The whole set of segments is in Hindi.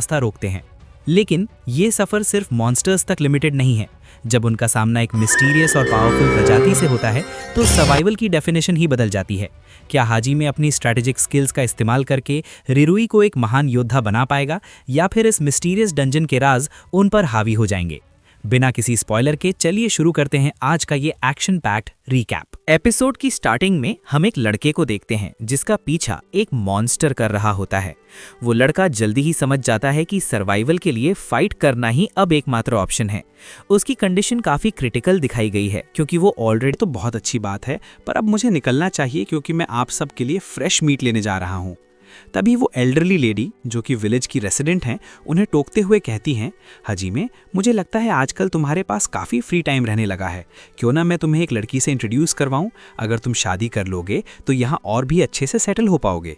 रास्ता रोकते हैं। लेकिन ये सफर सिर्फ मॉन्स्टर्स तक लिमिटेड नहीं है। जब उनका सामना एक मिस्टीरियस और पावरफुल प्रजाति से होता है तो सर्वाइवल की डेफिनेशन ही बदल जाती है। क्या हाजिमे अपनी स्ट्रैटेजिक स्किल्स का इस्तेमाल करके रिरुई को एक महान योद्धा बना पाएगा, या फिर इस मिस्टीरियस डंजन के राज उन पर हावी हो जाएंगे? बिना किसी स्पॉइलर के चलिए शुरू करते हैं आज का ये एक्शन पैक्ड रीकैप। एपिसोड की स्टार्टिंग में हम एक लड़के को देखते हैं जिसका पीछा एक मॉन्स्टर कर रहा होता है। वो लड़का जल्दी ही समझ जाता है कि सर्वाइवल के लिए फाइट करना ही अब एकमात्र ऑप्शन है। उसकी कंडीशन काफी क्रिटिकल दिखाई गई है क्योंकि वो ऑलरेडी तो बहुत अच्छी बात है, पर अब मुझे निकलना चाहिए क्योंकि मैं आप सब के लिए फ्रेश मीट लेने जा रहा हूँ। तभी वो एल्डरली लेडी जो कि विलेज की रेसिडेंट हैं उन्हें टोकते हुए कहती हैं, हाजिमे, मुझे लगता है आजकल तुम्हारे पास काफ़ी फ्री टाइम रहने लगा है। क्यों ना मैं तुम्हें एक लड़की से इंट्रोड्यूस करवाऊं? अगर तुम शादी कर लोगे तो यहाँ और भी अच्छे से सेटल हो पाओगे।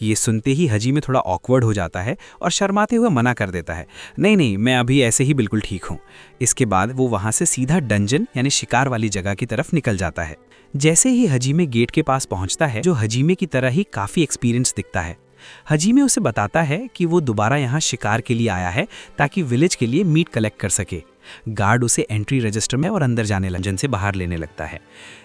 ये सुनते ही हाजिमे थोड़ा ऑकवर्ड हो जाता है और शर्माते हुए मना कर देता है, नहीं नहीं, मैं अभी ऐसे ही बिल्कुल ठीक हूँ। इसके बाद वो वहाँ से सीधा डंजन यानी शिकार वाली जगह की तरफ निकल जाता है। जैसे ही हाजिमे गेट के पास पहुंचता है, जो हाजिमे की तरह ही काफ़ी एक्सपीरियंस दिखता है। हाजिमे उसे बताता है कि वो दोबारा यहाँ शिकार के लिए आया है ताकि विलेज के लिए मीट कलेक्ट कर सके। गार्ड उसे एंट्री रजिस्टर में और अंदर जाने डंजन से बाहर लेने लगता है।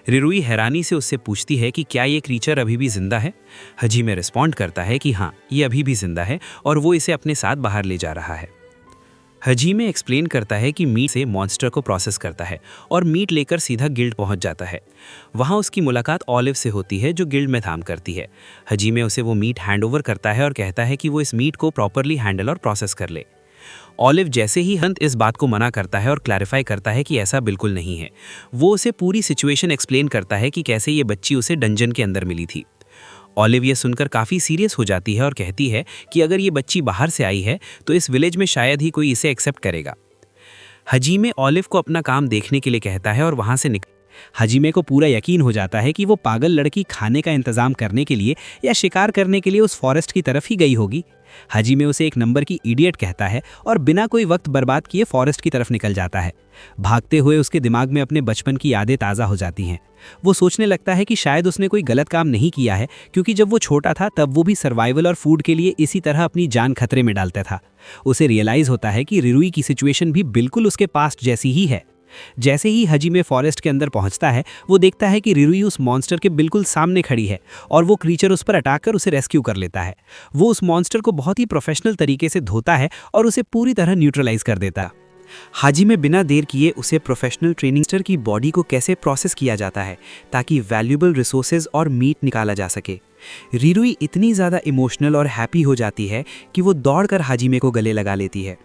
रिरुई हैरानी से उससे पूछती है कि क्या ये क्रीचर अभी भी जिंदा है। हाजिमे रिस्पॉन्ड करता है कि हाँ, ये अभी भी जिंदा है और वो इसे अपने साथ बाहर ले जा रहा है। हाजिमे एक्सप्लेन करता है कि मीट से मॉन्स्टर को प्रोसेस करता है और मीट लेकर सीधा गिल्ड पहुंच जाता है। वहां उसकी मुलाकात ऑलिव से होती है जो गिल्ड में काम करती है। हाजिमे उसे वो मीट हैंडओवर करता है और कहता है कि वो इस मीट को प्रॉपरली हैंडल और प्रोसेस कर ले। ऑलिव जैसे ही हंत इस बात को मना करता है और क्लैरिफाई करता है कि ऐसा बिल्कुल नहीं है। वो उसे पूरी सिचुएशन एक्सप्लेन करता है कि कैसे ये बच्ची उसे डंजन के अंदर मिली थी। ऑलिव ये सुनकर काफ़ी सीरियस हो जाती है और कहती है कि अगर ये बच्ची बाहर से आई है तो इस विलेज में शायद ही कोई इसे एक्सेप्ट करेगा। हाजिमे ऑलिव को अपना काम देखने के लिए कहता है और वहाँ से हाजिमे को पूरा यकीन हो जाता है कि वो पागल लड़की खाने का इंतजाम करने के लिए या शिकार करने के लिए उस फॉरेस्ट की तरफ ही गई होगी। हाजिमे उसे एक नंबर की इडियट कहता है और बिना कोई वक्त बर्बाद किए फॉरेस्ट की तरफ निकल जाता है। भागते हुए उसके दिमाग में अपने बचपन की यादें ताज़ा हो जाती हैं। वो सोचने लगता है कि शायद उसने कोई गलत काम नहीं किया है, क्योंकि जब वो छोटा था तब वो भी सर्वाइवल और फूड के लिए इसी तरह अपनी जान खतरे में डालता था। उसे रियलाइज़ होता है कि रिरुई की सिचुएशन भी बिल्कुल उसके पास्ट जैसी ही है। जैसे ही हाजिमे फॉरेस्ट के अंदर पहुंचता है, वो देखता है कि रिरुई उस मॉन्स्टर के बिल्कुल सामने खड़ी है और वो क्रीचर उस पर अटैक कर उसे रेस्क्यू कर लेता है। वो उस मॉन्स्टर को बहुत ही प्रोफेशनल तरीके से धोता है और उसे पूरी तरह न्यूट्रलाइज कर देता है। हाजिमे बिना देर किए उसे प्रोफेशनल ट्रेनिंग की बॉडी को कैसे प्रोसेस किया जाता है ताकि वैल्यूएबल रिसोर्सेज और मीट निकाला जा सके। रिरुई इतनी ज़्यादा इमोशनल और हैप्पी हो जाती है कि वो दौड़कर हाजिमे को गले लगा लेती है।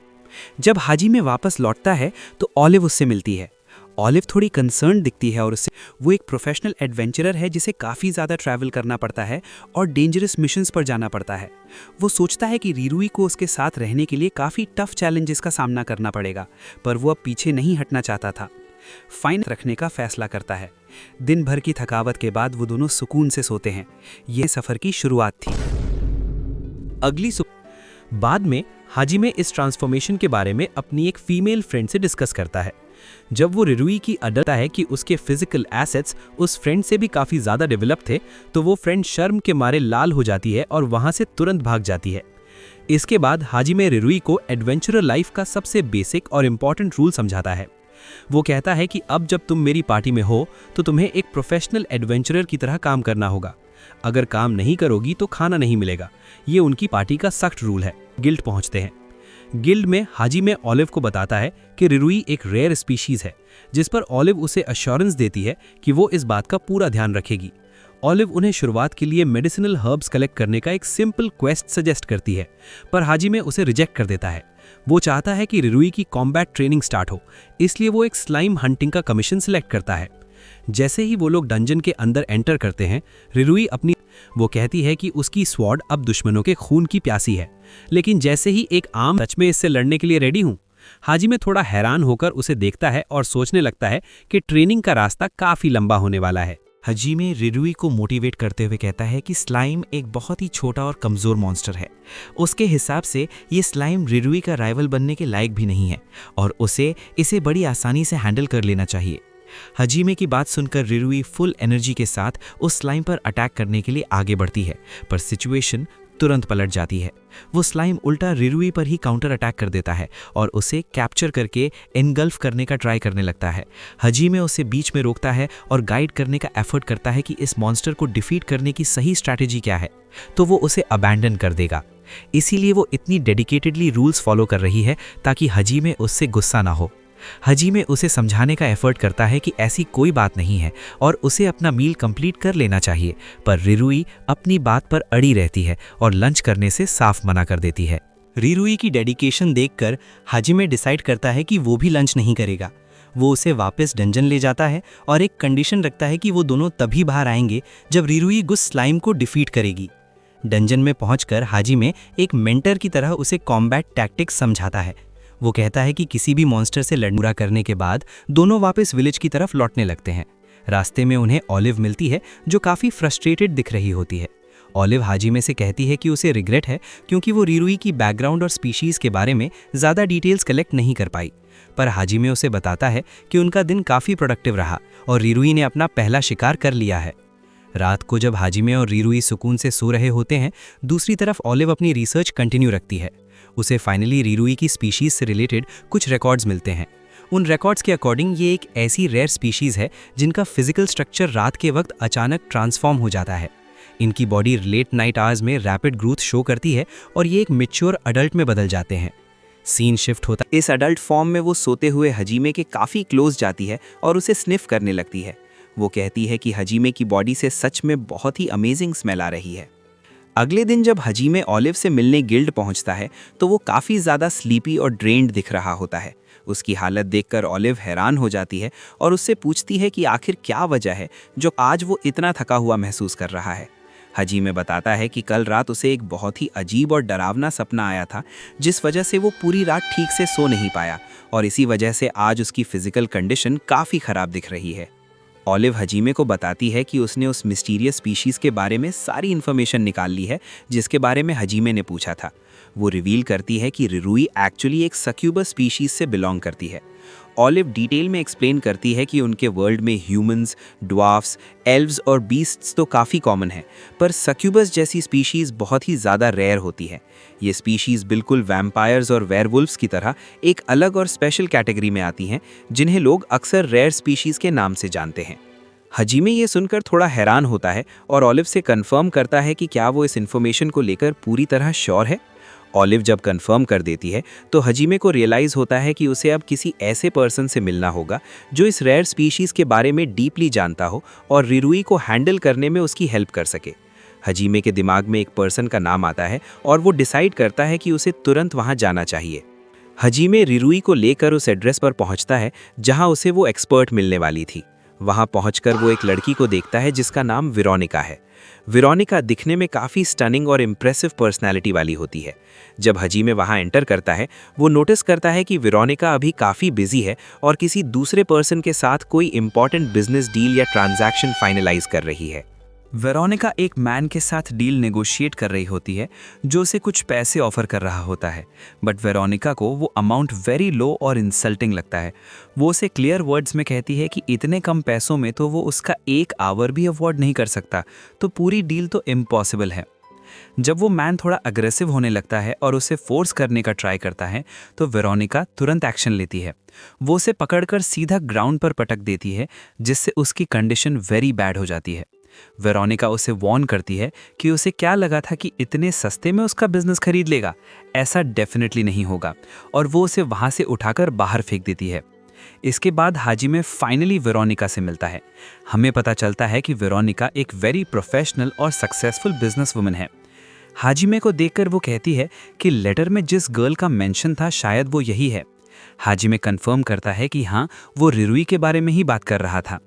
जब हाजिमे वापस लौटता है तो ऑलिव उससे मिलती है। ऑलिव थोड़ी कंसर्न दिखती है और उससे वो एक प्रोफेशनल एडवेंचरर है जिसे काफ़ी ज़्यादा ट्रैवल करना पड़ता है और डेंजरस मिशंस पर जाना पड़ता है। वो सोचता है कि रिरुई को उसके साथ रहने के लिए काफ़ी टफ चैलेंजेस का सामना करना पड़ेगा, पर वो अब पीछे नहीं हटना चाहता था। फाइन रखने का फैसला करता है। दिन भर की थकावट के बाद वो दोनों सुकून से सोते हैं। यह सफ़र की शुरुआत थी। अगली बाद में हाजिमे इस ट्रांसफॉर्मेशन के बारे में अपनी एक फीमेल फ्रेंड से डिस्कस करता है। जब वो रिरुई की अडरता है कि उसके फिजिकल एसेट्स उस फ्रेंड से भी काफ़ी ज़्यादा डेवलप थे, तो वो फ्रेंड शर्म के मारे लाल हो जाती है और वहाँ से तुरंत भाग जाती है। इसके बाद हाजिमे रिरुई को एडवेंचरर लाइफ का सबसे बेसिक और इम्पॉर्टेंट रूल समझाता है। वो कहता है कि अब जब तुम मेरी पार्टी में हो तो तुम्हें एक प्रोफेशनल एडवेंचरर की तरह काम करना होगा। अगर काम नहीं करोगी तो खाना नहीं मिलेगा। ये उनकी पार्टी का सख्त रूल है। गिल्ड पहुंचते हैं। गिल्ड में हाजिमे ऑलिव को बताता है कि रिरुई एक रेयर स्पीशीज है, जिस पर ऑलिव उसे अश्योरेंस देती है कि वो इस बात का पूरा ध्यान रखेगी। ऑलिव उन्हें शुरुआत के लिए मेडिसिनल हर्ब्स कलेक्ट करने का एक सिंपल क्वेस्ट सजेस्ट करती है, पर हाजिमे उसे रिजेक्ट कर देता है। वो चाहता है कि रिरुई की कॉम्बैट ट्रेनिंग स्टार्ट हो, इसलिए वो एक स्लाइम हंटिंग का कमीशन सिलेक्ट करता है। जैसे ही वो लोग डंजन के अंदर एंटर करते हैं, रिरुई वो कहती है कि उसकी स्वॉर्ड अब दुश्मनों के खून की प्यासी है, लेकिन जैसे ही एक आम सच में इससे लड़ने के लिए रेडी हूँ। हाजिमे थोड़ा हैरान होकर उसे देखता है और सोचने लगता है कि ट्रेनिंग का रास्ता काफ़ी लंबा होने वाला है। हाजिमे रिरुई को मोटिवेट करते हुए कहता है कि स्लाइम एक बहुत ही छोटा और कमज़ोर मॉन्स्टर है। उसके हिसाब से ये स्लाइम रिरुई का राइवल बनने के लायक भी नहीं है और इसे बड़ी आसानी से हैंडल कर लेना चाहिए। हाजिमे की बात सुनकर रिरुई फुल एनर्जी के साथ उस स्लाइम पर अटैक करने के लिए आगे बढ़ती है, पर सिचुएशन तुरंत पलट जाती है। वो स्लाइम उल्टा रिरुई पर ही काउंटर अटैक कर देता है और उसे कैप्चर करके एनगल्फ करने का ट्राई करने लगता है। हजीमे उसे बीच में रोकता है और गाइड करने का एफर्ट करता है कि इस मॉन्स्टर को डिफीट करने की सही स्ट्रैटेजी क्या है, तो वो उसे अबैंडन कर देगा। इसीलिए वो इतनी डेडिकेटेडली रूल्स फॉलो कर रही है ताकि हजीमे उससे गुस्सा ना हो। हजीमे उसे समझाने का एफर्ट करता है कि ऐसी कोई बात नहीं है और उसे अपना मील कंप्लीट कर लेना चाहिए, पर रिरुई अपनी बात पर अड़ी रहती है और लंच करने से साफ मना कर देती है। रिरुई की डेडिकेशन देखकर हाजिमे डिसाइड करता है कि वो भी लंच नहीं करेगा। वो उसे वापस डंजन ले जाता है और एक कंडीशन रखता है कि वो दोनों तभी बाहर आएंगे जब रिरुई गुस स्लाइम को डिफीट करेगी। डंजन में पहुंचकर हाजिमे एक मेंटर की तरह उसे कॉम्बैट टैक्टिक्स समझाता है। वो कहता है कि किसी भी मॉन्स्टर से लड़ना करने के बाद दोनों वापस विलेज की तरफ लौटने लगते हैं। रास्ते में उन्हें ऑलिव मिलती है जो काफ़ी फ्रस्ट्रेटेड दिख रही होती है। ऑलिव हाजिमे से कहती है कि उसे रिग्रेट है क्योंकि वो रिरुई की बैकग्राउंड और स्पीशीज़ के बारे में ज़्यादा डिटेल्स कलेक्ट नहीं कर पाई, पर हाजिमे उसे बताता है कि उनका दिन काफ़ी प्रोडक्टिव रहा और रिरुई ने अपना पहला शिकार कर लिया है। रात को जब हाजिमे और रिरुई सुकून से सो रहे होते हैं, दूसरी तरफ ऑलिव अपनी रिसर्च कंटिन्यू रखती है। उसे फाइनली रिरुई की स्पीशीज़ से रिलेटेड कुछ रिकॉर्ड्स मिलते हैं। उन रिकॉर्ड्स के अकॉर्डिंग ये एक ऐसी रेयर स्पीशीज़ है जिनका फिजिकल स्ट्रक्चर रात के वक्त अचानक ट्रांसफॉर्म हो जाता है। इनकी बॉडी लेट नाइट आवर्स में रैपिड ग्रोथ शो करती है और ये एक मैच्योर अडल्ट में बदल जाते हैं। सीन शिफ्ट होता है। इस अडल्ट फॉर्म में वो सोते हुए हजीमे के काफ़ी क्लोज जाती है और उसे स्निफ करने लगती है। वो कहती है कि हजीमे की बॉडी से सच में बहुत ही अमेजिंग स्मेल आ रही है। अगले दिन जब हजीमे ऑलिव से मिलने गिल्ड पहुंचता है तो वो काफ़ी ज़्यादा स्लीपी और ड्रेन्ड दिख रहा होता है। उसकी हालत देखकर ऑलिव हैरान हो जाती है और उससे पूछती है कि आखिर क्या वजह है जो आज वो इतना थका हुआ महसूस कर रहा है। हजीमे बताता है कि कल रात उसे एक बहुत ही अजीब और डरावना सपना आया था जिस वजह से वो पूरी रात ठीक से सो नहीं पाया और इसी वजह से आज उसकी फिजिकल कंडीशन काफ़ी ख़राब दिख रही है। ऑलिव हजीमे को बताती है कि उसने उस मिस्टीरियस स्पीशीज़ के बारे में सारी इन्फॉर्मेशन निकाल ली है जिसके बारे में हजीमे ने पूछा था। वो रिवील करती है कि रिरुई एक्चुअली एक सक्यूबस स्पीशीज़ से बिलोंग करती है। ऑलिव डिटेल में एक्सप्लेन करती है कि उनके वर्ल्ड में ह्यूमंस, ड्वार्फ्स, एल्व्स और बीस्ट्स तो काफ़ी कॉमन है, पर सक्यूबस जैसी स्पीशीज़ बहुत ही ज़्यादा रेयर होती है। ये स्पीशीज़ बिल्कुल वैम्पायर्स और वेयरवुल्फ्स की तरह एक अलग और स्पेशल कैटेगरी में आती हैं जिन्हें लोग अक्सर रेयर स्पीशीज़ के नाम से जानते हैं। हजीमे ये सुनकर थोड़ा हैरान होता है और ऑलिव से कंफर्म करता है कि क्या वो इस इन्फॉर्मेशन को लेकर पूरी तरह श्योर है। ऑलिव जब कंफर्म कर देती है तो हजीमे को रियलाइज़ होता है कि उसे अब किसी ऐसे पर्सन से मिलना होगा जो इस रेयर स्पीशीज़ के बारे में डीपली जानता हो और रिरुई को हैंडल करने में उसकी हेल्प कर सके। हजीमे के दिमाग में एक पर्सन का नाम आता है और वो डिसाइड करता है कि उसे तुरंत वहाँ जाना चाहिए। हजीमे रिरुई को लेकर उस एड्रेस पर पहुँचता है जहाँ उसे वो एक्सपर्ट मिलने वाली थी। वहाँ पहुँचकर वो एक लड़की को देखता है जिसका नाम वेरोनिका है। वेरोनिका दिखने में काफ़ी स्टनिंग और इम्प्रेसिव पर्सनैलिटी वाली होती है। जब हजीमे वहाँ एंटर करता है वो नोटिस करता है कि वेरोनिका अभी काफ़ी बिजी है और किसी दूसरे पर्सन के साथ कोई इंपॉर्टेंट बिजनेस डील या ट्रांजैक्शन फाइनलाइज कर रही है। वेरोनिका एक मैन के साथ डील नेगोशिएट कर रही होती है जो उसे कुछ पैसे ऑफर कर रहा होता है, बट वेरोनिका को वो अमाउंट वेरी लो और इंसल्टिंग लगता है। वो उसे क्लियर वर्ड्स में कहती है कि इतने कम पैसों में तो वो उसका 1 आवर भी अफोर्ड नहीं कर सकता, तो पूरी डील तो इम्पॉसिबल है। जब वो मैन थोड़ा अग्रेसिव होने लगता है और उसे फोर्स करने का ट्राई करता है तो वेरोनिका तुरंत एक्शन लेती है। वो उसे पकड़कर सीधा ग्राउंड पर पटक देती है जिससे उसकी कंडीशन वेरी बैड हो जाती है। वेरोनिका उसे वार्न करती है कि उसे क्या लगा था कि इतने सस्ते में उसका बिजनेस खरीद लेगा, ऐसा डेफिनेटली नहीं होगा, और वो उसे वहाँ से उठाकर बाहर फेंक देती है। इसके बाद हाजिमे फाइनली वेरोनिका से मिलता है। हमें पता चलता है कि वेरोनिका एक वेरी प्रोफेशनल और सक्सेसफुल बिजनेस वुमन है। हाजिमे को देखकर वो कहती है कि लेटर में जिस गर्ल का मेंशन था शायद वो यही है। हाजिमे कंफर्म करता है कि हाँ, वो रिरुई के बारे में ही बात कर रहा था।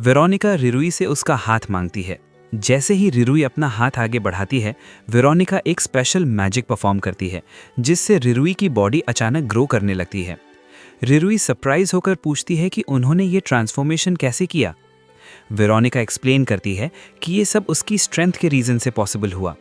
वेरोनिका रिरुई से उसका हाथ मांगती है। जैसे ही रिरुई अपना हाथ आगे बढ़ाती है, वेरोनिका एक स्पेशल मैजिक परफॉर्म करती है जिससे रिरुई की बॉडी अचानक ग्रो करने लगती है। रिरुई सरप्राइज होकर पूछती है कि उन्होंने ये ट्रांसफॉर्मेशन कैसे किया। वेरोनिका एक्सप्लेन करती है कि ये सब उसकी स्ट्रेंथ के रीज़न से पॉसिबल हुआ।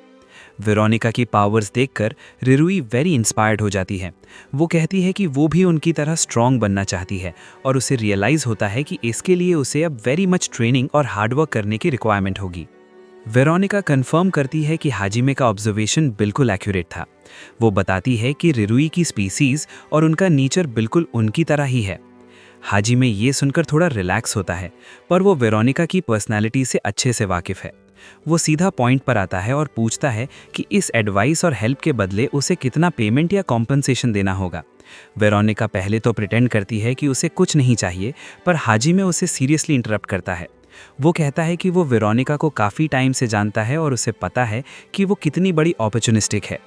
वेरोनिका की पावर्स देखकर रिरुई वेरी इंस्पायर्ड हो जाती है। वो कहती है कि वो भी उनकी तरह स्ट्रॉन्ग बनना चाहती है और उसे रियलाइज़ होता है कि इसके लिए उसे अब वेरी मच ट्रेनिंग और हार्डवर्क करने की रिक्वायरमेंट होगी। वेरोनिका कंफर्म करती है कि हाजिमे का ऑब्जर्वेशन बिल्कुल एक्यूरेट था। वो बताती है कि रिरुई की स्पीसीज और उनका नेचर बिल्कुल उनकी तरह ही है। हाजिमे ये सुनकर थोड़ा रिलैक्स होता है, पर वो वेरोनिका की पर्सनैलिटी से अच्छे से वाकिफ़ है। वो सीधा पॉइंट पर आता है और पूछता है कि इस एडवाइस और हेल्प के बदले उसे कितना पेमेंट या कॉम्पनसेशन देना होगा। वेरोनिका पहले तो प्रिटेंड करती है कि उसे कुछ नहीं चाहिए, पर हाजिमे उसे सीरियसली इंटरप्ट करता है। वो कहता है कि वो वेरोनिका को काफ़ी टाइम से जानता है और उसे पता है कि वो कितनी बड़ी अपॉर्चुनिस्टिक है।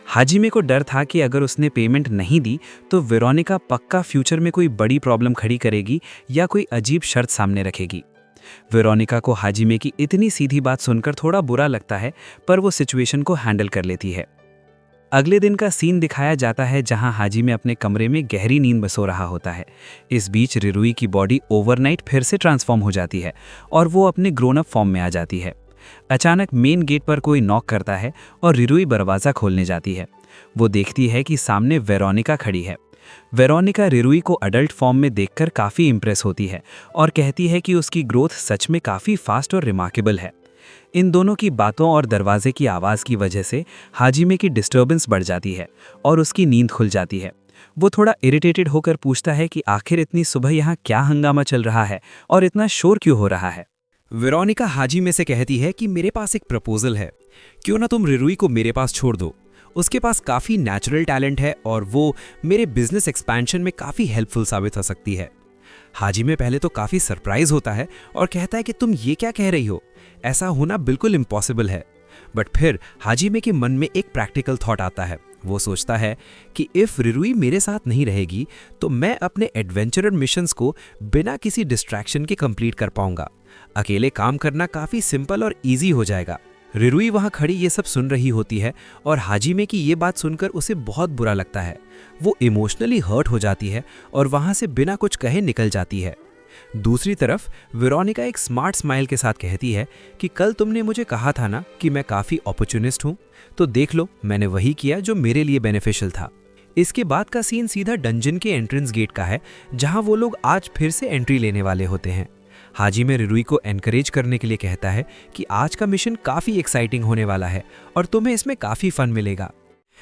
हाजिमे को डर था कि अगर उसने पेमेंट नहीं दी तो वेरोनिका पक्का फ्यूचर में कोई बड़ी प्रॉब्लम खड़ी करेगी या कोई अजीब शर्त सामने रखेगी। वेरोनिका को हाजिमे की इतनी सीधी बात सुनकर थोड़ा बुरा लगता है, पर वो सिचुएशन को हैंडल कर लेती है। अगले दिन का सीन दिखाया जाता है जहां हाजिमे अपने कमरे में गहरी नींद में सो रहा होता है। इस बीच रिरुई की बॉडी ओवरनाइट फिर से ट्रांसफॉर्म हो जाती है और वो अपने ग्रोन अप फॉर्म में आ जाती है। अचानक मेन गेट पर कोई नॉक करता है और रिरुई दरवाज़ा खोलने जाती है। वो देखती है कि सामने वेरोनिका खड़ी है। वेरोनिका रिरुई को अडल्ट फॉर्म में देखकर काफ़ी इम्प्रेस होती है और कहती है कि उसकी ग्रोथ सच में काफ़ी फास्ट और रिमार्केबल है। इन दोनों की बातों और दरवाजे की आवाज़ की वजह से हाजिमे की डिस्टर्बेंस बढ़ जाती है और उसकी नींद खुल जाती है। वो थोड़ा इरिटेटेड होकर पूछता है कि आखिर इतनी सुबह यहाँ क्या हंगामा चल रहा है और इतना शोर क्यों हो रहा है। वेरोनिका हाजिमे से कहती है कि मेरे पास एक प्रपोजल है, क्यों ना तुम रिरुई को मेरे पास छोड़ दो। उसके पास काफ़ी नेचुरल टैलेंट है और वो मेरे बिजनेस एक्सपेंशन में काफ़ी हेल्पफुल साबित हो सकती है। हाजिमे पहले तो काफ़ी सरप्राइज होता है और कहता है कि तुम ये क्या कह रही हो, ऐसा होना बिल्कुल इम्पॉसिबल है। बट फिर हाजिमे के मन में एक प्रैक्टिकल थॉट आता है। वो सोचता है कि इफ़ रिरुई मेरे साथ नहीं रहेगी तो मैं अपने एडवेंचरर मिशंस को बिना किसी डिस्ट्रैक्शन के कंप्लीट कर पाऊंगा। अकेले काम करना काफ़ी सिंपल और इजी हो जाएगा। रिरुई वहाँ खड़ी ये सब सुन रही होती है और हाजिमे की ये बात सुनकर उसे बहुत बुरा लगता है। वो इमोशनली हर्ट हो जाती है और वहाँ से बिना कुछ कहे निकल जाती है। दूसरी तरफ वेरोनिका एक स्मार्ट स्माइल के साथ कहती है कि कल तुमने मुझे कहा था ना कि मैं काफ़ी अपॉर्चुनिस्ट हूँ, तो देख लो मैंने वही किया जो मेरे लिए बेनिफिशियल था। इसके बाद का सीन सीधा डंजन के एंट्रेंस गेट का है, जहाँ वो लोग आज फिर से एंट्री लेने वाले होते हैं। हाजिमे रिरुई को एनकरेज करने के लिए कहता है कि आज का मिशन काफ़ी एक्साइटिंग होने वाला है और तुम्हें इसमें काफ़ी फन मिलेगा।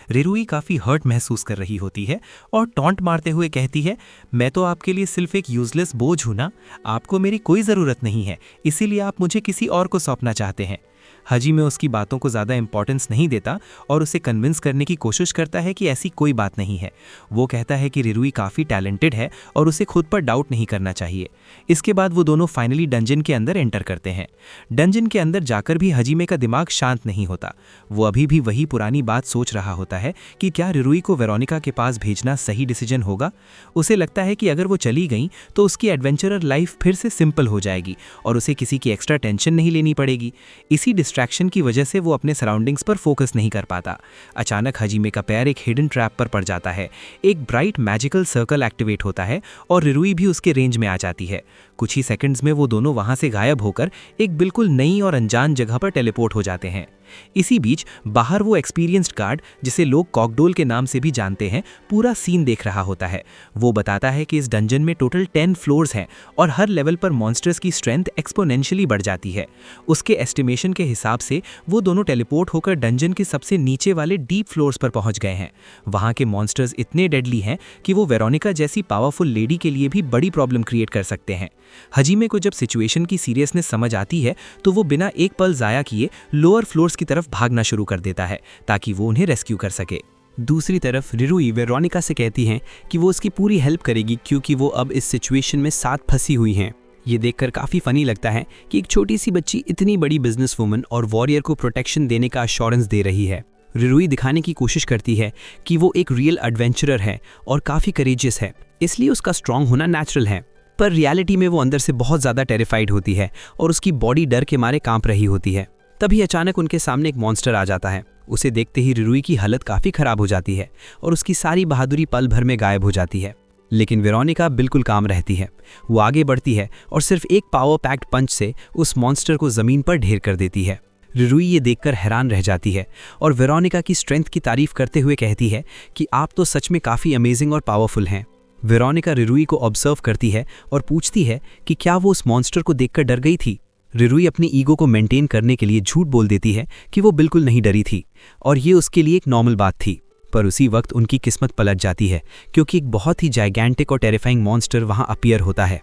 रिरुई काफ़ी हर्ट महसूस कर रही होती है और टॉन्ट मारते हुए कहती है, मैं तो आपके लिए सिर्फ एक यूजलेस बोझ हूँ ना, आपको मेरी कोई ज़रूरत नहीं है, इसीलिए आप मुझे किसी और को सौंपना चाहते हैं। हाजिमे उसकी बातों को ज़्यादा इंपॉर्टेंस नहीं देता और उसे कन्विंस करने की कोशिश करता है कि ऐसी कोई बात नहीं है। वो कहता है कि रिरुई काफ़ी टैलेंटेड है और उसे खुद पर डाउट नहीं करना चाहिए। इसके बाद वो दोनों फाइनली डंजन के अंदर एंटर करते हैं। डंजन के अंदर जाकर भी हाजिमे का दिमाग शांत नहीं होता। वो अभी भी वही पुरानी बात सोच रहा होता है कि क्या रिरुई को वेरोनिका के पास भेजना सही डिसीजन होगा। उसे लगता है कि अगर वो चली गई तो उसकी एडवेंचरर लाइफ फिर से सिंपल हो जाएगी और उसे किसी की एक्स्ट्रा टेंशन नहीं लेनी पड़ेगी। इसी डिस्ट्रैक्शन की वजह से वो अपने सराउंडिंग्स पर फोकस नहीं कर पाता। अचानक हाजिमे का पैर एक हिडन ट्रैप पर पड़ जाता है। एक ब्राइट मैजिकल सर्कल एक्टिवेट होता है और रिरुई भी उसके रेंज में आ जाती है। कुछ ही सेकंड्स में वो दोनों वहां से गायब होकर एक बिल्कुल नई और अनजान जगह पर टेलीपोर्ट हो जाते हैं। इसी बीच बाहर वो एक्सपीरियंस्ड गार्ड, जिसे लोग कॉकडोल के नाम से भी जानते हैं, पूरा सीन देख रहा होता है। वो बताता है कि इस डंजन में टोटल 10 फ्लोर्स हैं और हर लेवल पर मॉन्स्टर्स की स्ट्रेंथ एक्सपोनेंशियली बढ़ जाती है। उसके एस्टिमेशन के हिसाब से वो दोनों टेलीपोर्ट होकर डंजन के सबसे नीचे वाले डीप फ्लोर्स पर पहुंच गए हैं। वहां के मॉन्स्टर्स इतने डेडली हैं कि वो वेरोनिका जैसी पावरफुल लेडी के लिए भी बड़ी प्रॉब्लम क्रिएट कर सकते हैं। हाजिमे को जब सिचुएशन की सीरियसनेस समझ आती है तो वो बिना एक पल ज़ाया किए लोअर फ्लोर्स की तरफ भागना शुरू कर देता है ताकि वो उन्हें रेस्क्यू कर सके। दूसरी तरफ रिरुई वेरोनिका से कहती हैं कि वो उसकी पूरी हेल्प करेगी क्योंकि वो अब इस सिचुएशन में साथ फंसी हुई हैं। ये देखकर काफ़ी फनी लगता है कि एक छोटी सी बच्ची इतनी बड़ी बिजनेस वुमन और वॉरियर को प्रोटेक्शन देने का अश्योरेंस दे रही है। रिरुई दिखाने की कोशिश करती है कि वो एक रियल एडवेंचरर है और काफ़ी करेजियस है, इसलिए उसका स्ट्रांग होना नेचुरल है। पर रियलिटी में वो अंदर से बहुत ज़्यादा टेरिफाइड होती है और उसकी बॉडी डर के मारे कांप रही होती है। तभी अचानक उनके सामने एक मॉन्स्टर आ जाता है। उसे देखते ही रिरुई की हालत काफ़ी ख़राब हो जाती है और उसकी सारी बहादुरी पल भर में गायब हो जाती है। लेकिन वेरोनिका बिल्कुल काम रहती है। वो आगे बढ़ती है और सिर्फ एक पावर पैक्ड पंच से उस मॉन्स्टर को ज़मीन पर ढेर कर देती है। रिरुई ये देखकर हैरान रह जाती है और वेरोनिका की स्ट्रेंथ की तारीफ करते हुए कहती है कि आप तो सच में काफ़ी अमेजिंग और पावरफुल हैं। वेरोनिका रिरुई को ऑब्जर्व करती है और पूछती है कि क्या वो उस मॉन्स्टर को देखकर डर गई थी। रिरुई अपनी ईगो को मेंटेन करने के लिए झूठ बोल देती है कि वो बिल्कुल नहीं डरी थी और ये उसके लिए एक नॉर्मल बात थी। पर उसी वक्त उनकी किस्मत पलट जाती है क्योंकि एक बहुत ही जाइगैंटिक और टेरिफाइंग मॉन्स्टर वहां अपीयर होता है।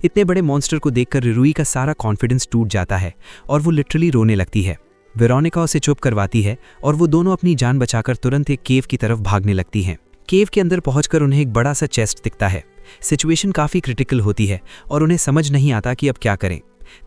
इतने बड़े मॉन्स्टर को देखकर रिरुई का सारा कॉन्फिडेंस टूट जाता है और वो लिटरली रोने लगती है। वेरोनिका उसे चुप करवाती है और वो दोनों अपनी जान बचाकर तुरंत एक केव की तरफ भागने लगती हैं। केव के अंदर पहुंचकर उन्हें एक बड़ा सा चेस्ट दिखता है। सिचुएशन काफ़ी क्रिटिकल होती है और उन्हें समझ नहीं आता कि अब क्या करें।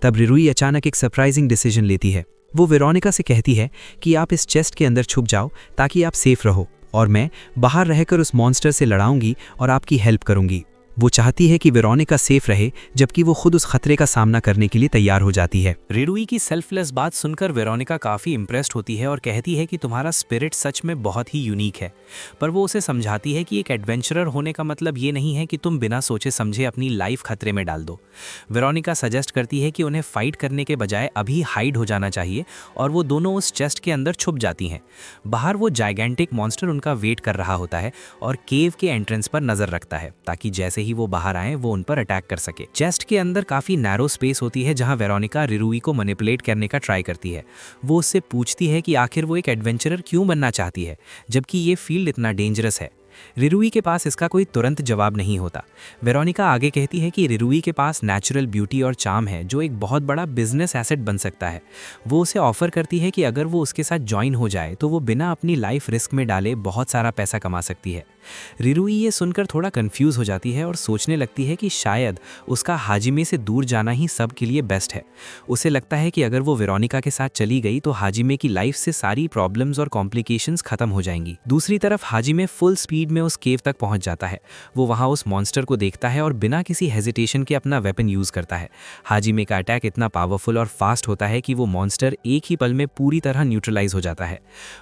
तब रिरुई अचानक एक सरप्राइजिंग डिसीजन लेती है। वो वेरोनिका से कहती है कि आप इस चेस्ट के अंदर छुप जाओ ताकि आप सेफ रहो और मैं बाहर रहकर उस मॉन्स्टर से लड़ाऊंगी और आपकी हेल्प करूंगी। वो चाहती है कि वेरोनिका सेफ रहे जबकि वो खुद उस खतरे का सामना करने के लिए तैयार हो जाती है। रिरुई की सेल्फलेस बात सुनकर वेरोनिका काफ़ी इम्प्रेस्ड होती है और कहती है कि तुम्हारा स्पिरिट सच में बहुत ही यूनिक है। पर वो उसे समझाती है कि एक एडवेंचरर होने का मतलब ये नहीं है कि तुम बिना सोचे समझे अपनी लाइफ खतरे में डाल दो। वेरोनिका सजेस्ट करती है कि उन्हें फाइट करने के बजाय अभी हाइड हो जाना चाहिए और वो दोनों उस चेस्ट के अंदर छुप जाती हैं। बाहर वो जाइगेंटिक मॉन्स्टर उनका वेट कर रहा होता है और केव के एंट्रेंस पर नजर रखता है ताकि जैसे ही वो बाहर आए वो उन पर अटैक कर सके। चेस्ट के अंदर काफी नैरो स्पेस होती है जहां वेरोनिका रिरुई को मैनिपुलेट करने का ट्राई करती है। वो उससे पूछती है कि आखिर वो एक एडवेंचरर क्यों बनना चाहती है जबकि ये फील्ड इतना डेंजरस है। रिरुई के पास इसका कोई तुरंत जवाब नहीं होता। वेरोनिका आगे कहती है कि रिरुई के पास नेचुरल ब्यूटी और चार्म है जो एक बहुत बड़ा बिजनेस एसेट बन सकता है। वो उसे ऑफर करती है कि अगर वो उसके साथ ज्वाइन हो जाए तो वो बिना अपनी लाइफ रिस्क में डाले बहुत सारा पैसा कमा सकती है। रिरुई ये सुनकर थोड़ा कंफ्यूज हो जाती है और सोचने लगती है कि शायद उसका हाजिमे से दूर जाना ही सब के लिए बेस्ट है। उसे लगता है कि अगर वो वेरोनिका के साथ चली गई तो हाजिमे की लाइफ से सारी प्रॉब्लम्स और कॉम्प्लिकेशंस खत्म हो जाएंगी। दूसरी तरफ हाजिमे फुल स्पीड में उस केव तक पहुंच जाता है। वो वहां उस मॉन्स्टर को देखता है और बिना किसी हेजिटेशन के अपना वेपन यूज करता है। हाजिमे का अटैक इतना पावरफुल और फास्ट होता है कि वो मॉन्स्टर एक ही पल में पूरी तरह न्यूट्रलाइज हो जाता है।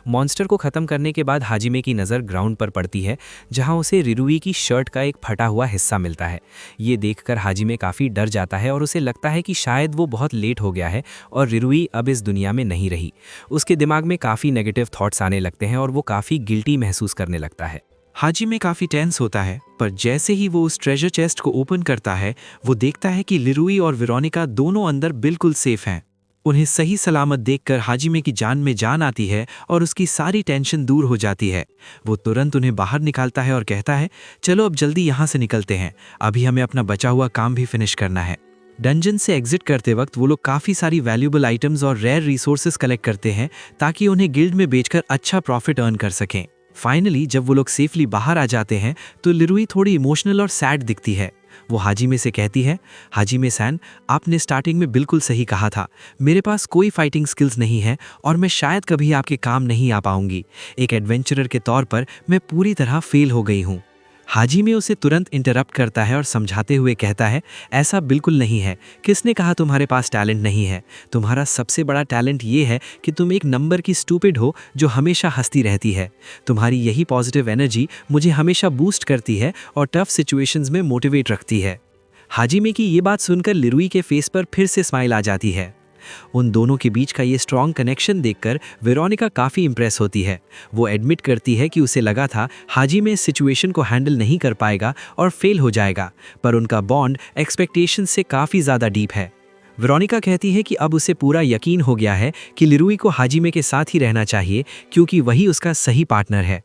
मॉन्स्टर को खत्म करने के बाद हाजिमे की नज़र ग्राउंड पर पड़ती है जहां उसे रिरुई की शर्ट का एक फटा हुआ हिस्सा मिलता है। ये देखकर हाजिमे काफ़ी डर जाता है और उसे लगता है कि शायद वो बहुत लेट हो गया है और रिरुई अब इस दुनिया में नहीं रही। उसके दिमाग में काफ़ी नेगेटिव थॉट्स आने लगते हैं और वो काफ़ी गिल्टी महसूस करने लगता है। हाजिमे काफ़ी टेंस होता है, पर जैसे ही वो उस ट्रेजर चेस्ट को ओपन करता है वो देखता है कि रिरुई और वेरोनिका दोनों अंदर बिल्कुल सेफ हैं। उन्हें सही सलामत देखकर हाजिमे की जान में जान आती है और उसकी सारी टेंशन दूर हो जाती है। वो तुरंत उन्हें बाहर निकालता है और कहता है, चलो अब जल्दी यहाँ से निकलते हैं, अभी हमें अपना बचा हुआ काम भी फिनिश करना है। डंजन से एग्जिट करते वक्त वो लोग काफ़ी सारी वैल्यूएबल आइटम्स और रेयर रिसोर्सेज कलेक्ट करते हैं ताकि उन्हें गिल्ड में बेचकर अच्छा प्रॉफिट अर्न कर सकें। फाइनली जब वो लोग सेफली बाहर आ जाते हैं तो रिरुई थोड़ी इमोशनल और सैड दिखती है। वो हाजिमे से कहती है, हाजिमे सैन, आपने स्टार्टिंग में बिल्कुल सही कहा था, मेरे पास कोई फाइटिंग स्किल्स नहीं है और मैं शायद कभी आपके काम नहीं आ पाऊंगी। एक एडवेंचरर के तौर पर मैं पूरी तरह फेल हो गई हूँ। हाजिमे उसे तुरंत इंटरप्ट करता है और समझाते हुए कहता है, ऐसा बिल्कुल नहीं है, किसने कहा तुम्हारे पास टैलेंट नहीं है? तुम्हारा सबसे बड़ा टैलेंट ये है कि तुम एक नंबर की स्टूपिड हो जो हमेशा हंसती रहती है। तुम्हारी यही पॉजिटिव एनर्जी मुझे हमेशा बूस्ट करती है और टफ सिचुएशंस में मोटिवेट रखती है। हाजिमे की ये बात सुनकर रिरुई के फेस पर फिर से स्माइल आ जाती है। उन दोनों के बीच का ये स्ट्रॉन्ग कनेक्शन देखकर वेरोनिका काफ़ी इंप्रेस होती है। वो एडमिट करती है कि उसे लगा था हाजिमे इस सिचुएशन को हैंडल नहीं कर पाएगा और फेल हो जाएगा, पर उनका बॉन्ड एक्सपेक्टेशन से काफ़ी ज़्यादा डीप है। वेरोनिका कहती है कि अब उसे पूरा यकीन हो गया है कि रिरुई को हाजिमे के साथ ही रहना चाहिए क्योंकि वही उसका सही पार्टनर है।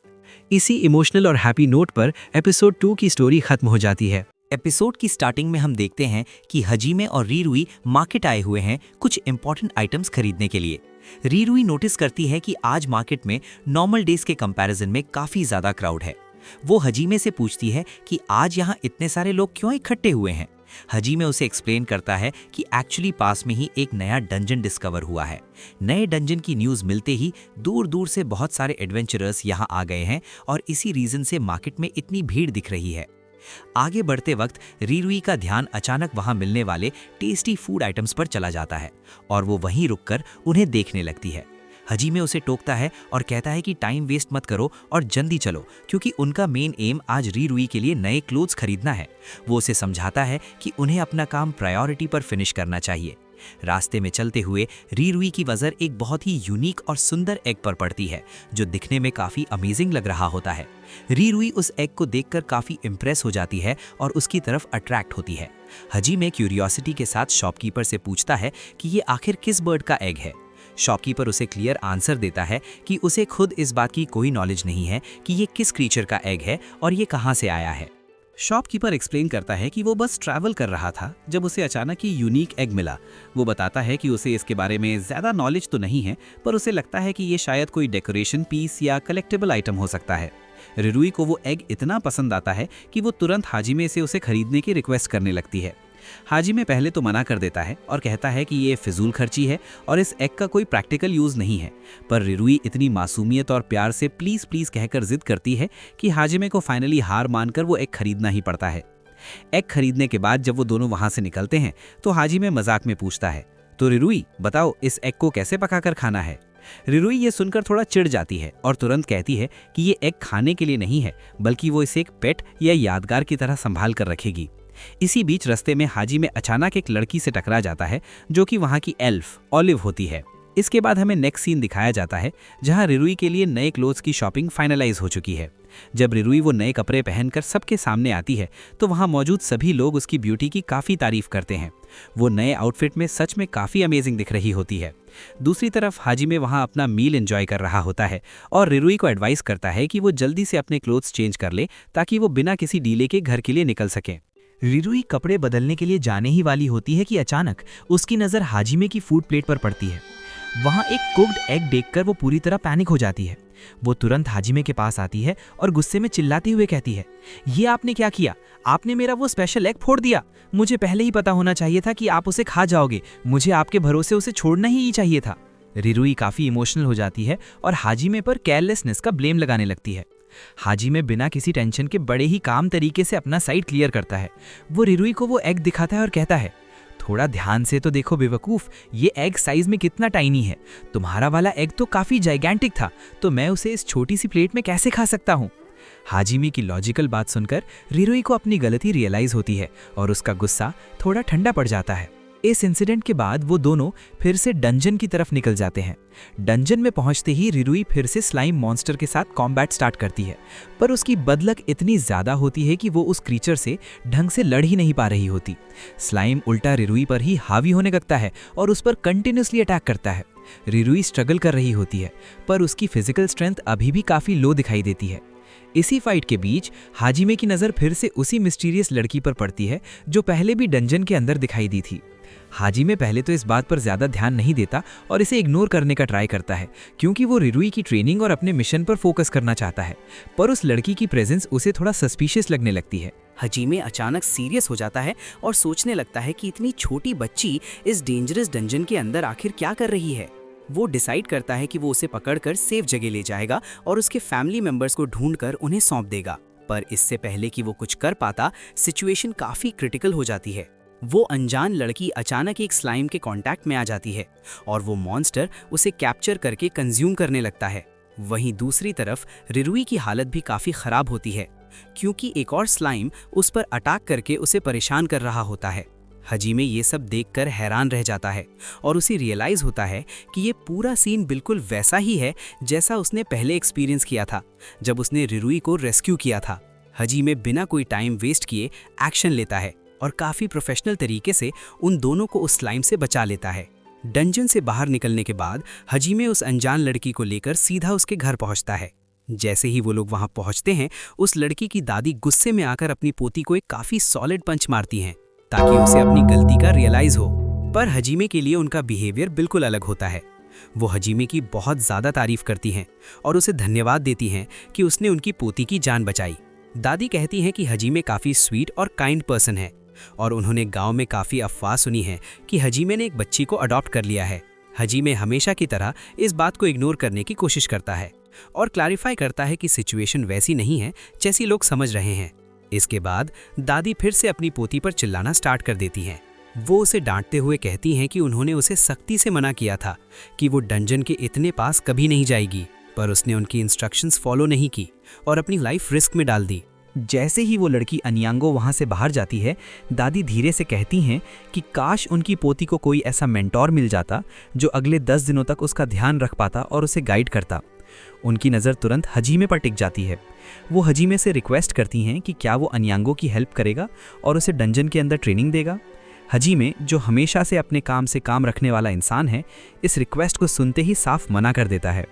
इसी इमोशनल और हैप्पी नोट पर एपिसोड 2 की स्टोरी खत्म हो जाती है। एपिसोड की स्टार्टिंग में हम देखते हैं कि हाजिमे और रिरुई मार्केट आए हुए हैं कुछ इंपॉर्टेंट आइटम्स खरीदने के लिए। रिरुई नोटिस करती है कि आज मार्केट में नॉर्मल डेज के कंपैरिजन में काफ़ी ज़्यादा क्राउड है। वो हाजिमे से पूछती है कि आज यहाँ इतने सारे लोग क्यों इकट्ठे हुए हैं। हाजिमे उसे एक्सप्लेन करता है कि एक्चुअली पास में ही एक नया डंजन डिस्कवर हुआ है। नए डंजन की न्यूज़ मिलते ही दूर दूर से बहुत सारे एडवेंचरर्स यहाँ आ गए हैं और इसी रीज़न से मार्केट में इतनी भीड़ दिख रही है। आगे बढ़ते वक्त रिरुई का ध्यान अचानक वहां मिलने वाले टेस्टी फूड आइटम्स पर चला जाता है और वो वहीं रुककर उन्हें देखने लगती है। हाजिमे उसे टोकता है और कहता है कि टाइम वेस्ट मत करो और जल्दी चलो क्योंकि उनका मेन एम आज रिरुई के लिए नए क्लोथ्स खरीदना है। वो उसे समझाता है कि उन्हें अपना काम प्रायोरिटी पर फिनिश करना चाहिए। रास्ते में चलते हुए रिरुई की नज़र एक बहुत ही यूनिक और सुंदर एग पर पड़ती है जो दिखने में काफ़ी अमेजिंग लग रहा होता है। रिरुई उस एग को देखकर काफ़ी इम्प्रेस हो जाती है और उसकी तरफ अट्रैक्ट होती है। हजीमे क्यूरियोसिटी के साथ शॉपकीपर से पूछता है कि ये आखिर किस बर्ड का एग है। शॉपकीपर उसे क्लियर आंसर देता है कि उसे खुद इस बात की कोई नॉलेज नहीं है कि ये किस क्रीचर का एग है और ये कहाँ से आया है। शॉपकीपर एक्सप्लेन करता है कि वो बस ट्रैवल कर रहा था जब उसे अचानक ही यूनिक एग मिला। वो बताता है कि उसे इसके बारे में ज़्यादा नॉलेज तो नहीं है, पर उसे लगता है कि ये शायद कोई डेकोरेशन पीस या कलेक्टेबल आइटम हो सकता है। रिरुई को वो एग इतना पसंद आता है कि वो तुरंत हाजिमे से उसे खरीदने की रिक्वेस्ट करने लगती है। हाजिमे पहले तो मना कर देता है और कहता है कि ये फिजूल खर्ची है और इस एग का कोई प्रैक्टिकल यूज़ नहीं है, पर रिरुई इतनी मासूमियत और प्यार से प्लीज़ प्लीज़ कहकर जिद करती है कि हाजिमे को फाइनली हार मानकर वो एग खरीदना ही पड़ता है। एग खरीदने के बाद जब वो दोनों वहाँ से निकलते हैं तो हाजिमे मजाक में पूछता है, तो रिरुई बताओ इस एग को कैसे पकाकर खाना है। रिरुई ये सुनकर थोड़ा चिढ़ जाती है और तुरंत कहती है कि ये एग खाने के लिए नहीं है, बल्कि वो इसे एक पेट या यादगार की तरह संभाल कर रखेगी। इसी बीच रास्ते में हाजिमे अचानक एक लड़की से टकरा जाता है जो कि वहाँ की एल्फ ऑलिव होती है। इसके बाद हमें नेक्स्ट सीन दिखाया जाता है जहाँ रिरुई के लिए नए क्लोथ्स की शॉपिंग फाइनलाइज हो चुकी है। जब रिरुई वो नए कपड़े पहनकर सबके सामने आती है तो वहाँ मौजूद सभी लोग उसकी ब्यूटी की काफ़ी तारीफ करते हैं। वो नए आउटफिट में सच में काफ़ी अमेजिंग दिख रही होती है। दूसरी तरफ हाजिमे वहाँ अपना मील एंजॉय कर रहा होता है और रिरुई को एडवाइस करता है कि वो जल्दी से अपने क्लोथ्स चेंज कर ले ताकि वो बिना किसी डीले के घर के लिए निकल सके। रिरुई कपड़े बदलने के लिए जाने ही वाली होती है कि अचानक उसकी नज़र हाजिमे की फूड प्लेट पर पड़ती है। वहाँ एक कुक्ड एग देखकर वो पूरी तरह पैनिक हो जाती है। वो तुरंत हाजिमे के पास आती है और गुस्से में चिल्लाते हुए कहती है, ये आपने क्या किया? आपने मेरा वो स्पेशल एग फोड़ दिया। मुझे पहले ही पता होना चाहिए था कि आप उसे खा जाओगे। मुझे आपके भरोसे उसे छोड़ना ही चाहिए था। रिरुई काफ़ी इमोशनल हो जाती है और हाजिमे पर केयरलेसनेस का ब्लेम लगाने लगती है। हाजिमे बिना किसी टेंशन के बड़े ही काम तरीके से अपना साइड क्लियर करता है। वो रिरुई को वो एग दिखाता है और कहता है, थोड़ा ध्यान से तो देखो बेवकूफ़, ये एग साइज में कितना टाइनी है। तुम्हारा वाला एग तो काफ़ी जाइगेंटिक था, तो मैं उसे इस छोटी सी प्लेट में कैसे खा सकता हूँ। हाजिमे की लॉजिकल बात सुनकर रिरुई को अपनी गलती रियलाइज़ होती है और उसका गुस्सा थोड़ा ठंडा पड़ जाता है। इस इंसिडेंट के बाद वो दोनों फिर से डंजन की तरफ निकल जाते हैं। डंजन में पहुंचते ही रिरुई फिर से स्लाइम मॉन्स्टर के साथ कॉम्बैट स्टार्ट करती है, पर उसकी बदलक इतनी ज़्यादा होती है कि वो उस क्रीचर से ढंग से लड़ ही नहीं पा रही होती। स्लाइम उल्टा रिरुई पर ही हावी होने लगता है और उस पर कंटिन्यूसली अटैक करता है। रिरुई स्ट्रगल कर रही होती है, पर उसकी फिजिकल स्ट्रेंथ अभी भी काफ़ी लो दिखाई देती है। इसी फाइट के बीच हाजिमे की नज़र फिर से उसी मिस्टीरियस लड़की पर पड़ती है जो पहले भी डंजन के अंदर दिखाई दी थी। हाजिमे पहले तो इस बात पर ज़्यादा ध्यान नहीं देता और इसे इग्नोर करने का ट्राई करता है क्योंकि वो रिरुई की ट्रेनिंग और अपने मिशन पर फोकस करना चाहता है, पर उस लड़की की प्रेजेंस उसे थोड़ा सस्पिशियस लगने लगती है। हाजिमे अचानक सीरियस हो जाता है और सोचने लगता है कि इतनी छोटी बच्ची इस डेंजरस डंजन के अंदर आखिर क्या कर रही है। वो डिसाइड करता है कि वो उसे पकड़कर सेफ जगह ले जाएगा और उसके फैमिली मेंबर्स को ढूंढकर उन्हें सौंप देगा। पर इससे पहले कि वो कुछ कर पाता, सिचुएशन काफ़ी क्रिटिकल हो जाती है। वो अनजान लड़की अचानक एक स्लाइम के कांटेक्ट में आ जाती है और वो मॉन्स्टर उसे कैप्चर करके कंज्यूम करने लगता है। वहीं दूसरी तरफ रिरुई की हालत भी काफ़ी ख़राब होती है क्योंकि एक और स्लाइम उस पर अटैक करके उसे परेशान कर रहा होता है। हाजिमे ये सब देखकर हैरान रह जाता है और उसे रियलाइज़ होता है कि ये पूरा सीन बिल्कुल वैसा ही है जैसा उसने पहले एक्सपीरियंस किया था जब उसने रिरुई को रेस्क्यू किया था। हाजिमे बिना कोई टाइम वेस्ट किए एक्शन लेता है और काफ़ी प्रोफेशनल तरीके से उन दोनों को उस स्लाइम से बचा लेता है। डंजन से बाहर निकलने के बाद हाजिमे उस अनजान लड़की को लेकर सीधा उसके घर पहुंचता है। जैसे ही वो लोग वहां पहुंचते हैं, उस लड़की की दादी गुस्से में आकर अपनी पोती को एक काफ़ी सॉलिड पंच मारती हैं ताकि उसे अपनी गलती का रियलाइज़ हो। पर हाजिमे के लिए उनका बिहेवियर बिल्कुल अलग होता है। वो हाजिमे की बहुत ज़्यादा तारीफ करती हैं और उसे धन्यवाद देती हैं कि उसने उनकी पोती की जान बचाई। दादी कहती हैं कि हाजिमे काफ़ी स्वीट और काइंड पर्सन है और उन्होंने गांव में काफ़ी अफवाह सुनी है कि हाजिमे ने एक बच्ची को अडॉप्ट कर लिया है। हाजिमे हमेशा की तरह इस बात को इग्नोर करने की कोशिश करता है और क्लैरिफाई करता है कि सिचुएशन वैसी नहीं है जैसी लोग समझ रहे हैं। इसके बाद दादी फिर से अपनी पोती पर चिल्लाना स्टार्ट कर देती हैं। वो उसे डांटते हुए कहती हैं कि उन्होंने उसे सख्ती से मना किया था कि वो डंजन के इतने पास कभी नहीं जाएगी, पर उसने उनकी इंस्ट्रक्शंस फॉलो नहीं की और अपनी लाइफ रिस्क में डाल दी। जैसे ही वो लड़की अन्यांगो वहाँ से बाहर जाती है, दादी धीरे से कहती हैं कि काश उनकी पोती को कोई ऐसा मेंटोर मिल जाता जो अगले 10 दिनों तक उसका ध्यान रख पाता और उसे गाइड करता। उनकी नज़र तुरंत हजीमे पर टिक जाती है। वो हजीमे से रिक्वेस्ट करती हैं कि क्या वो अन्यांगो की हेल्प करेगा और उसे डंजन के अंदर ट्रेनिंग देगा। हजीमे, जो हमेशा से अपने काम से काम रखने वाला इंसान है, इस रिक्वेस्ट को सुनते ही साफ मना कर देता है।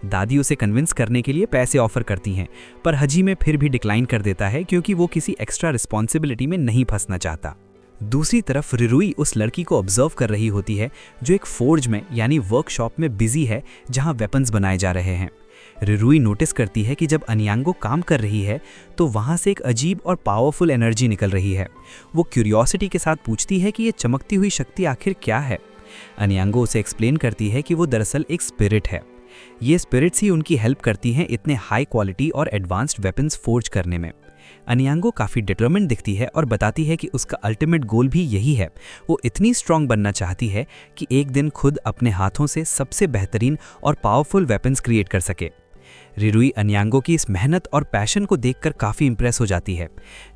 दादी उसे कन्विंस करने के लिए पैसे ऑफर करती हैं, पर हजीमे फिर भी डिक्लाइन कर देता है क्योंकि वो किसी एक्स्ट्रा रिस्पॉन्सिबिलिटी में नहीं फंसना चाहता। दूसरी तरफ रिरुई उस लड़की को ऑब्जर्व कर रही होती है जो एक फोर्ज में यानी वर्कशॉप में बिजी है जहां वेपन्स बनाए जा रहे हैं। रिरुई नोटिस करती है कि जब अन्यांगो काम कर रही है तो वहां से एक अजीब और पावरफुल एनर्जी निकल रही है। वो क्यूरियोसिटी के साथ पूछती है कि ये चमकती हुई शक्ति आखिर क्या है। अन्यांगो उसे एक्सप्लेन करती है कि वो दरअसल एक स्पिरिट है। ये स्पिरिट्स ही उनकी हेल्प करती हैं इतने हाई क्वालिटी और एडवांस्ड वेपन्स फोर्ज करने में। अन्यांगो काफ़ी डिटरमिन्ड दिखती है और बताती है कि उसका अल्टीमेट गोल भी यही है। वो इतनी स्ट्रांग बनना चाहती है कि एक दिन खुद अपने हाथों से सबसे बेहतरीन और पावरफुल वेपन्स क्रिएट कर सके। रिरुई अन्यांगो की इस मेहनत और पैशन को देखकर काफ़ी इंप्रेस हो जाती है,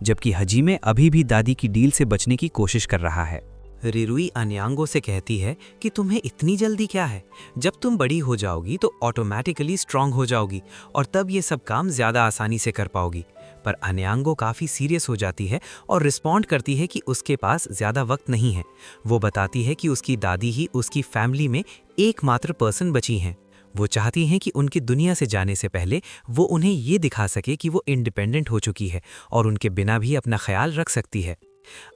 जबकि हजीमे अभी भी दादी की डील से बचने की कोशिश कर रहा है। रिरुई अन्यांगो से कहती है कि तुम्हें इतनी जल्दी क्या है, जब तुम बड़ी हो जाओगी तो ऑटोमेटिकली स्ट्रांग हो जाओगी और तब ये सब काम ज़्यादा आसानी से कर पाओगी। पर अन्यांगो काफ़ी सीरियस हो जाती है और रिस्पॉन्ड करती है कि उसके पास ज़्यादा वक्त नहीं है। वो बताती है कि उसकी दादी ही उसकी फैमिली में एकमात्र पर्सन बची हैं। वो चाहती हैं कि उनकी दुनिया से जाने से पहले वो उन्हें ये दिखा सके कि वो इंडिपेंडेंट हो चुकी है और उनके बिना भी अपना ख्याल रख सकती है।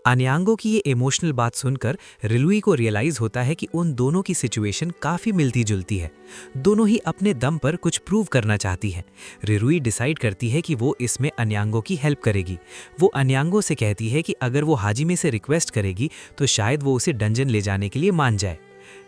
अन्यांगो की ये इमोशनल बात सुनकर रिरुई को रियलाइज़ होता है कि उन दोनों की सिचुएशन काफ़ी मिलती जुलती है। दोनों ही अपने दम पर कुछ प्रूव करना चाहती हैं। रिरुई डिसाइड करती है कि वो इसमें अन्यांगो की हेल्प करेगी। वो अन्यांगो से कहती है कि अगर वो हाजिमे से रिक्वेस्ट करेगी तो शायद वो उसे डंजन ले जाने के लिए मान जाए।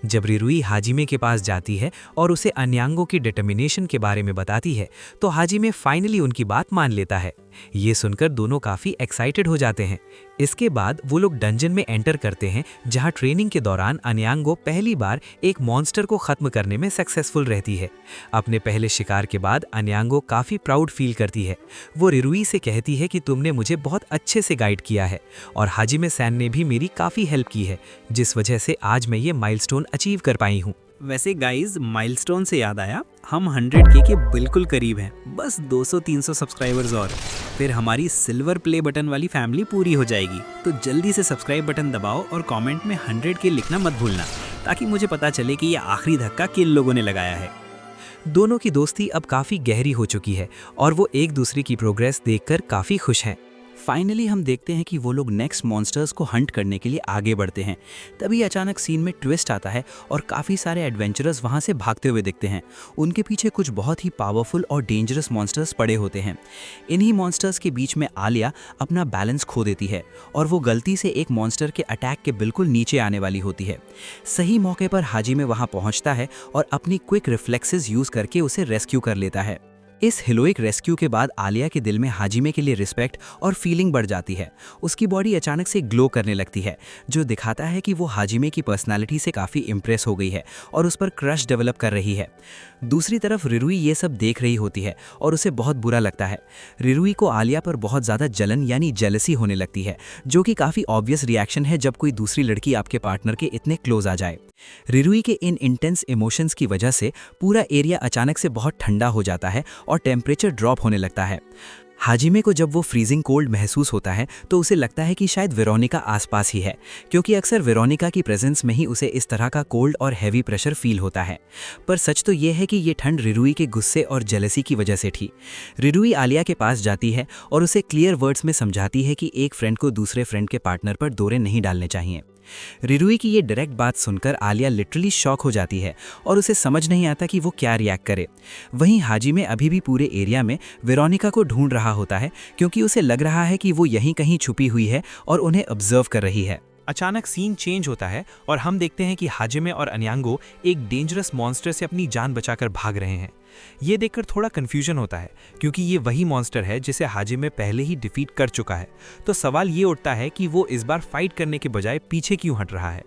जब रिरुई हाजिमे के पास जाती है और उसे अन्यांगो की डिटर्मिनेशन के बारे में बताती है तो हाजिमे फाइनली उनकी बात मान लेता है। ये सुनकर दोनों काफ़ी एक्साइटेड हो जाते हैं। इसके बाद वो लोग डंजन में एंटर करते हैं जहां ट्रेनिंग के दौरान अन्यांगो पहली बार एक मॉन्स्टर को ख़त्म करने में सक्सेसफुल रहती है। अपने पहले शिकार के बाद अन्यांगो काफ़ी प्राउड फील करती है। वो रिरुई से कहती है कि तुमने मुझे बहुत अच्छे से गाइड किया है और हाजिमे सैन ने भी मेरी काफ़ी हेल्प की है, जिस वजह से आज मैं ये माइलस्टोन अचीव कर पाई हूँ। वैसे गाइज, माइलस्टोन से याद आया, हम 100K के बिल्कुल करीब हैं। बस 200-300 सब्सक्राइबर्स और फिर हमारी सिल्वर प्ले बटन वाली फैमिली पूरी हो जाएगी। तो जल्दी से सब्सक्राइब बटन दबाओ और कमेंट में 100K लिखना मत भूलना, ताकि मुझे पता चले कि ये आखिरी धक्का किन लोगों ने लगाया है। दोनों की दोस्ती अब काफ़ी गहरी हो चुकी है और वो एक दूसरे की प्रोग्रेस देखकर काफ़ी खुश हैं। फाइनली हम देखते हैं कि वो लोग नेक्स्ट मॉन्स्टर्स को हंट करने के लिए आगे बढ़ते हैं। तभी अचानक सीन में ट्विस्ट आता है और काफ़ी सारे एडवेंचरर्स वहाँ से भागते हुए दिखते हैं। उनके पीछे कुछ बहुत ही पावरफुल और डेंजरस मॉन्स्टर्स पड़े होते हैं। इन्हीं मॉन्स्टर्स के बीच में आलिया अपना बैलेंस खो देती है और वो गलती से एक मॉन्स्टर के अटैक के बिल्कुल नीचे आने वाली होती है। सही मौके पर हाजिमे वहाँ पहुँचता है और अपनी क्विक रिफ्लेक्सेस यूज़ करके उसे रेस्क्यू कर लेता है। इस हीरोइक रेस्क्यू के बाद आलिया के दिल में हाजिमे के लिए रिस्पेक्ट और फीलिंग बढ़ जाती है। उसकी बॉडी अचानक से ग्लो करने लगती है, जो दिखाता है कि वो हाजिमे की पर्सनालिटी से काफ़ी इम्प्रेस हो गई है और उस पर क्रश डेवलप कर रही है। दूसरी तरफ रिरुई ये सब देख रही होती है और उसे बहुत बुरा लगता है। रिरुई को आलिया पर बहुत ज़्यादा जलन यानी जेलसी होने लगती है, जो कि काफ़ी ऑब्वियस रिएक्शन है जब कोई दूसरी लड़की आपके पार्टनर के इतने क्लोज आ जाए। रिरुई के इन इंटेंस इमोशंस की वजह से पूरा एरिया अचानक से बहुत ठंडा हो जाता है और टेम्परेचर ड्रॉप होने लगता है। हाजिमे को जब वो फ्रीजिंग कोल्ड महसूस होता है तो उसे लगता है कि शायद वेरोनिका आसपास ही है, क्योंकि अक्सर वेरोनिका की प्रेजेंस में ही उसे इस तरह का कोल्ड और हैवी प्रेशर फील होता है। पर सच तो ये है कि ये ठंड रिरुई के गुस्से और जेलसी की वजह से थी। रिरुई आलिया के पास जाती है और उसे क्लियर वर्ड्स में समझाती है कि एक फ्रेंड को दूसरे फ्रेंड के पार्टनर पर दौरे नहीं डालने चाहिए। रिरुई की ये डायरेक्ट बात सुनकर आलिया लिटरली शॉक हो जाती है और उसे समझ नहीं आता कि वो क्या रिएक्ट करे। वहीं हाजिमे अभी भी पूरे एरिया में वेरोनिका को ढूंढ रहा होता है, क्योंकि उसे लग रहा है कि वो यहीं कहीं छुपी हुई है और उन्हें ऑब्जर्व कर रही है। अचानक सीन चेंज होता है और हम देखते हैं कि हाजिमे और अन्यांगो एक डेंजरस मॉन्स्टर से अपनी जान बचाकर भाग रहे हैं। ये देखकर थोड़ा कंफ्यूजन होता है, क्योंकि ये वही मॉन्स्टर है जिसे हाजिमे पहले ही डिफीट कर चुका है। तो सवाल ये उठता है कि वो इस बार फाइट करने के बजाय पीछे क्यों हट रहा है।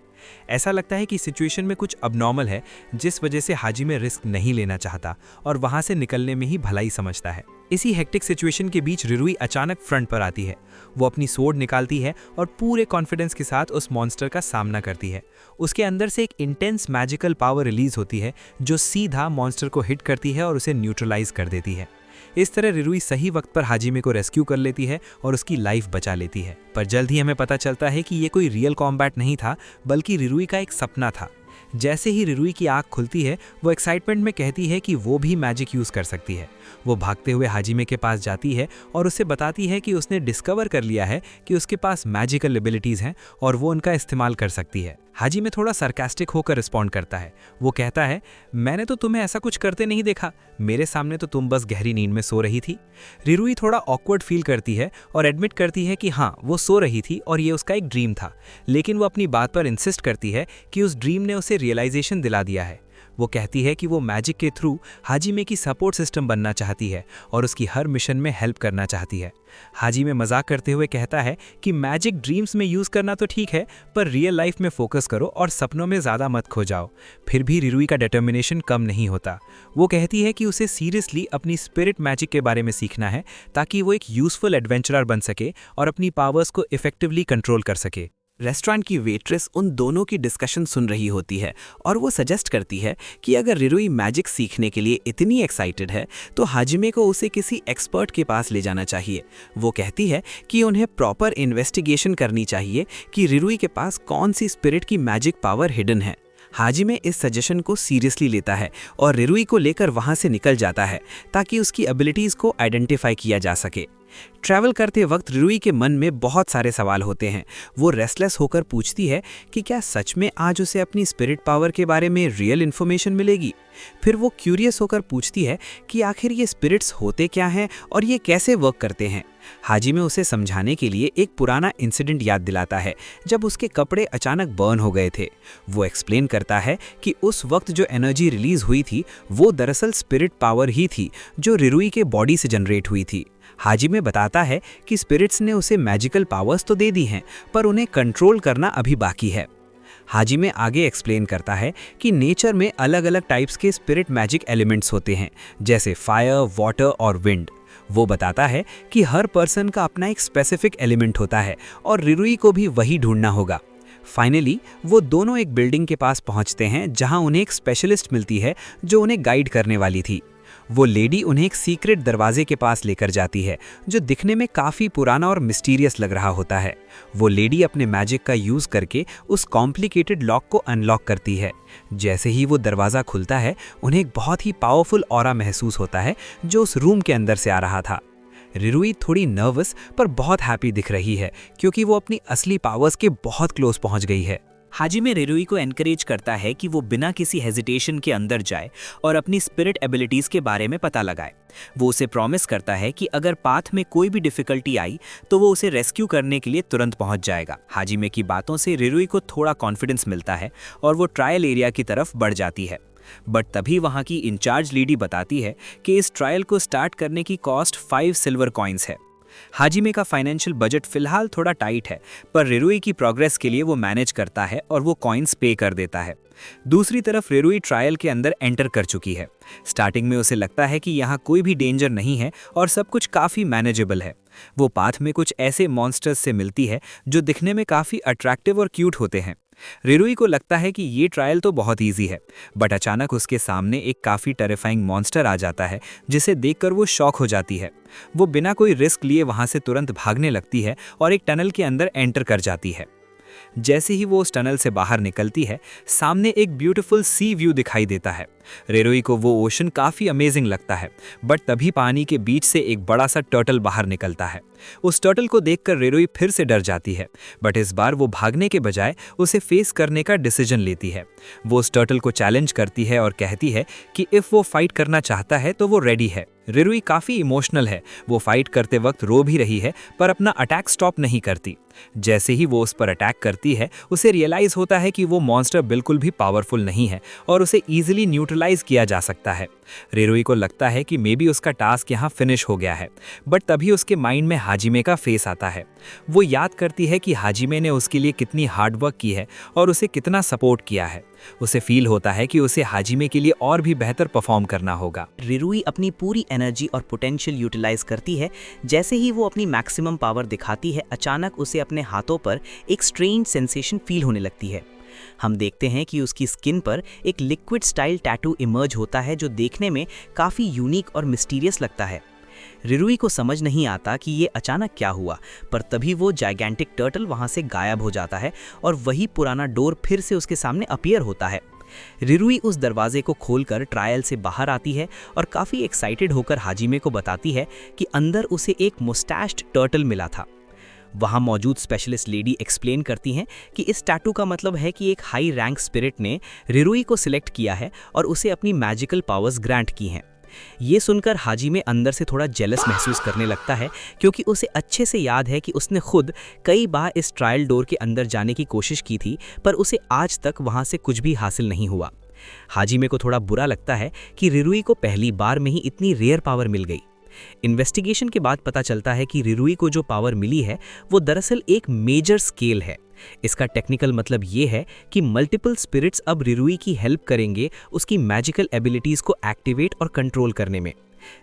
ऐसा लगता है कि सिचुएशन में कुछ अबनॉर्मल है, जिस वजह से हाजिमे रिस्क नहीं लेना चाहता और वहां से निकलने में ही भलाई समझता है। इसी हेक्टिक सिचुएशन के बीच रिरुई अचानक फ्रंट पर आती है। वो अपनी स्वॉर्ड निकालती है और पूरे कॉन्फिडेंस के साथ उस मॉन्स्टर का सामना करती है। उसके अंदर से एक इंटेंस मैजिकल पावर रिलीज होती है जो सीधा मॉन्स्टर को हिट करती है और उसे न्यूट्रलाइज कर देती है। इस तरह रिरुई सही वक्त पर हाजिमे को रेस्क्यू कर लेती है और उसकी लाइफ बचा लेती है। पर जल्द ही हमें पता चलता है कि ये कोई रियल कॉम्बैट नहीं था, बल्कि रिरुई का एक सपना था। जैसे ही रिरुई की आंख खुलती है, वो एक्साइटमेंट में कहती है कि वो भी मैजिक यूज़ कर सकती है। वो भागते हुए हाजिमे के पास जाती है और उसे बताती है कि उसने डिस्कवर कर लिया है कि उसके पास मैजिकल एबिलिटीज़ हैं और वो उनका इस्तेमाल कर सकती है। हाजिमे थोड़ा सरकास्टिक होकर रिस्पॉन्ड करता है। वो कहता है, मैंने तो तुम्हें ऐसा कुछ करते नहीं देखा, मेरे सामने तो तुम बस गहरी नींद में सो रही थी। रिरुई थोड़ा ऑकवर्ड फील करती है और एडमिट करती है कि हाँ, वो सो रही थी और ये उसका एक ड्रीम था। लेकिन वो अपनी बात पर इंसिस्ट करती है कि उस ड्रीम ने उसे रियलाइजेशन दिला दिया है। वो कहती है कि वो मैजिक के थ्रू हाजिमे की सपोर्ट सिस्टम बनना चाहती है और उसकी हर मिशन में हेल्प करना चाहती है। हाजिमे मजाक करते हुए कहता है कि मैजिक ड्रीम्स में यूज़ करना तो ठीक है, पर रियल लाइफ में फोकस करो और सपनों में ज़्यादा मत खो जाओ। फिर भी रिरुई का डिटर्मिनेशन कम नहीं होता। वो कहती है कि उसे सीरियसली अपनी स्पिरिट मैजिक के बारे में सीखना है ताकि वो एक यूज़फुल एडवेंचरर बन सके और अपनी पावर्स को इफेक्टिवली कंट्रोल कर सके। रेस्टोरेंट की वेट्रेस उन दोनों की डिस्कशन सुन रही होती है और वो सजेस्ट करती है कि अगर रिरुई मैजिक सीखने के लिए इतनी एक्साइटेड है तो हाजिमे को उसे किसी एक्सपर्ट के पास ले जाना चाहिए। वो कहती है कि उन्हें प्रॉपर इन्वेस्टिगेशन करनी चाहिए कि रिरुई के पास कौन सी स्पिरिट की मैजिक पावर हिडन है। हाजिमे इस सजेशन को सीरियसली लेता है और रिरुई को लेकर वहाँ से निकल जाता है ताकि उसकी एबिलिटीज़ को आइडेंटिफाई किया जा सके। ट्रैवल करते वक्त रिरुई के मन में बहुत सारे सवाल होते हैं। वो रेस्टलेस होकर पूछती है कि क्या सच में आज उसे अपनी स्पिरिट पावर के बारे में रियल इन्फॉर्मेशन मिलेगी। फिर वो क्यूरियस होकर पूछती है कि आखिर ये स्पिरिट्स होते क्या हैं और ये कैसे वर्क करते हैं। हाजिमे उसे समझाने के लिए एक पुराना इंसिडेंट याद दिलाता है जब उसके कपड़े अचानक बर्न हो गए थे। वो एक्सप्लेन करता है कि उस वक्त जो एनर्जी रिलीज हुई थी वो दरअसल स्पिरिट पावर ही थी जो रिरुई के बॉडी से जनरेट हुई थी। हाजिमे बताता है कि स्पिरिट्स ने उसे मैजिकल पावर्स तो दे दी हैं, पर उन्हें कंट्रोल करना अभी बाकी है। हाजिमे आगे एक्सप्लेन करता है कि नेचर में अलग अलग टाइप्स के स्पिरिट मैजिक एलिमेंट्स होते हैं, जैसे फायर, वाटर और विंड। वो बताता है कि हर पर्सन का अपना एक स्पेसिफिक एलिमेंट होता है और रिरुई को भी वही ढूंढना होगा। फाइनली वो दोनों एक बिल्डिंग के पास पहुंचते हैं जहां उन्हें एक स्पेशलिस्ट मिलती है जो उन्हें गाइड करने वाली थी। वो लेडी उन्हें एक सीक्रेट दरवाजे के पास लेकर जाती है जो दिखने में काफ़ी पुराना और मिस्टीरियस लग रहा होता है। वो लेडी अपने मैजिक का यूज़ करके उस कॉम्प्लिकेटेड लॉक को अनलॉक करती है। जैसे ही वो दरवाज़ा खुलता है, उन्हें एक बहुत ही पावरफुल ऑरा महसूस होता है जो उस रूम के अंदर से आ रहा था। रिरुई थोड़ी नर्वस पर बहुत हैप्पी दिख रही है क्योंकि वो अपनी असली पावर्स के बहुत क्लोज पहुंच गई है। हाजिमे रिरुई को एनकरेज करता है कि वो बिना किसी हेजिटेशन के अंदर जाए और अपनी स्पिरिट एबिलिटीज़ के बारे में पता लगाए। वो उसे प्रॉमिस करता है कि अगर पाथ में कोई भी डिफ़िकल्टी आई तो वो उसे रेस्क्यू करने के लिए तुरंत पहुंच जाएगा। हाजिमे की बातों से रिरुई को थोड़ा कॉन्फिडेंस मिलता है और वो ट्रायल एरिया की तरफ बढ़ जाती है। बट तभी वहाँ की इंचार्ज लेडी बताती है कि इस ट्रायल को स्टार्ट करने की कॉस्ट 5 सिल्वर कॉइन्स है। हाजिमे का फाइनेंशियल बजट फिलहाल थोड़ा टाइट है, पर रिरुई की प्रोग्रेस के लिए वो मैनेज करता है और वो कॉइन्स पे कर देता है। दूसरी तरफ रिरुई ट्रायल के अंदर एंटर कर चुकी है। स्टार्टिंग में उसे लगता है कि यहाँ कोई भी डेंजर नहीं है और सब कुछ काफ़ी मैनेजेबल है। वो पाथ में कुछ ऐसे मॉन्स्टर्स से मिलती है जो दिखने में काफ़ी अट्रैक्टिव और क्यूट होते हैं। रिरुई को लगता है कि ये ट्रायल तो बहुत इजी है, बट अचानक उसके सामने एक काफ़ी टेरिफाइंग मॉन्स्टर आ जाता है जिसे देखकर वो शॉक हो जाती है। वो बिना कोई रिस्क लिए वहाँ से तुरंत भागने लगती है और एक टनल के अंदर एंटर कर जाती है। जैसे ही वो उस टनल से बाहर निकलती है, सामने एक ब्यूटीफुल सी व्यू दिखाई देता है। रिरुई को वो ओशन काफ़ी अमेजिंग लगता है, बट तभी पानी के बीच से एक बड़ा सा टर्टल बाहर निकलता है। उस टर्टल को देखकर रिरुई फिर से डर जाती है, बट इस बार वो भागने के बजाय उसे फेस करने का डिसीजन लेती है। वो उस टर्टल को चैलेंज करती है और कहती है कि इफ़ वो फाइट करना चाहता है तो वो रेडी है। रिरुई काफ़ी इमोशनल है। वो फाइट करते वक्त रो भी रही है, पर अपना अटैक स्टॉप नहीं करती। जैसे ही वो उस पर अटैक करती है, उसे रियलाइज़ होता है कि वो मॉन्स्टर बिल्कुल भी पावरफुल नहीं है और उसे ईजिली न्यूट्रलाइज किया जा सकता है। रिरुई को लगता है कि मे बी उसका टास्क यहाँ फिनिश हो गया है, बट तभी उसके माइंड में हाजिमे का फेस आता है। वो याद करती है कि हाजिमे ने उसके लिए कितनी हार्ड वर्क की है और उसे कितना सपोर्ट किया है। उसे फील होता है कि उसे हाजिमे के लिए और भी बेहतर परफॉर्म करना होगा। रिरुई अपनी पूरी एनर्जी और पोटेंशियल यूटिलाइज करती है। जैसे ही वो अपनी मैक्सिमम पावर दिखाती है, अचानक उसे अपने हाथों पर एक स्ट्रेंज सेंसेशन फील होने लगती है। हम देखते हैं कि उसकी स्किन पर एक लिक्विड स्टाइल टैटू इमर्ज होता है जो देखने में काफ़ी यूनिक और मिस्टीरियस लगता है। रिरुई को समझ नहीं आता कि ये अचानक क्या हुआ, पर तभी वो जाइगेंटिक टर्टल वहाँ से गायब हो जाता है और वही पुराना डोर फिर से उसके सामने अपीयर होता है। रिरुई उस दरवाजे को खोलकर ट्रायल से बाहर आती है और काफ़ी एक्साइटेड होकर हाजिमे को बताती है कि अंदर उसे एक मुस्टैश्ड टर्टल मिला था। वहाँ मौजूद स्पेशलिस्ट लेडी एक्सप्लेन करती हैं कि इस टैटू का मतलब है कि एक हाई रैंक स्पिरिट ने रिरुई को सिलेक्ट किया है और उसे अपनी मैजिकल पावर्स ग्रांट की हैं। ये सुनकर हाजिमे अंदर से थोड़ा जेलस महसूस करने लगता है, क्योंकि उसे अच्छे से याद है कि उसने खुद कई बार इस ट्रायल डोर के अंदर जाने की कोशिश की थी, पर उसे आज तक वहाँ से कुछ भी हासिल नहीं हुआ। हाजिमे को थोड़ा बुरा लगता है कि रिरुई को पहली बार में ही इतनी रेयर पावर मिल गई। इन्वेस्टिगेशन के बाद पता चलता है कि रिरुई को जो पावर मिली है वो दरअसल एक मेजर स्केल है। इसका टेक्निकल मतलब ये है कि मल्टीपल स्पिरिट्स अब रिरुई की हेल्प करेंगे उसकी मैजिकल एबिलिटीज़ को एक्टिवेट और कंट्रोल करने में।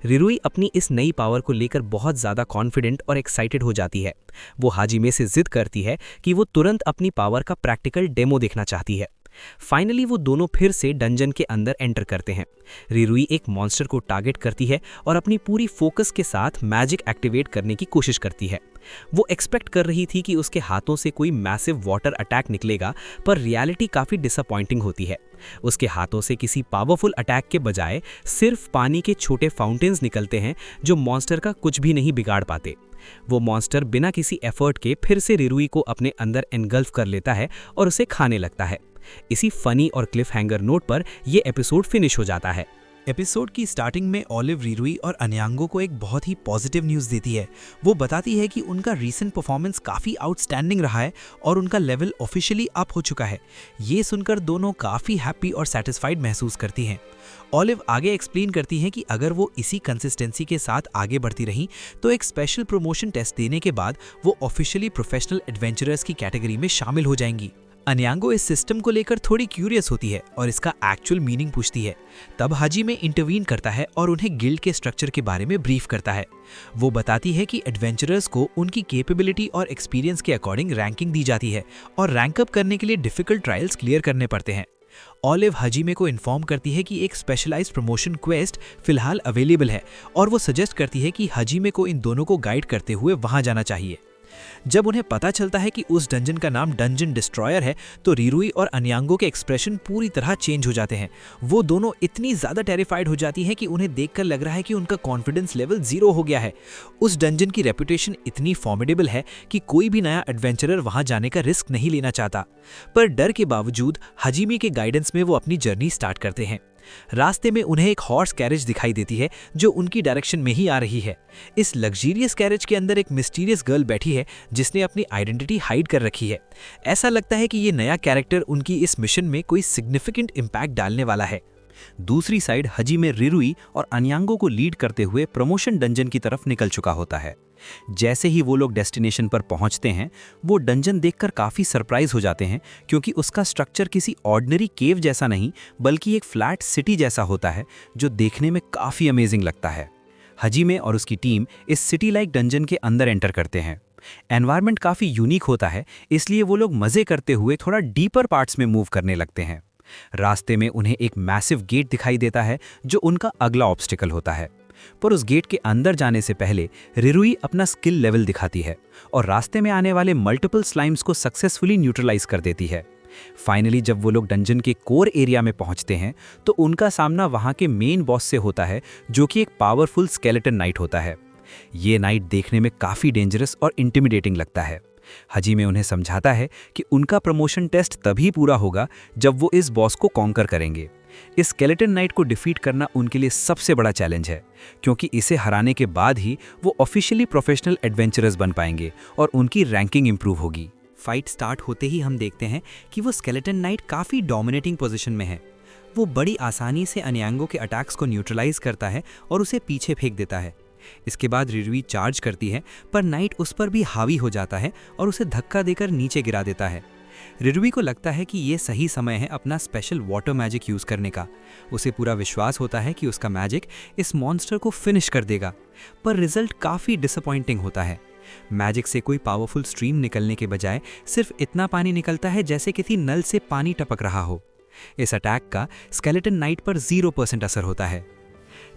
रिरुई अपनी इस नई पावर को लेकर बहुत ज़्यादा कॉन्फिडेंट और एक्साइटेड हो जाती है। वो हाजिमे से जिद करती है कि वो तुरंत अपनी पावर का प्रैक्टिकल डेमो देखना चाहती है। फाइनली वो दोनों फिर से डंजन के अंदर एंटर करते हैं। रिरुई एक मॉन्स्टर को टारगेट करती है और अपनी पूरी फोकस के साथ मैजिक एक्टिवेट करने की कोशिश करती है। वो एक्सपेक्ट कर रही थी कि उसके हाथों से कोई मैसिव वाटर अटैक निकलेगा, पर रियलिटी काफ़ी डिसअपॉइंटिंग होती है। उसके हाथों से किसी पावरफुल अटैक के बजाय सिर्फ पानी के छोटे फाउंटेन्स निकलते हैं जो मॉन्स्टर का कुछ भी नहीं बिगाड़ पाते। वो मॉन्स्टर बिना किसी एफर्ट के फिर से रिरुई को अपने अंदर एनगल्फ कर लेता है और उसे खाने लगता है। इसी फनी और क्लिफ हैंगर नोट पर यह एपिसोड फिनिश हो जाता है। एपिसोड की स्टार्टिंग में ऑलिव रिरुई और अन्यांगो को एक बहुत ही पॉजिटिव न्यूज़ देती है। वो बताती है कि उनका रीसेंट परफॉर्मेंस काफ़ी आउटस्टैंडिंग रहा है और उनका लेवल ऑफिशियली अप हो चुका है। ये सुनकर दोनों काफ़ी हैप्पी और सेटिस्फाइड महसूस करती हैं। ऑलिव आगे एक्सप्लेन करती हैं कि अगर वो इसी कंसिस्टेंसी के साथ आगे बढ़ती रहीं तो एक स्पेशल प्रमोशन टेस्ट देने के बाद वो ऑफिशियली प्रोफेशनल एडवेंचरर्स की कैटेगरी में शामिल हो जाएंगी। अन्यांगो इस सिस्टम को लेकर थोड़ी क्यूरियस होती है और इसका एक्चुअल मीनिंग पूछती है। तब हाजिमे इंटरवीन करता है और उन्हें गिल्ड के स्ट्रक्चर के बारे में ब्रीफ करता है। वो बताती है कि एडवेंचरर्स को उनकी कैपेबिलिटी और एक्सपीरियंस के अकॉर्डिंग रैंकिंग दी जाती है और रैंक अप करने के लिए डिफिकल्ट ट्रायल्स क्लियर करने पड़ते हैं। ऑलिव हाजिमे को इन्फॉर्म करती है कि एक स्पेशलाइज्ड प्रमोशन क्वेस्ट फिलहाल अवेलेबल है और वो सजेस्ट करती है कि हाजिमे को इन दोनों को गाइड करते हुए वहां जाना चाहिए। जब उन्हें पता चलता है कि उस डंजन का नाम डंजन डिस्ट्रॉयर है तो रिरुई और अन्यांगो के एक्सप्रेशन पूरी तरह चेंज हो जाते हैं। वो दोनों इतनी ज़्यादा टेरिफाइड हो जाती हैं कि उन्हें देखकर लग रहा है कि उनका कॉन्फिडेंस लेवल 0 हो गया है। उस डंजन की रेपुटेशन इतनी फॉर्मिडेबल है कि कोई भी नया एडवेंचरर वहां जाने का रिस्क नहीं लेना चाहता, पर डर के बावजूद हाजिमे के गाइडेंस में वो अपनी जर्नी स्टार्ट करते हैं। रास्ते में उन्हें एक हॉर्स कैरेज दिखाई देती है जो उनकी डायरेक्शन में ही आ रही है। इस लग्जरियस कैरेज के अंदर एक मिस्टीरियस गर्ल बैठी है जिसने अपनी आइडेंटिटी हाइड कर रखी है। ऐसा लगता है कि ये नया कैरेक्टर उनकी इस मिशन में कोई सिग्निफिकेंट इम्पैक्ट डालने वाला है। दूसरी साइड हाजिमे रिरुई और अन्यांगो को लीड करते हुए प्रमोशन डंजन की तरफ निकल चुका होता है। जैसे ही वो लोग डेस्टिनेशन पर पहुंचते हैं, वो डंजन देखकर काफ़ी सरप्राइज हो जाते हैं, क्योंकि उसका स्ट्रक्चर किसी ऑर्डिनरी केव जैसा नहीं बल्कि एक फ्लैट सिटी जैसा होता है जो देखने में काफ़ी अमेजिंग लगता है। हाजिमे और उसकी टीम इस सिटी लाइक डंजन के अंदर एंटर करते हैं। एनवायरनमेंट काफ़ी यूनिक होता है, इसलिए वो लोग मज़े करते हुए थोड़ा डीपर पार्ट्स में मूव करने लगते हैं। रास्ते में उन्हें एक मैसिव गेट दिखाई देता है जो उनका अगला ऑब्स्टिकल होता है, पर उस गेट के अंदर जाने से पहले रिरुई अपना स्किल लेवल दिखाती है और रास्ते में आने वाले मल्टीपल स्लाइम्स को सक्सेसफुली न्यूट्रलाइज कर देती है। फाइनली जब वो लोग डंजन के कोर एरिया में पहुंचते हैं तो उनका सामना वहां के मेन बॉस से होता है जो कि एक पावरफुल स्केलेटन नाइट होता है। ये नाइट देखने में काफ़ी डेंजरस और इंटिमिडेटिंग लगता है। हाजिमे उन्हें समझाता है कि उनका प्रमोशन टेस्ट तभी पूरा होगा जब वो इस बॉस को कॉन्कर करेंगे। इस स्केलेटन नाइट को डिफीट करना उनके लिए सबसे बड़ा चैलेंज है, क्योंकि इसे हराने के बाद ही वो ऑफिशियली प्रोफेशनल एडवेंचरर्स बन पाएंगे और उनकी रैंकिंग इंप्रूव होगी। फाइट स्टार्ट होते ही हम देखते हैं कि वो स्केलेटन नाइट काफ़ी डोमिनेटिंग पोजीशन में है। वो बड़ी आसानी से अन्यांगो के अटैक्स को न्यूट्रलाइज करता है और उसे पीछे फेंक देता है। इसके बाद रिरुई चार्ज करती है, पर नाइट उस पर भी हावी हो जाता है और उसे धक्का देकर नीचे गिरा देता है। रिरुई को लगता है कि ये सही समय है अपना स्पेशल वाटर मैजिक यूज़ करने का। उसे पूरा विश्वास होता है कि उसका मैजिक इस मॉन्स्टर को फिनिश कर देगा, पर रिजल्ट काफ़ी डिसअपॉइंटिंग होता है। मैजिक से कोई पावरफुल स्ट्रीम निकलने के बजाय सिर्फ इतना पानी निकलता है जैसे किसी नल से पानी टपक रहा हो। इस अटैक का स्केलेटन नाइट पर 0% असर होता है।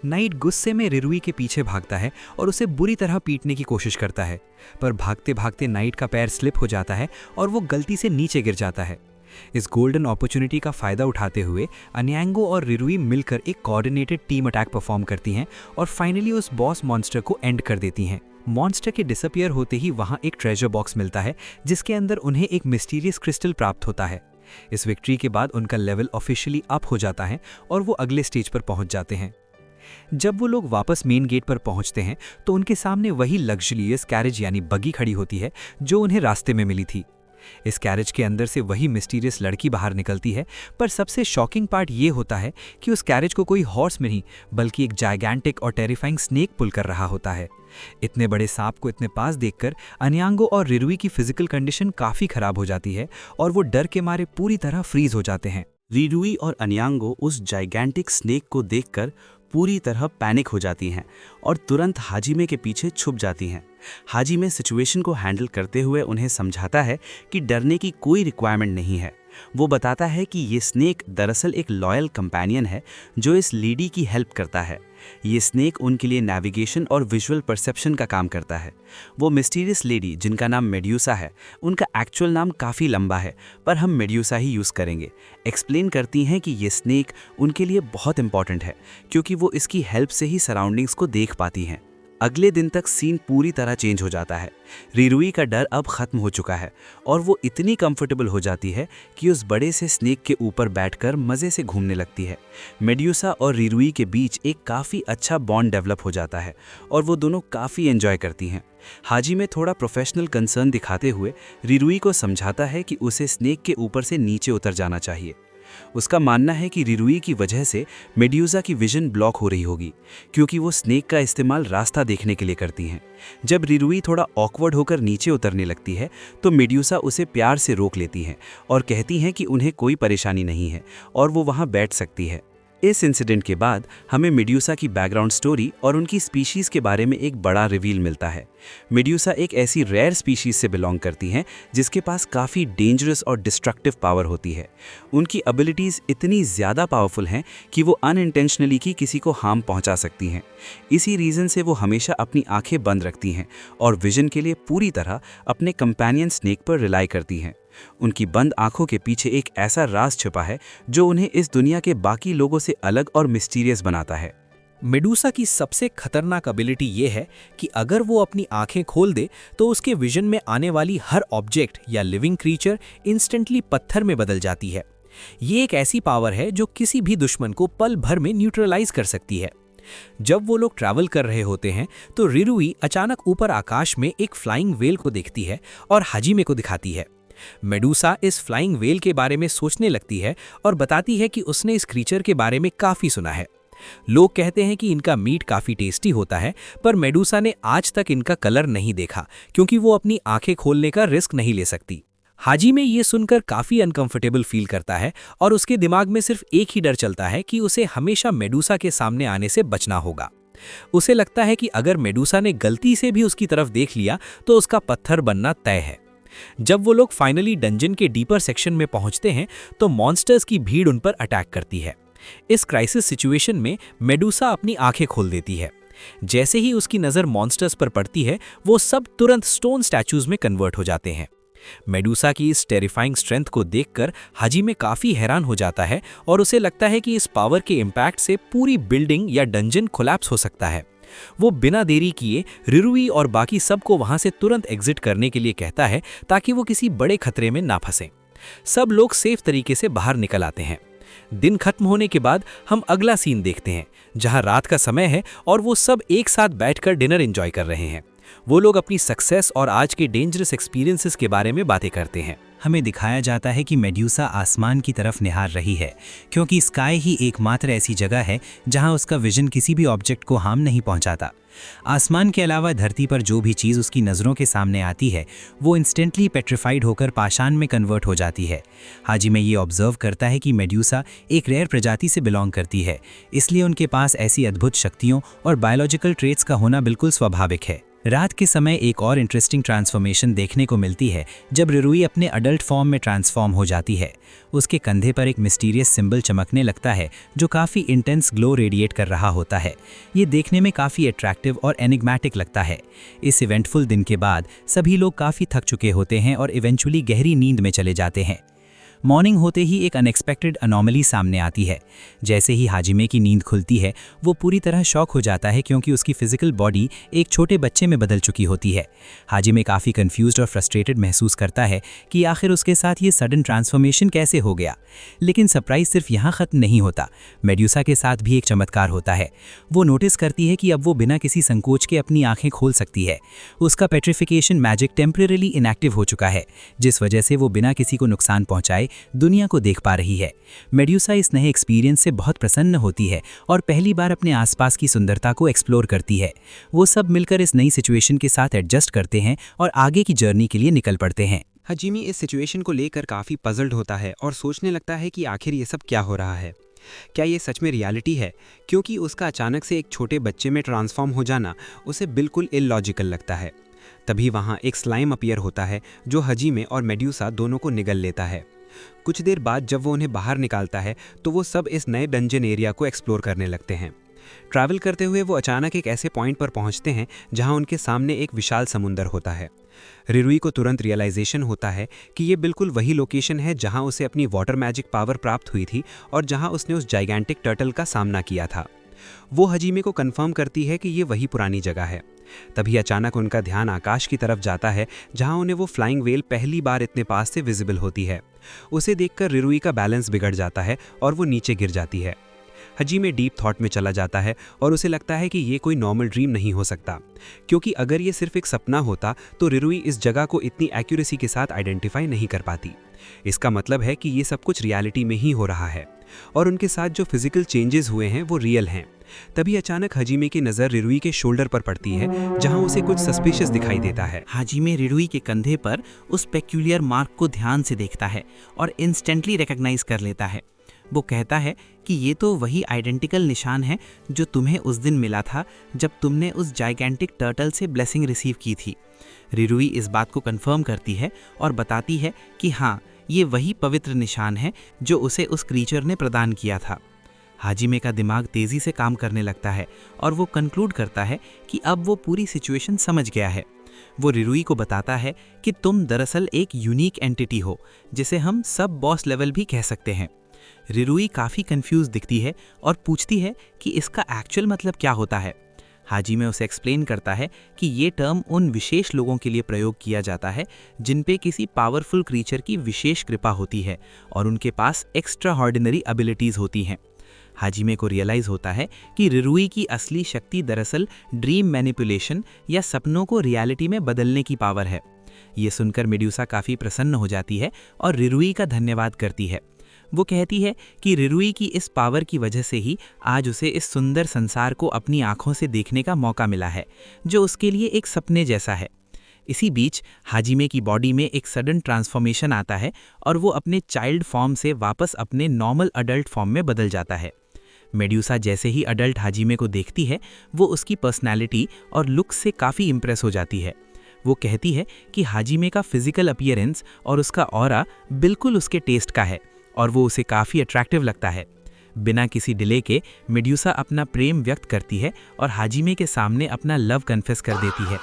नाइट गुस्से में रिरुई के पीछे भागता है और उसे बुरी तरह पीटने की कोशिश करता है, पर भागते भागते नाइट का पैर स्लिप हो जाता है और वो गलती से नीचे गिर जाता है। इस गोल्डन अपॉर्चुनिटी का फायदा उठाते हुए अन्यांगो और रिरुई मिलकर एक कोऑर्डिनेटेड टीम अटैक परफॉर्म करती हैं और फाइनली उस बॉस मॉन्स्टर को एंड कर देती हैं। मॉन्स्टर के डिसअपियर होते ही वहां एक ट्रेजर बॉक्स मिलता है जिसके अंदर उन्हें एक मिस्टीरियस क्रिस्टल प्राप्त होता है। इस विक्ट्री के बाद उनका लेवल ऑफिशियली अप हो जाता है और वो अगले स्टेज पर पहुंच जाते हैं। जब वो लोग वापस मेन गेट पर पहुंचते हैं तो उनके सामने वही लग्जरियस कैरेज यानी बग्गी खड़ी होती है जो उन्हें रास्ते में मिली थी। इस कैरेज के अंदर से वही मिस्टीरियस लड़की बाहर निकलती है, पर सबसे शॉकिंग पार्ट ये होता है कि उस कैरेज को कोई हॉर्स में नहीं बल्कि एक जायगैंटिक और टेरिफाइंग स्नेक पुल कर रहा होता है। इतने बड़े सांप को इतने पास देखकर अन्यांगो और रिरुई की फिजिकल कंडीशन काफ़ी खराब हो जाती है और वो डर के मारे पूरी तरह फ्रीज हो जाते हैं। रिरुई और अन्यांगो उस जाइगैंटिक स्नेक को देखकर पूरी तरह पैनिक हो जाती हैं और तुरंत हाजिमे के पीछे छुप जाती हैं। हाजिमे सिचुएशन को हैंडल करते हुए उन्हें समझाता है कि डरने की कोई रिक्वायरमेंट नहीं है। वो बताता है कि ये स्नेक दरअसल एक लॉयल कंपेनियन है जो इस लेडी की हेल्प करता है। ये स्नेक उनके लिए नेविगेशन और विजुअल परसेप्शन का काम करता है। वो मिस्टीरियस लेडी जिनका नाम मेड्यूसा है, उनका एक्चुअल नाम काफ़ी लंबा है पर हम मेड्यूसा ही यूज़ करेंगे, एक्सप्लेन करती हैं कि ये स्नेक उनके लिए बहुत इंपॉर्टेंट है क्योंकि वो इसकी हेल्प से ही सराउंडिंग्स को देख पाती हैं। अगले दिन तक सीन पूरी तरह चेंज हो जाता है। रिरुई का डर अब खत्म हो चुका है और वो इतनी कंफर्टेबल हो जाती है कि उस बड़े से स्नेक के ऊपर बैठकर मज़े से घूमने लगती है। मेड्यूसा और रिरुई के बीच एक काफ़ी अच्छा बॉन्ड डेवलप हो जाता है और वो दोनों काफ़ी एंजॉय करती हैं। हाजी में थोड़ा प्रोफेशनल कंसर्न दिखाते हुए रिरुई को समझाता है कि उसे स्नेक के ऊपर से नीचे उतर जाना चाहिए। उसका मानना है कि रिरुई की वजह से मेड्यूसा की विजन ब्लॉक हो रही होगी क्योंकि वो स्नेक का इस्तेमाल रास्ता देखने के लिए करती हैं। जब रिरुई थोड़ा ऑकवर्ड होकर नीचे उतरने लगती है तो मेड्यूसा उसे प्यार से रोक लेती हैं और कहती हैं कि उन्हें कोई परेशानी नहीं है और वो वहाँ बैठ सकती है। इस इंसिडेंट के बाद हमें मेड्यूसा की बैकग्राउंड स्टोरी और उनकी स्पीशीज़ के बारे में एक बड़ा रिवील मिलता है। मेड्यूसा एक ऐसी रेयर स्पीशीज़ से बिलोंग करती हैं जिसके पास काफ़ी डेंजरस और डिस्ट्रक्टिव पावर होती है। उनकी एबिलिटीज़ इतनी ज़्यादा पावरफुल हैं कि वो अनइंटेंशनली की किसी को हार्म पहुंचा सकती हैं। इसी रीज़न से वो हमेशा अपनी आंखें बंद रखती हैं और विजन के लिए पूरी तरह अपने कंपेनियन स्नेक पर रिलाई करती हैं। उनकी बंद आंखों के पीछे एक ऐसा राज छिपा है जो उन्हें इस दुनिया के बाकी लोगों से अलग और मिस्टीरियस बनाता है। मेडूसा की सबसे खतरनाक एबिलिटी ये है कि अगर वो अपनी आंखें खोल दे तो उसके विजन में आने वाली हर ऑब्जेक्ट या लिविंग क्रीचर इंस्टेंटली पत्थर में बदल जाती है। ये एक ऐसी पावर है जो किसी भी दुश्मन को पल भर में न्यूट्रलाइज कर सकती है। जब वो लोग ट्रैवल कर रहे होते हैं तो रिरुई अचानक ऊपर आकाश में एक फ्लाइंग व्हेल को देखती है और हाजिमे को दिखाती है। मेडूसा इस फ्लाइंग व्हेल के बारे में सोचने लगती है और बताती है कि उसने इस क्रीचर के बारे में काफ़ी सुना है। लोग कहते हैं कि इनका मीट काफ़ी टेस्टी होता है, पर मेडूसा ने आज तक इनका कलर नहीं देखा क्योंकि वो अपनी आंखें खोलने का रिस्क नहीं ले सकती। हाजिमे ये सुनकर काफ़ी अनकंफर्टेबल फील करता है और उसके दिमाग में सिर्फ एक ही डर चलता है कि उसे हमेशा मेडूसा के सामने आने से बचना होगा। उसे लगता है कि अगर मेडूसा ने गलती से भी उसकी तरफ देख लिया तो उसका पत्थर बनना तय है। जब वो लोग फाइनली डंजन के डीपर सेक्शन में पहुंचते हैं तो मॉन्स्टर्स की भीड़ उन पर अटैक करती है। इस क्राइसिस सिचुएशन में मेडूसा अपनी आंखें खोल देती है। जैसे ही उसकी नज़र मॉन्स्टर्स पर पड़ती है वो सब तुरंत स्टोन स्टैचूज में कन्वर्ट हो जाते हैं। मेडूसा की इस टेरिफाइंग स्ट्रेंथ को देखकर हाजिमे काफ़ी हैरान हो जाता है और उसे लगता है कि इस पावर के इम्पैक्ट से पूरी बिल्डिंग या डंजन कोलैप्स हो सकता है। वो बिना देरी किए रिरुई और बाकी सबको वहां से तुरंत एग्जिट करने के लिए कहता है ताकि वो किसी बड़े खतरे में ना फंसें। सब लोग सेफ तरीके से बाहर निकल आते हैं। दिन खत्म होने के बाद हम अगला सीन देखते हैं जहां रात का समय है और वो सब एक साथ बैठकर डिनर एंजॉय कर रहे हैं। वो लोग अपनी सक्सेस और आज के डेंजरस एक्सपीरियंसेस के बारे में बातें करते हैं। हमें दिखाया जाता है कि मेड्यूसा आसमान की तरफ निहार रही है, क्योंकि स्काई ही एकमात्र ऐसी जगह है जहां उसका विजन किसी भी ऑब्जेक्ट को हार्म नहीं पहुंचाता। आसमान के अलावा धरती पर जो भी चीज़ उसकी नज़रों के सामने आती है वो इंस्टेंटली पेट्रिफाइड होकर पाषाण में कन्वर्ट हो जाती है। हाजिमे ये ऑब्जर्व करता है कि मेड्यूसा एक रेयर प्रजाति से बिलोंग करती है, इसलिए उनके पास ऐसी अद्भुत शक्तियों और बायोलॉजिकल ट्रेट्स का होना बिल्कुल स्वाभाविक है। रात के समय एक और इंटरेस्टिंग ट्रांसफॉर्मेशन देखने को मिलती है जब रिरुई अपने अडल्ट फॉर्म में ट्रांसफॉर्म हो जाती है। उसके कंधे पर एक मिस्टीरियस सिंबल चमकने लगता है जो काफ़ी इंटेंस ग्लो रेडिएट कर रहा होता है। ये देखने में काफ़ी अट्रैक्टिव और एनिग्मैटिक लगता है। इस इवेंटफुल दिन के बाद सभी लोग काफ़ी थक चुके होते हैं और इवेंचुअली गहरी नींद में चले जाते हैं। मॉर्निंग होते ही एक अनएक्सपेक्टेड अनोमली सामने आती है। जैसे ही हाजिमे की नींद खुलती है वो पूरी तरह शॉक हो जाता है, क्योंकि उसकी फिजिकल बॉडी एक छोटे बच्चे में बदल चुकी होती है। हाजिमे काफ़ी कंफ्यूज्ड और फ्रस्ट्रेटेड महसूस करता है कि आखिर उसके साथ ये सडन ट्रांसफॉर्मेशन कैसे हो गया। लेकिन सरप्राइज सिर्फ यहाँ ख़त्म नहीं होता, मेड्यूसा के साथ भी एक चमत्कार होता है। वो नोटिस करती है कि अब वो बिना किसी संकोच के अपनी आंखें खोल सकती है। उसका पेट्रिफिकेशन मैजिक टेम्परेरी इनएक्टिव हो चुका है, जिस वजह से वो बिना किसी को नुकसान पहुंचाए दुनिया को देख पा रही है। मेड्यूसा इस नए एक्सपीरियंस से बहुत प्रसन्न होती है और पहली बार अपने आसपास की सुंदरता को एक्सप्लोर करती है। वो सब मिलकर इस नई सिचुएशन के साथ एडजस्ट करते हैं और आगे की जर्नी के लिए निकल पड़ते हैं। हाजिमे इस सिचुएशन को लेकर काफ़ी पजल्ड होता है और सोचने लगता है कि आखिर ये सब क्या हो रहा है। क्या ये सच में रियलिटी है? क्योंकि उसका अचानक से एक छोटे बच्चे में ट्रांसफॉर्म हो जाना उसे बिल्कुल इलॉजिकल लगता है। तभी वहाँ एक स्लाइम अपीयर होता है जो हाजिमे और मेड्यूसा दोनों को निगल लेता है। कुछ देर बाद जब वो उन्हें बाहर निकालता है तो वो सब इस नए डंजन एरिया को एक्सप्लोर करने लगते हैं। ट्रैवल करते हुए वो अचानक एक ऐसे पॉइंट पर पहुंचते हैं जहां उनके सामने एक विशाल समुंदर होता है। रिरुई को तुरंत रियलाइजेशन होता है कि ये बिल्कुल वही लोकेशन है जहां उसे अपनी वाटर मैजिक पावर प्राप्त हुई थी और जहां उसने उस जाइगेंटिक टर्टल का सामना किया था। वो हाजिमे को कंफर्म करती है कि ये वही पुरानी जगह है। तभी अचानक उनका ध्यान आकाश की तरफ जाता है जहां उन्हें वो फ्लाइंग व्हेल पहली बार इतने पास से विजिबल होती है। उसे देखकर रिरुई का बैलेंस बिगड़ जाता है और वो नीचे गिर जाती है। हाजिमे डीप थॉट में चला जाता है और उसे लगता है कि ये कोई नॉर्मल ड्रीम नहीं हो सकता, क्योंकि अगर ये सिर्फ एक सपना होता तो रिरुई इस जगह को इतनी एक्यूरेसी के साथ आइडेंटिफाई नहीं कर पाती। इसका मतलब है कि ये सब कुछ रियलिटी में ही हो रहा है और उनके साथ जो फिजिकल चेंजेस हुए हैं वो रियल हैं। तभी अचानक हाजिमे की नज़र रिरुई के शोल्डर पर पड़ती है जहां उसे कुछ सस्पिशियस दिखाई देता है। हाजिमे रिरुई के कंधे पर उस पेक्यूलियर मार्क को ध्यान से देखता है और इंस्टेंटली रिकॉग्नाइज कर लेता है। वो कहता है कि ये तो वही आइडेंटिकल निशान है जो तुम्हें उस दिन मिला था जब तुमने उस जाइगेंटिक टर्टल से ब्लेसिंग रिसीव की थी। रिरुई इस बात को कंफर्म करती है और बताती है कि हाँ, ये वही पवित्र निशान है जो उसे उस क्रीचर ने प्रदान किया था। हाजिमे का दिमाग तेज़ी से काम करने लगता है और वो कंक्लूड करता है कि अब वो पूरी सिचुएशन समझ गया है। वो रिरुई को बताता है कि तुम दरअसल एक यूनिक एंटिटी हो जिसे हम सब बॉस लेवल भी कह सकते हैं। रिरुई काफ़ी कंफ्यूज दिखती है और पूछती है कि इसका एक्चुअल मतलब क्या होता है। हाजिमे उसे एक्सप्लेन करता है कि ये टर्म उन विशेष लोगों के लिए प्रयोग किया जाता है जिन पे किसी पावरफुल क्रीचर की विशेष कृपा होती है और उनके पास एक्स्ट्रा ऑर्डिनरी एबिलिटीज़ होती हैं। हाजिमे को रियलाइज़ होता है कि रिरुई की असली शक्ति दरअसल ड्रीम मैनिपुलेशन या सपनों को रियलिटी में बदलने की पावर है। ये सुनकर मेड्यूसा काफ़ी प्रसन्न हो जाती है और रिरुई का धन्यवाद करती है। वो कहती है कि रिरुई की इस पावर की वजह से ही आज उसे इस सुंदर संसार को अपनी आंखों से देखने का मौका मिला है, जो उसके लिए एक सपने जैसा है। इसी बीच हाजिमे की बॉडी में एक सडन ट्रांसफॉर्मेशन आता है और वो अपने चाइल्ड फॉर्म से वापस अपने नॉर्मल अडल्ट फॉर्म में बदल जाता है। मेड्यूसा जैसे ही अडल्ट हाजिमे को देखती है वो उसकी पर्सनैलिटी और लुक से काफ़ी इम्प्रेस हो जाती है। वो कहती है कि हाजिमे का फिजिकल अपीयरेंस और उसका ऑरा बिल्कुल उसके टेस्ट का है और वो उसे काफ़ी अट्रैक्टिव लगता है। बिना किसी डिले के मेड्यूसा अपना प्रेम व्यक्त करती है और हाजिमे के सामने अपना लव कन्फेस कर देती है।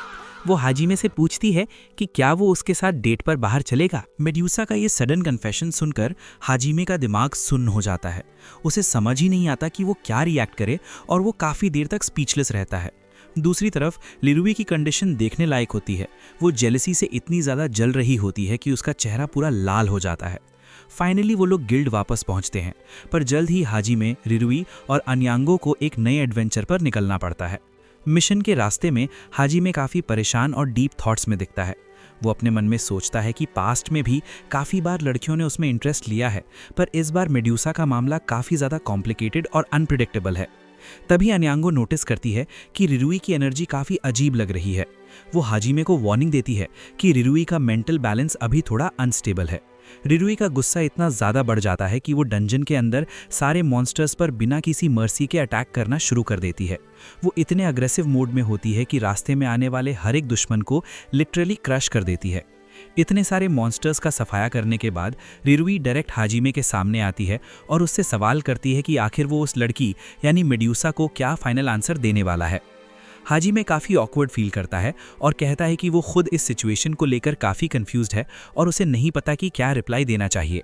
वो हाजिमे से पूछती है कि क्या वो उसके साथ डेट पर बाहर चलेगा। मेड्यूसा का ये सडन कन्फेशन सुनकर हाजिमे का दिमाग सुन्न हो जाता है। उसे समझ ही नहीं आता कि वो क्या रिएक्ट करे और वो काफ़ी देर तक स्पीचलेस रहता है। दूसरी तरफ रिरुई की कंडीशन देखने लायक होती है। वो जेलसी से इतनी ज़्यादा जल रही होती है कि उसका चेहरा पूरा लाल हो जाता है। फाइनली वो लोग गिल्ड वापस पहुंचते हैं, पर जल्द ही हाजिमे, रिरुई और अन्यांगो को एक नए एडवेंचर पर निकलना पड़ता है। मिशन के रास्ते में हाजिमे काफ़ी परेशान और डीप थॉट्स में दिखता है। वो अपने मन में सोचता है कि पास्ट में भी काफ़ी बार लड़कियों ने उसमें इंटरेस्ट लिया है, पर इस बार मेड्यूसा का मामला काफ़ी ज़्यादा कॉम्प्लिकेटेड और अनप्रिडिक्टेबल है। तभी अन्यांगो नोटिस करती है कि रिरुई की एनर्जी काफ़ी अजीब लग रही है। वो हाजिमे को वार्निंग देती है कि रिरुई का मेंटल बैलेंस अभी थोड़ा अनस्टेबल है। रिरुई का गुस्सा इतना ज़्यादा बढ़ जाता है कि वो डंजन के अंदर सारे मॉन्स्टर्स पर बिना किसी मर्सी के अटैक करना शुरू कर देती है। वो इतने अग्रेसिव मोड में होती है कि रास्ते में आने वाले हर एक दुश्मन को लिटरली क्रश कर देती है। इतने सारे मॉन्स्टर्स का सफाया करने के बाद रिरुई डायरेक्ट हाजिमे के सामने आती है और उससे सवाल करती है कि आखिर वो उस लड़की यानी मेड्यूसा को क्या फाइनल आंसर देने वाला है। हाजिमे काफ़ी ऑकवर्ड फील करता है और कहता है कि वो खुद इस सिचुएशन को लेकर काफ़ी कंफ्यूज्ड है और उसे नहीं पता कि क्या रिप्लाई देना चाहिए।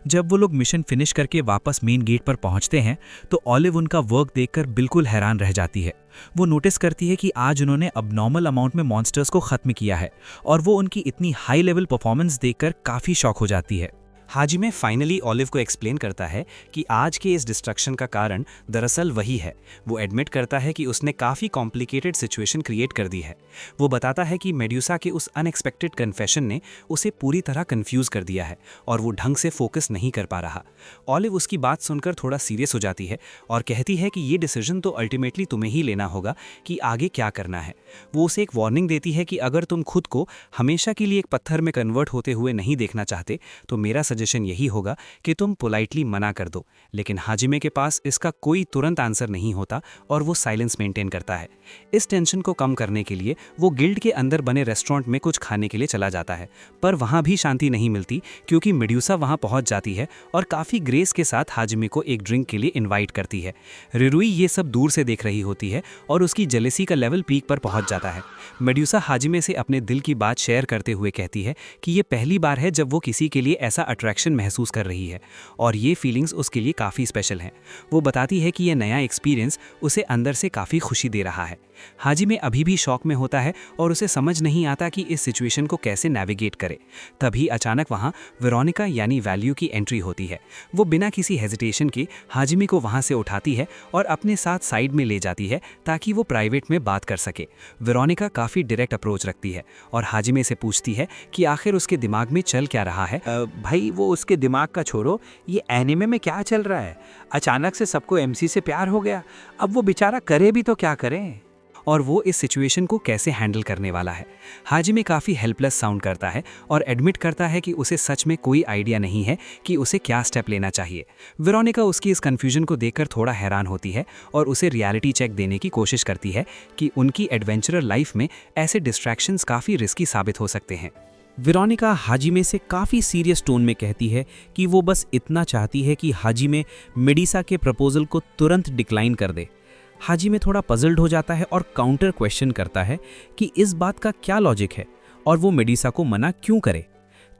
जब वो लोग मिशन फिनिश करके वापस मेन गेट पर पहुंचते हैं तो ऑलिव उनका वर्क देखकर बिल्कुल हैरान रह जाती है। वो नोटिस करती है कि आज उन्होंने अबनॉर्मल अमाउंट में मॉन्स्टर्स को ख़त्म किया है और वो उनकी इतनी हाई लेवल परफॉर्मेंस देखकर काफ़ी शॉक हो जाती है। हाजिमे फाइनली ऑलिव को एक्सप्लेन करता है कि आज के इस डिस्ट्रक्शन का कारण दरअसल वही है। वो एडमिट करता है कि उसने काफ़ी कॉम्प्लिकेटेड सिचुएशन क्रिएट कर दी है। वो बताता है कि मेड्यूसा के उस अनएक्सपेक्टेड कन्फेशन ने उसे पूरी तरह कंफ्यूज कर दिया है और वो ढंग से फोकस नहीं कर पा रहा। ऑलिव उसकी बात सुनकर थोड़ा सीरियस हो जाती है और कहती है कि ये डिसीजन तो अल्टीमेटली तुम्हें ही लेना होगा कि आगे क्या करना है। वो उसे एक वार्निंग देती है कि अगर तुम खुद को हमेशा के लिए एक पत्थर में कन्वर्ट होते हुए नहीं देखना चाहते तो मेरा सजेशन यही होगा कि तुम पोलाइटली मना कर दो। लेकिन हाजिमे के पास इसका कोई तुरंत आंसर नहीं होता और वो साइलेंस मेंटेन करता है। इस टेंशन को कम करने के लिए वो गिल्ड के अंदर बने रेस्टोरेंट में कुछ खाने के लिए चला जाता है, पर वहाँ भी शांति नहीं मिलती क्योंकि मेड्यूसा वहाँ पहुँच जाती है और काफ़ी ग्रेस के साथ हाजिमे को एक ड्रिंक के लिए इन्वाइट करती है। रिरुई ये सब दूर से देख रही होती है और उसकी जेलेसी का लेवल पीक पर पहुँच जाता है। मेड्यूसा हाजिमे से अपने दिल की बात शेयर करते हुए कहती है कि ये पहली बार है जब वो किसी के लिए ऐसा अट्रैक्शन महसूस कर रही है और ये फीलिंग्स उसके लिए काफ़ी स्पेशल हैं। वो बताती है कि ये नया एक्सपीरियंस उसे अंदर से काफ़ी खुशी दे रहा है। हाजिमे अभी भी शॉक में होता है और उसे समझ नहीं आता कि इस सिचुएशन को कैसे नेविगेट करे। तभी अचानक वहाँ वेरोनिका यानी वैल्यू की एंट्री होती है। वो बिना किसी हेजिटेशन के हाजिमे को वहाँ से उठाती है और अपने साथ साइड में ले जाती है ताकि वो प्राइवेट में बात कर सके। वेरोनिका काफ़ी डायरेक्ट अप्रोच रखती है और हाजिमे से पूछती है कि आखिर उसके दिमाग में चल क्या रहा है। भाई वो उसके दिमाग का छोड़ो, ये एनिमे में क्या चल रहा है? अचानक से सबको एमसी से प्यार हो गया, अब वो बेचारा करे भी तो क्या करें? और वो इस सिचुएशन को कैसे हैंडल करने वाला है। हाजिमे काफ़ी हेल्पलेस साउंड करता है और एडमिट करता है कि उसे सच में कोई आइडिया नहीं है कि उसे क्या स्टेप लेना चाहिए। वेरोनिका उसकी इस कन्फ्यूजन को देखकर थोड़ा हैरान होती है और उसे रियलिटी चेक देने की कोशिश करती है कि उनकी एडवेंचरर लाइफ में ऐसे डिस्ट्रैक्शंस काफ़ी रिस्की साबित हो सकते हैं। वेरोनिका हाजिमे से काफ़ी सीरियस टोन में कहती है कि वो बस इतना चाहती है कि हाजिमे मेडिसा के प्रपोजल को तुरंत डिक्लाइन कर दे। हाजिमे थोड़ा पजल्ड हो जाता है और काउंटर क्वेश्चन करता है कि इस बात का क्या लॉजिक है और वो मेडिसा को मना क्यों करे।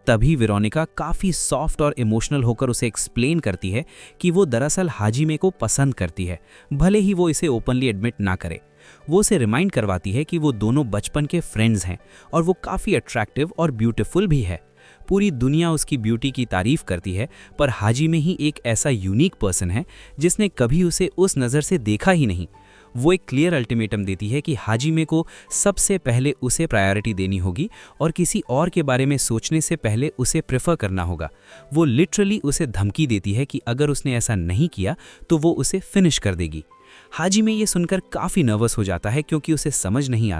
तभी वेरोनिका काफ़ी सॉफ्ट और इमोशनल होकर उसे एक्सप्लेन करती है कि वो दरअसल हाजिमे को पसंद करती है, भले ही वो इसे ओपनली एडमिट ना करे। वो उसे रिमाइंड करवाती है कि वो दोनों बचपन के फ्रेंड्स हैं और वो काफ़ी अट्रैक्टिव और ब्यूटीफुल भी है। पूरी दुनिया उसकी ब्यूटी की तारीफ करती है, पर हाजिमे ही एक ऐसा यूनिक पर्सन है जिसने कभी उसे उस नज़र से देखा ही नहीं। वो एक क्लियर अल्टीमेटम देती है कि हाजिमे को सबसे पहले उसे प्रायोरिटी देनी होगी और किसी और के बारे में सोचने से पहले उसे प्रेफर करना होगा। वो लिटरली उसे धमकी देती है कि अगर उसने ऐसा नहीं किया तो वो उसे फिनिश कर देगी। हाजिमे ये सुनकर काफ़ी नर्वस हो जाता है क्योंकि उसे समझ नहीं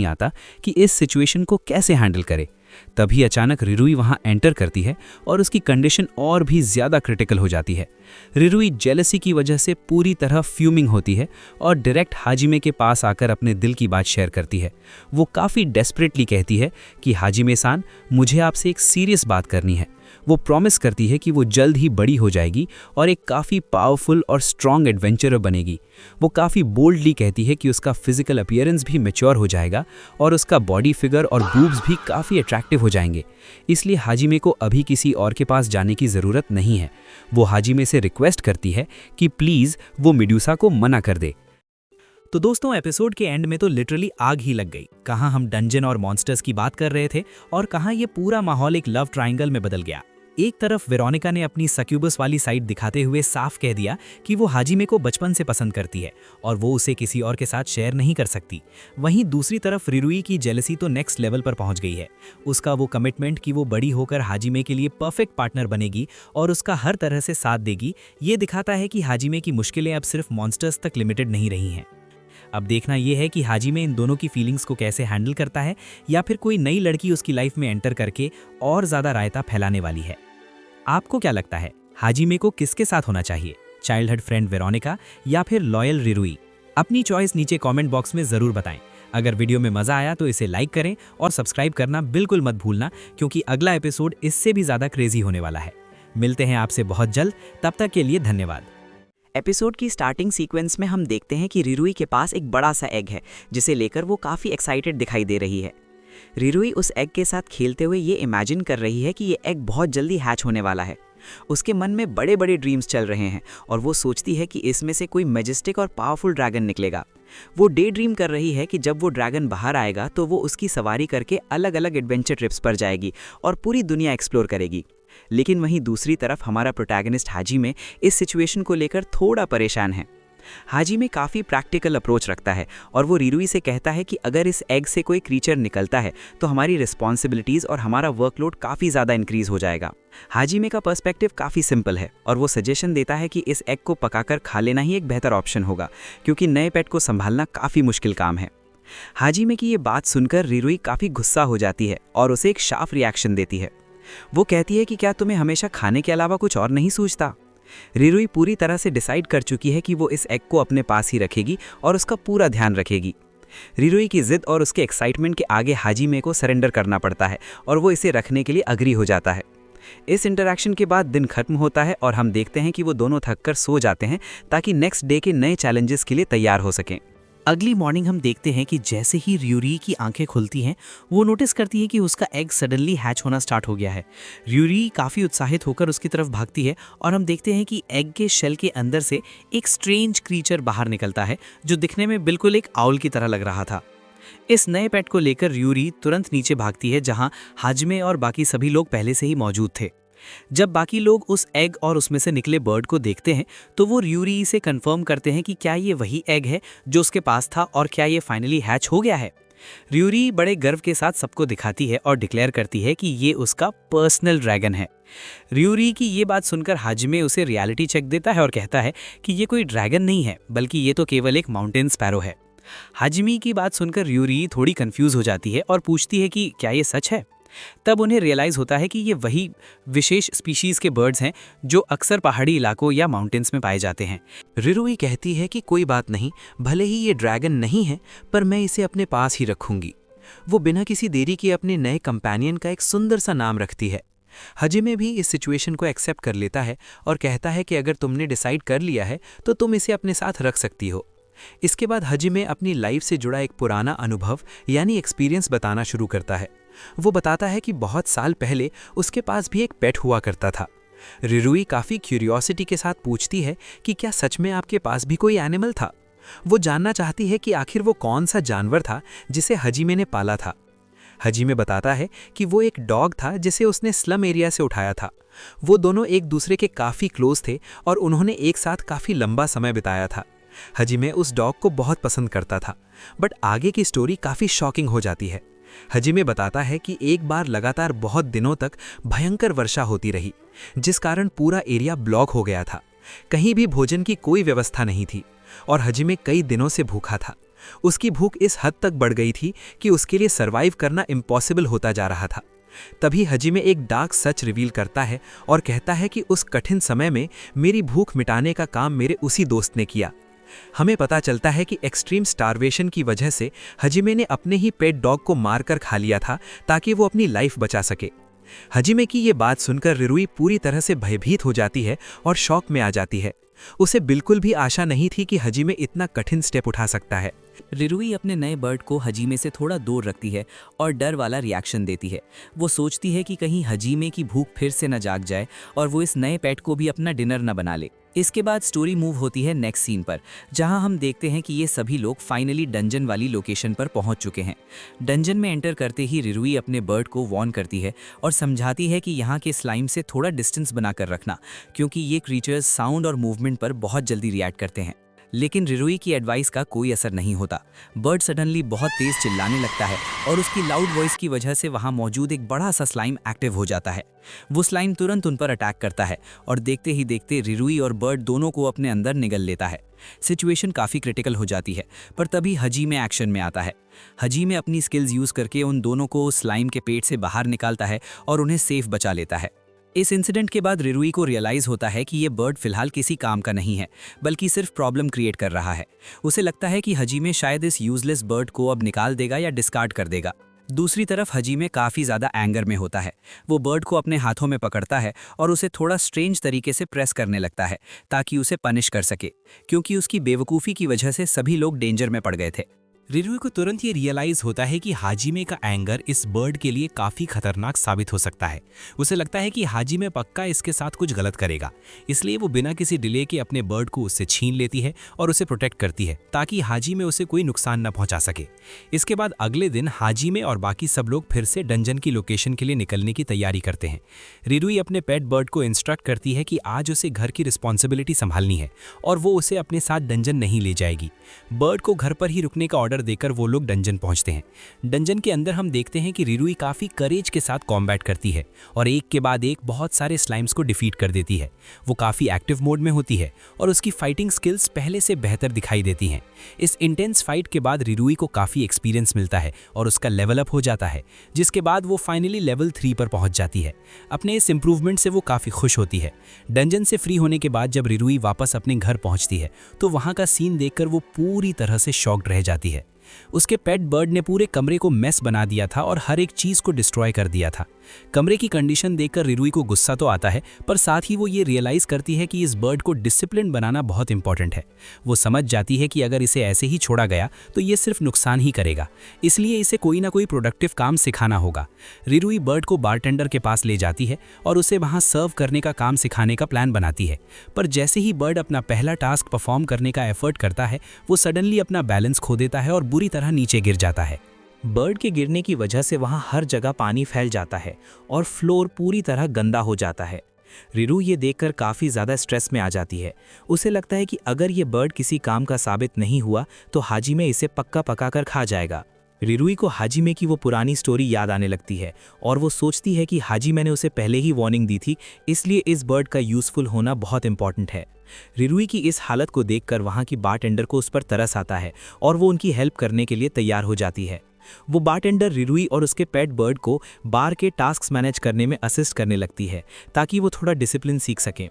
आता कि इस सिचुएशन को कैसे हैंडल करे। तभी अचानक रिरुई वहाँ एंटर करती है और उसकी कंडीशन और भी ज़्यादा क्रिटिकल हो जाती है। रिरुई जेलसी की वजह से पूरी तरह फ्यूमिंग होती है और डायरेक्ट हाजिमे के पास आकर अपने दिल की बात शेयर करती है। वो काफ़ी डेस्परेटली कहती है कि हाजिमे-सान, मुझे आपसे एक सीरियस बात करनी है। वो प्रॉमिस करती है कि वो जल्द ही बड़ी हो जाएगी और एक काफ़ी पावरफुल और स्ट्रॉन्ग एडवेंचरर बनेगी। वो काफ़ी बोल्डली कहती है कि उसका फिजिकल अपीयरेंस भी मैच्योर हो जाएगा और उसका बॉडी फिगर और बूब्स भी काफ़ी अट्रैक्टिव हो जाएंगे। इसलिए हाजिमे को अभी किसी और के पास जाने की ज़रूरत नहीं है। वो हाजिमे से रिक्वेस्ट करती है कि प्लीज़ वो मेडुसा को मना कर दे। तो दोस्तों, एपिसोड के एंड में तो लिटरली आग ही लग गई। कहाँ हम डंजन और मॉन्स्टर्स की बात कर रहे थे और कहाँ ये पूरा माहौल एक लव ट्रायंगल में बदल गया। एक तरफ वेरोनिका ने अपनी सक्यूबस वाली साइड दिखाते हुए साफ कह दिया कि वो हाजिमे को बचपन से पसंद करती है और वो उसे किसी और के साथ शेयर नहीं कर सकती। वहीं दूसरी तरफ रिरुई की जेलसी तो नेक्स्ट लेवल पर पहुंच गई है। उसका वो कमिटमेंट कि वो बड़ी होकर हाजिमे के लिए परफेक्ट पार्टनर बनेगी और उसका हर तरह से साथ देगी, ये दिखाता है कि हाजिमे की मुश्किलें अब सिर्फ मॉन्स्टर्स तक लिमिटेड नहीं रही हैं। अब देखना यह है कि हाजिमे इन दोनों की फीलिंग्स को कैसे हैंडल करता है, या फिर कोई नई लड़की उसकी लाइफ में एंटर करके और ज़्यादा रायता फैलाने वाली है। आपको क्या लगता है, हाजिमे को किसके साथ होना चाहिए, चाइल्डहुड फ्रेंड वेरोनिका या फिर लॉयल रिरुई? अपनी चॉइस नीचे कमेंट बॉक्स में ज़रूर बताएं। अगर वीडियो में मज़ा आया तो इसे लाइक करें और सब्सक्राइब करना बिल्कुल मत भूलना, क्योंकि अगला एपिसोड इससे भी ज़्यादा क्रेजी होने वाला है। मिलते हैं आपसे बहुत जल्द, तब तक के लिए धन्यवाद। एपिसोड की स्टार्टिंग सीक्वेंस में हम देखते हैं कि रिरुई के पास एक बड़ा सा एग है जिसे लेकर वो काफ़ी एक्साइटेड दिखाई दे रही है। रिरुई उस एग के साथ खेलते हुए ये इमेजिन कर रही है कि ये एग बहुत जल्दी हैच होने वाला है। उसके मन में बड़े बड़े ड्रीम्स चल रहे हैं और वो सोचती है कि इसमें से कोई मैजेस्टिक और पावरफुल ड्रैगन निकलेगा। वो डे ड्रीम कर रही है कि जब वो ड्रैगन बाहर आएगा तो वो उसकी सवारी करके अलग अलग एडवेंचर ट्रिप्स पर जाएगी और पूरी दुनिया एक्सप्लोर करेगी। लेकिन वहीं दूसरी तरफ हमारा प्रोटैगनिस्ट हाजिमे इस सिचुएशन को लेकर थोड़ा परेशान है। हाजिमे काफ़ी प्रैक्टिकल अप्रोच रखता है और वो रिरुई से कहता है कि अगर इस एग से कोई क्रीचर निकलता है तो हमारी रिस्पॉन्सिबिलिटीज़ और हमारा वर्कलोड काफ़ी ज़्यादा इंक्रीज़ हो जाएगा। हाजिमे का पर्सपेक्टिव काफ़ी सिंपल है और वो सजेशन देता है कि इस एग को पकाकर खा लेना ही एक बेहतर ऑप्शन होगा, क्योंकि नए पेट को संभालना काफ़ी मुश्किल काम है। हाजिमे की ये बात सुनकर रिरुई काफ़ी गुस्सा हो जाती है और उसे एक शार्प रिएक्शन देती है। वो कहती है कि क्या तुम्हें हमेशा खाने के अलावा कुछ और नहीं सूझता? रिरुई पूरी तरह से डिसाइड कर चुकी है कि वो इस एग को अपने पास ही रखेगी और उसका पूरा ध्यान रखेगी। रिरुई की जिद और उसके एक्साइटमेंट के आगे हाजिमे को सरेंडर करना पड़ता है और वो इसे रखने के लिए अग्री हो जाता है। इस इंटरैक्शन के बाद दिन खत्म होता है और हम देखते हैं कि वो दोनों थककर सो जाते हैं ताकि नेक्स्ट डे के नए चैलेंजेस के लिए तैयार हो सकें। अगली मॉर्निंग हम देखते हैं कि जैसे ही रियुरी की आंखें खुलती हैं, वो नोटिस करती है कि उसका एग सडनली हैच होना स्टार्ट हो गया है। रियुरी काफ़ी उत्साहित होकर उसकी तरफ भागती है और हम देखते हैं कि एग के शेल के अंदर से एक स्ट्रेंज क्रीचर बाहर निकलता है जो दिखने में बिल्कुल एक आउल की तरह लग रहा था। इस नए पेट को लेकर रियुरी तुरंत नीचे भागती है जहां हाजिमे और बाकी सभी लोग पहले से ही मौजूद थे। जब बाकी लोग उस एग और उसमें से निकले बर्ड को देखते हैं तो वो रियुरी से कंफर्म करते हैं कि क्या ये वही एग है जो उसके पास था और क्या ये फाइनली हैच हो गया है। रियुरी बड़े गर्व के साथ सबको दिखाती है और डिक्लेयर करती है कि ये उसका पर्सनल ड्रैगन है। रियुरी की ये बात सुनकर हाजिमे उसे रियलिटी चेक देता है और कहता है कि ये कोई ड्रैगन नहीं है, बल्कि ये तो केवल एक माउंटेन स्पैरो है। हाजिमे की बात सुनकर रियुरी थोड़ी कंफ्यूज हो जाती है और पूछती है कि क्या ये सच है। तब उन्हें रियलाइज़ होता है कि ये वही विशेष स्पीशीज़ के बर्ड्स हैं जो अक्सर पहाड़ी इलाकों या माउंटेन्स में पाए जाते हैं। रिरुई कहती है कि कोई बात नहीं, भले ही ये ड्रैगन नहीं है पर मैं इसे अपने पास ही रखूंगी। वो बिना किसी देरी के अपने नए कंपेनियन का एक सुंदर सा नाम रखती है। हाजिमे भी इस सिचुएशन को एक्सेप्ट कर लेता है और कहता है कि अगर तुमने डिसाइड कर लिया है तो तुम इसे अपने साथ रख सकती हो। इसके बाद हाजिमे अपनी लाइफ से जुड़ा एक पुराना अनुभव यानी एक्सपीरियंस बताना शुरू करता है। वो बताता है कि बहुत साल पहले उसके पास भी एक पेट हुआ करता था। रिरुई काफ़ी क्यूरियोसिटी के साथ पूछती है कि क्या सच में आपके पास भी कोई एनिमल था। वो जानना चाहती है कि आखिर वो कौन सा जानवर था जिसे हाजिमे ने पाला था। हाजिमे बताता है कि वो एक डॉग था जिसे उसने स्लम एरिया से उठाया था। वो दोनों एक दूसरे के काफ़ी क्लोज थे और उन्होंने एक साथ काफ़ी लंबा समय बिताया था। हाजिमे उस डॉग को बहुत पसंद करता था, बट आगे की स्टोरी काफ़ी शॉकिंग हो जाती है। हाजिमे बताता है कि एक बार लगातार बहुत दिनों तक भयंकर वर्षा होती रही, जिस कारण पूरा एरिया ब्लॉक हो गया था। कहीं भी भोजन की कोई व्यवस्था नहीं थी और हाजिमे कई दिनों से भूखा था। उसकी भूख इस हद तक बढ़ गई थी कि उसके लिए सर्वाइव करना इम्पॉसिबल होता जा रहा था। तभी हाजिमे एक डार्क सच रिवील करता है और कहता है कि उस कठिन समय में मेरी भूख मिटाने का काम मेरे उसी दोस्त ने किया। हमें पता चलता है कि एक्सट्रीम स्टारवेशन की वजह से हाजिमे ने अपने ही पेट डॉग को मारकर खा लिया था ताकि वो अपनी लाइफ बचा सके। हाजिमे की ये बात सुनकर रिरुई पूरी तरह से भयभीत हो जाती है और शॉक में आ जाती है। उसे बिल्कुल भी आशा नहीं थी कि हाजिमे इतना कठिन स्टेप उठा सकता है। रिरुई अपने नए बर्ड को हाजिमे से थोड़ा दूर रखती है और डर वाला रिएक्शन देती है। वो सोचती है कि कहीं हाजिमे की भूख फिर से न जाग जाए और वो इस नए पेट को भी अपना डिनर न बना ले। इसके बाद स्टोरी मूव होती है नेक्स्ट सीन पर, जहां हम देखते हैं कि ये सभी लोग फाइनली डंजन वाली लोकेशन पर पहुंच चुके हैं। डंजन में एंटर करते ही रिरुई अपने बर्ड को वॉर्न करती है और समझाती है कि यहाँ के स्लाइम से थोड़ा डिस्टेंस बनाकर रखना, क्योंकि ये क्रीचर्स साउंड और मूवमेंट पर बहुत जल्दी रिएक्ट करते हैं। लेकिन रिरुई की एडवाइस का कोई असर नहीं होता। बर्ड सडनली बहुत तेज चिल्लाने लगता है और उसकी लाउड वॉइस की वजह से वहां मौजूद एक बड़ा सा स्लाइम एक्टिव हो जाता है। वो स्लाइम तुरंत उन पर अटैक करता है और देखते ही देखते रिरुई और बर्ड दोनों को अपने अंदर निगल लेता है। सिचुएशन काफ़ी क्रिटिकल हो जाती है, पर तभी हजीमे एक्शन में आता है। हजीमे अपनी स्किल्स यूज़ करके उन दोनों को स्लाइम के पेट से बाहर निकालता है और उन्हें सेफ बचा लेता है। इस इंसिडेंट के बाद रिरुई को रियलाइज़ होता है कि ये बर्ड फिलहाल किसी काम का नहीं है, बल्कि सिर्फ प्रॉब्लम क्रिएट कर रहा है। उसे लगता है कि हजीमे शायद इस यूजलेस बर्ड को अब निकाल देगा या डिस्कार्ड कर देगा। दूसरी तरफ हजीमे काफ़ी ज़्यादा एंगर में होता है। वो बर्ड को अपने हाथों में पकड़ता है और उसे थोड़ा स्ट्रेंज तरीके से प्रेस करने लगता है ताकि उसे पनिश कर सके, क्योंकि उसकी बेवकूफ़ी की वजह से सभी लोग डेंजर में पड़ गए थे। रिरुई को तुरंत ये रियलाइज होता है कि हाजिमे का एंगर इस बर्ड के लिए काफी खतरनाक साबित हो सकता है। उसे लगता है कि हाजिमे पक्का इसके साथ कुछ गलत करेगा, इसलिए वो बिना किसी डिले के अपने बर्ड को उससे छीन लेती है और उसे प्रोटेक्ट करती है ताकि हाजिमे उसे कोई नुकसान न पहुंचा सके। इसके बाद अगले दिन हाजिमे और बाकी सब लोग फिर से डंजन की लोकेशन के लिए निकलने की तैयारी करते हैं। रिरुई अपने पेट बर्ड को इंस्ट्रक्ट करती है कि आज उसे घर की रिस्पॉन्सिबिलिटी संभालनी है और वो उसे अपने साथ डंजन नहीं ले जाएगी। बर्ड को घर पर ही रुकने का ऑर्डर देकर वो लोग डंजन पहुंचते हैं। डंजन के अंदर हम देखते हैं कि रिरुई काफी करेज के साथ कॉम्बैट करती है और एक के बाद एक बहुत सारे स्लाइम्स को डिफीट कर देती है। वो काफी एक्टिव मोड में होती है और उसकी फाइटिंग स्किल्स पहले से बेहतर दिखाई देती हैं। इस इंटेंस फाइट के बाद रिरुई को काफी एक्सपीरियंस मिलता है और उसका लेवल अप हो जाता है, जिसके बाद वो फाइनली लेवल 3 पर पहुंच जाती है। अपने इस इंप्रूवमेंट से वो काफी खुश होती है। डंजन से फ्री होने के बाद जब रिरुई वापस अपने घर पहुंचती है तो वहां का सीन देखकर वो पूरी तरह से शॉक्ड रह जाती है। उसके पेट बर्ड ने पूरे कमरे को मेस बना दिया था और हर एक चीज को डिस्ट्रॉय कर दिया था। कमरे की कंडीशन देखकर रिरुई को गुस्सा तो आता है, पर साथ ही वो ये रियलाइज करती है कि इस बर्ड को डिसिप्लिन बनाना बहुत इंपॉर्टेंट है। वो समझ जाती है कि अगर इसे ऐसे ही छोड़ा गया तो ये सिर्फ नुकसान ही करेगा, इसलिए इसे कोई ना कोई प्रोडक्टिव काम सिखाना होगा। रिरुई बर्ड को बारटेंडर के पास ले जाती है और उसे वहां सर्व करने का काम सिखाने का प्लान बनाती है। पर जैसे ही बर्ड अपना पहला टास्क परफॉर्म करने का एफर्ट करता है, वो सडनली अपना बैलेंस खो देता है और बुरी तरह नीचे गिर जाता है। बर्ड के गिरने की वजह से वहां हर जगह पानी फैल जाता है और फ्लोर पूरी तरह गंदा हो जाता है। रिरु ये देखकर काफ़ी ज़्यादा स्ट्रेस में आ जाती है। उसे लगता है कि अगर ये बर्ड किसी काम का साबित नहीं हुआ तो हाजिमे इसे पक्का पकाकर खा जाएगा। रिरुई को हाजिमे की वो पुरानी स्टोरी याद आने लगती है और वो सोचती है कि हाजिमे ने उसे पहले ही वार्निंग दी थी, इसलिए इस बर्ड का यूज़फुल होना बहुत इंपॉर्टेंट है। रिरुई की इस हालत को देखकर वहाँ की बारटेंडर को उस पर तरस आता है और वो उनकी हेल्प करने के लिए तैयार हो जाती है। वो बारटेंडर रिरुई और उसके पेट बर्ड को बार के टास्क्स मैनेज करने में असिस्ट करने लगती है ताकि वो थोड़ा डिसिप्लिन सीख सकें।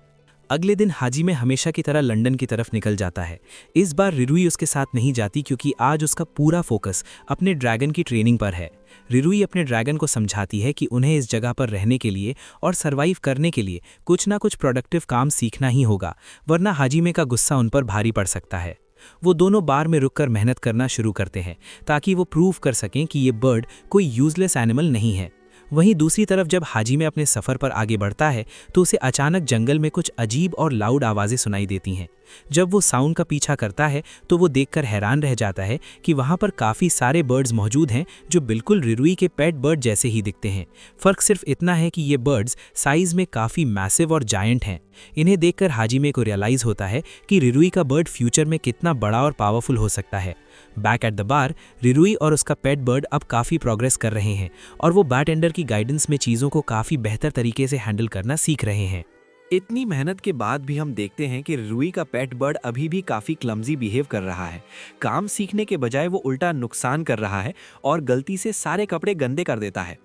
अगले दिन हाजिमे हमेशा की तरह लंदन की तरफ निकल जाता है। इस बार रिरुई उसके साथ नहीं जाती क्योंकि आज उसका पूरा फोकस अपने ड्रैगन की ट्रेनिंग पर है। रिरुई अपने ड्रैगन को समझाती है कि उन्हें इस जगह पर रहने के लिए और सरवाइव करने के लिए कुछ ना कुछ प्रोडक्टिव काम सीखना ही होगा, वरना हाजिमे का गुस्सा उन पर भारी पड़ सकता है। वो दोनों बार में रुककर मेहनत करना शुरू करते हैं ताकि वो प्रूव कर सकें कि ये बर्ड कोई यूजलेस एनिमल नहीं है। वहीं दूसरी तरफ जब हाजिमे अपने सफ़र पर आगे बढ़ता है तो उसे अचानक जंगल में कुछ अजीब और लाउड आवाज़ें सुनाई देती हैं। जब वो साउंड का पीछा करता है तो वो देखकर हैरान रह जाता है कि वहाँ पर काफ़ी सारे बर्ड्स मौजूद हैं जो बिल्कुल रिरुई के पेट बर्ड जैसे ही दिखते हैं। फ़र्क सिर्फ इतना है कि ये बर्ड्स साइज़ में काफ़ी मैसिव और जायंट हैं। इन्हें देखकर हाजिमे को रियलाइज़ होता है कि रिरुई का बर्ड फ्यूचर में कितना बड़ा और पावरफुल हो सकता है। बैक एट द बार रिरुई और उसका पेट बर्ड अब काफ़ी प्रोग्रेस कर रहे हैं और वो बारटेंडर की गाइडेंस में चीज़ों को काफ़ी बेहतर तरीके से हैंडल करना सीख रहे हैं। इतनी मेहनत के बाद भी हम देखते हैं कि रिरुई का पेट बर्ड अभी भी काफ़ी क्लमजी बिहेव कर रहा है। काम सीखने के बजाय वो उल्टा नुकसान कर रहा है और गलती से सारे कपड़े गंदे कर देता है।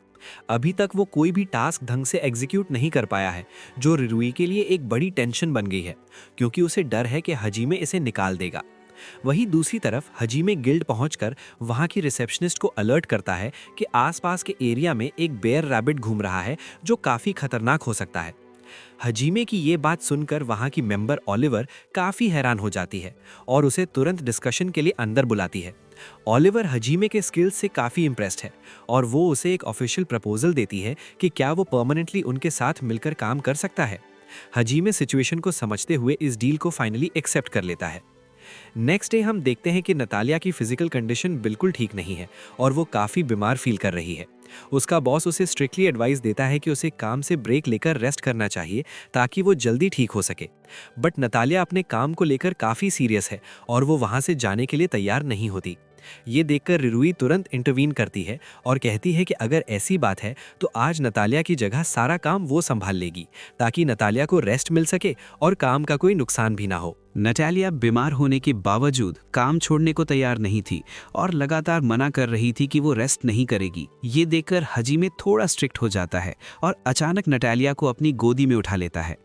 अभी तक वो कोई भी टास्क ढंग से एग्जीक्यूट नहीं कर पाया है, जो रिरुई के लिए एक बड़ी टेंशन बन गई है क्योंकि उसे डर है कि हाजिमे इसे निकाल देगा। वहीं दूसरी तरफ हाजिमे गिल्ड पहुंचकर वहां की रिसेप्शनिस्ट को अलर्ट करता है कि आसपास के एरिया में एक बेयर रैबिट घूम रहा है जो काफ़ी खतरनाक हो सकता है। हाजिमे की ये बात सुनकर वहां की मेंबर ओलिवर काफ़ी हैरान हो जाती है और उसे तुरंत डिस्कशन के लिए अंदर बुलाती है। ओलिवर हाजिमे के स्किल्स से काफ़ी इम्प्रेस्ड है और वो उसे एक ऑफिशियल प्रपोजल देती है कि क्या वो परमानेंटली उनके साथ मिलकर काम कर सकता है। हजीमे सिचुएशन को समझते हुए इस डील को फाइनली एक्सेप्ट कर लेता है। नेक्स्ट डे हम देखते हैं कि नतालिया की फिजिकल कंडीशन बिल्कुल ठीक नहीं है और वो काफ़ी बीमार फील कर रही है। उसका बॉस उसे स्ट्रिक्टली एडवाइस देता है कि उसे काम से ब्रेक लेकर रेस्ट करना चाहिए ताकि वो जल्दी ठीक हो सके। बट नतालिया अपने काम को लेकर काफ़ी सीरियस है और वो वहाँ से जाने के लिए तैयार नहीं होती। ये देखकर रिरुई तुरंत इंटरवीन करती है और कहती है कि अगर ऐसी बात है तो आज नतालिया की जगह सारा काम वो संभाल लेगी ताकि नतालिया को रेस्ट मिल सके और काम का कोई नुकसान भी ना हो। नटालिया बीमार होने के बावजूद काम छोड़ने को तैयार नहीं थी और लगातार मना कर रही थी कि वो रेस्ट नहीं करेगी। ये देखकर हजीमे थोड़ा स्ट्रिक्ट हो जाता है और अचानक नटालिया को अपनी गोदी में उठा लेता है।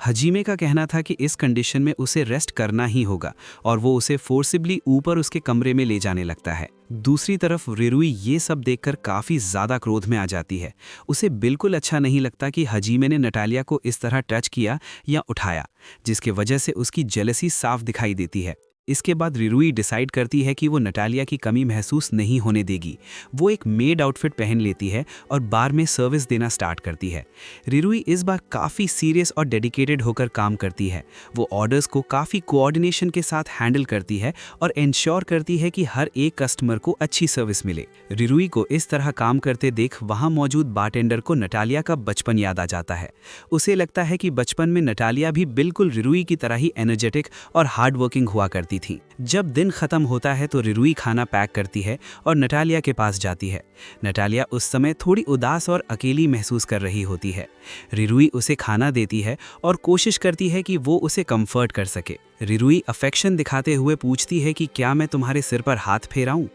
हजीमे का कहना था कि इस कंडीशन में उसे रेस्ट करना ही होगा और वो उसे फोर्सिबली ऊपर उसके कमरे में ले जाने लगता है। दूसरी तरफ रिरुई ये सब देखकर काफ़ी ज़्यादा क्रोध में आ जाती है। उसे बिल्कुल अच्छा नहीं लगता कि हजीमे ने नटालिया को इस तरह टच किया या उठाया, जिसके वजह से उसकी जेलसी साफ दिखाई देती है। इसके बाद रिरुई डिसाइड करती है कि वो नटालिया की कमी महसूस नहीं होने देगी। वो एक मेड आउटफिट पहन लेती है और बार में सर्विस देना स्टार्ट करती है। रिरुई इस बार काफ़ी सीरियस और डेडिकेटेड होकर काम करती है। वो ऑर्डर्स को काफ़ी कोऑर्डिनेशन के साथ हैंडल करती है और इंश्योर करती है कि हर एक कस्टमर को अच्छी सर्विस मिले। रिरुई को इस तरह काम करते देख वहाँ मौजूद बारटेंडर को नटालिया का बचपन याद आ जाता है। उसे लगता है कि बचपन में नटालिया भी बिल्कुल रिरुई की तरह ही एनर्जेटिक और हार्ड वर्किंग हुआ करती थी। जब दिन खत्म होता है तो रिरुई खाना पैक करती है और नटालिया के पास जाती है। नटालिया उस समय थोड़ी उदास और अकेली महसूस कर रही होती है। रिरुई उसे खाना देती है और कोशिश करती है कि वो उसे कंफर्ट कर सके। रिरुई अफेक्शन दिखाते हुए पूछती है कि क्या मैं तुम्हारे सिर पर हाथ फेराऊं?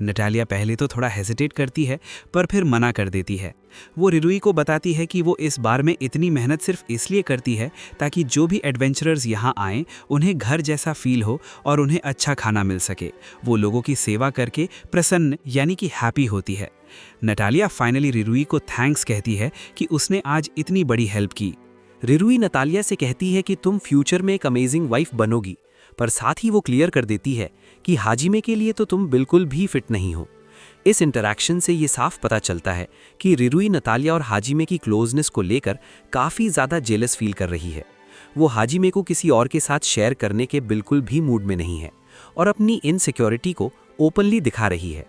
नटालिया पहले तो थोड़ा हेजिटेट करती है पर फिर मना कर देती है। वो रिरुई को बताती है कि वो इस बार में इतनी मेहनत सिर्फ इसलिए करती है ताकि जो भी एडवेंचरर्स यहाँ आएं उन्हें घर जैसा फील हो और उन्हें अच्छा खाना मिल सके। वो लोगों की सेवा करके प्रसन्न यानी कि हैप्पी होती है। नटालिया फाइनली रिरुई को थैंक्स कहती है कि उसने आज इतनी बड़ी हेल्प की। रिरुई नतालिया से कहती है कि तुम फ्यूचर में एक अमेजिंग वाइफ बनोगी, पर साथ ही वो क्लियर कर देती है कि हाजिमे के लिए तो तुम बिल्कुल भी फिट नहीं हो। इस इंटरैक्शन से ये साफ पता चलता है कि रिरुई नतालिया और हाजिमे की क्लोजनेस को लेकर काफ़ी ज़्यादा जेलस फील कर रही है। वो हाजिमे को किसी और के साथ शेयर करने के बिल्कुल भी मूड में नहीं है और अपनी इनसिक्योरिटी को ओपनली दिखा रही है।